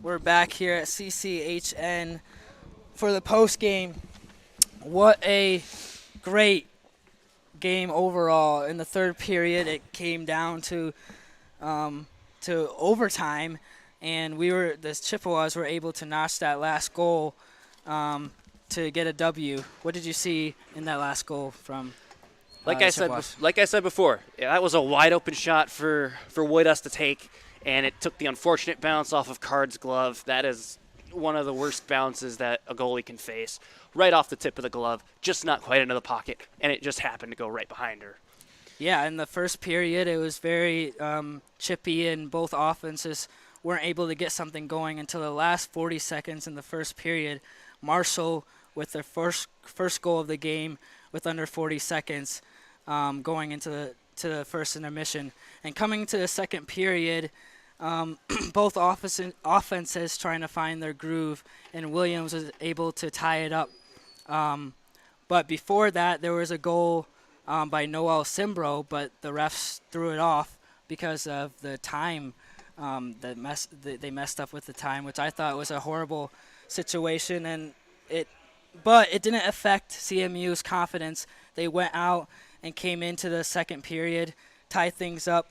We're back here at CCHN for the post game. What a great game overall. In the third period, it came down to overtime, and the Chippewas were able to notch that last goal to get a W. What did you see in that last goal from? Like I said before, that was a wide open shot for Woitas to take, and it took the unfortunate bounce off of Card's glove. That is one of the worst bounces that a goalie can face. Right off the tip of the glove, just not quite into the pocket, and it just happened to go right behind her. Yeah, in the first period, it was very chippy, and both offenses weren't able to get something going until the last 40 seconds in the first period. Marshall with their first goal of the game with under 40 seconds. Going into the first intermission. And coming to the second period, both offenses trying to find their groove, and Williams was able to tie it up. But before that, there was a goal by Noel Simbro, but the refs threw it off because of the time. They messed up with the time, which I thought was a horrible situation, but it didn't affect CMU's confidence. They went out and came into the second period, tied things up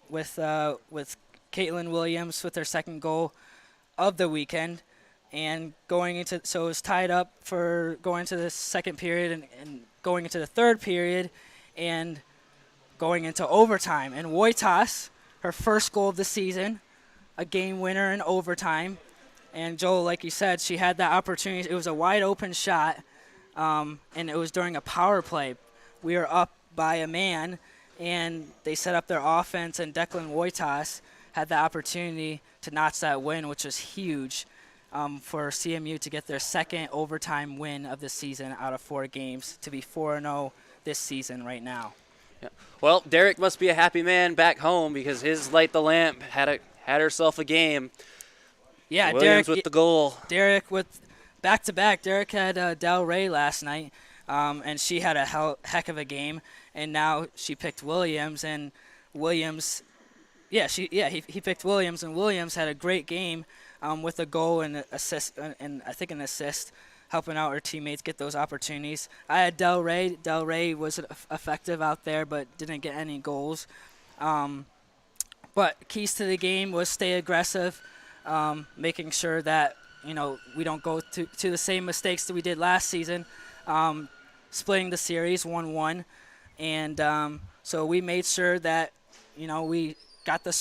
with Caitlin Williams with their second goal of the weekend, and so it was tied up for going to the second period and going into the third period and going into overtime. And Woitas, her first goal of the season, a game winner in overtime. And Joel, like you said, she had that opportunity. It was a wide open shot, and it was during a power play. We were up by a man, and they set up their offense, and Declan Woitas had the opportunity to notch that win, which was huge for CMU to get their second overtime win of the season out of 4 games, to be 4-0 this season right now. Yeah. Well, Derek must be a happy man back home because his light the lamp had herself a game. Yeah, Williams Derek with the goal. Derek with back-to-back. Derek had Del Rey last night. And she had a heck of a game, and now she picked Williams, and Williams, he picked Williams, and Williams had a great game with a goal and assist, and I think an assist, helping out her teammates get those opportunities. I had Del Rey. Del Rey was effective out there, but didn't get any goals. But keys to the game was stay aggressive, making sure that we don't go to the same mistakes that we did last season. Splitting the series 1-1, and so we made sure that we got the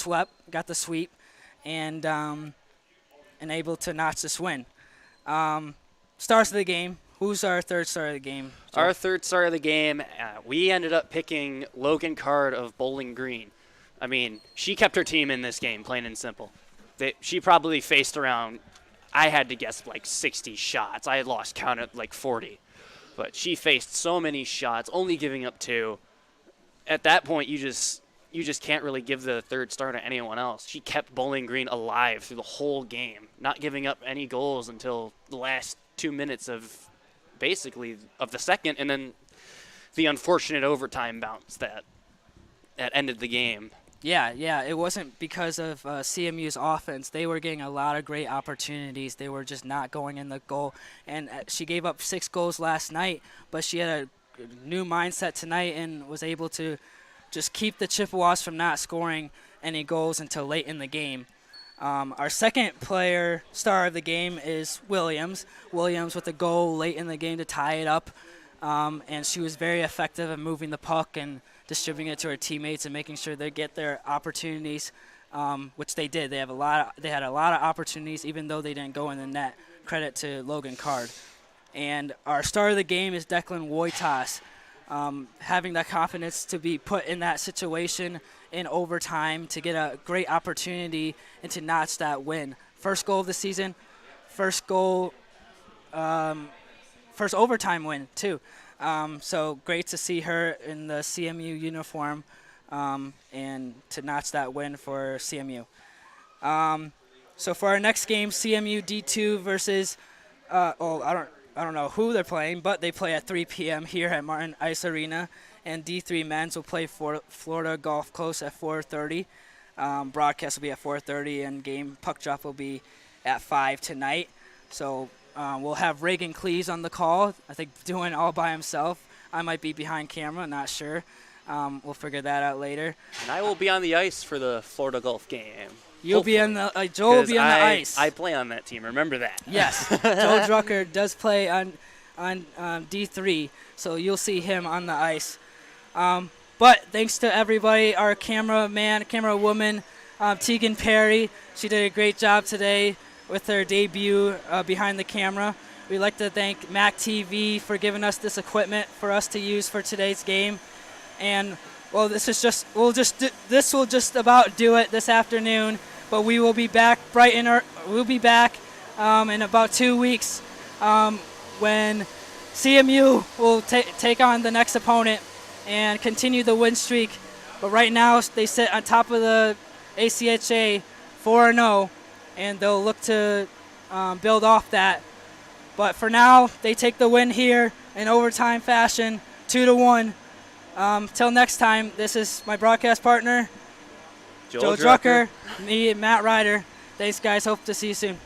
sweep, and able to notch this win. Stars of the game. Who's our third star of the game, Joe? Our third star of the game, we ended up picking Logan Card of Bowling Green. I mean, she kept her team in this game, plain and simple. She probably faced around, I had to guess, like 60 shots. I had lost count at like 40. But she faced so many shots, only giving up 2. At that point, you just can't really give the third star to anyone else. She kept Bowling Green alive through the whole game, not giving up any goals until the last 2 minutes of the second, and then the unfortunate overtime bounce that ended the game. Yeah, it wasn't because of CMU's offense. They were getting a lot of great opportunities. They were just not going in the goal. And she gave up 6 goals last night, but she had a new mindset tonight and was able to just keep the Chippewas from not scoring any goals until late in the game. Our second player star of the game is Williams. Williams with a goal late in the game to tie it up. And she was very effective at moving the puck and distributing it to her teammates and making sure they get their opportunities, which they did. They had a lot of opportunities, even though they didn't go in the net. Credit to Logan Card. And our star of the game is Declan Woitas, having that confidence to be put in that situation in overtime to get a great opportunity and to notch that win. First goal of the season, first overtime win too. So great to see her in the CMU uniform and to notch that win for CMU. So for our next game, CMU D2 versus I don't know who they're playing, but they play at 3 p.m. here at Martin Ice Arena, and D3 men's will play for Florida Gulf Coast at 4:30. Broadcast will be at 4:30, and game puck drop will be at 5 tonight. So we'll have Reagan Cleese on the call, I think doing all by himself. I might be behind camera, not sure. We'll figure that out later. And I will be on the ice for the Florida Golf game. You'll be on the Joel will be on the ice. I play on that team. Remember that. Yes, Joel Drucker does play on D3, so you'll see him on the ice. But thanks to everybody, our cameraman, camerawoman, Tegan Perry. She did a great job today with her debut behind the camera. We'd like to thank Mac TV for giving us this equipment for us to use for today's game. And well, this will just about do it this afternoon. But we will be back we'll be back in about 2 weeks when CMU will take on the next opponent and continue the win streak. But right now they sit on top of the ACHA 4-0, and they'll look to build off that. But for now, they take the win here in overtime fashion, 2-1. Till next time, this is my broadcast partner, Joe Drucker, me, and Matt Ryder. Thanks, guys. Hope to see you soon.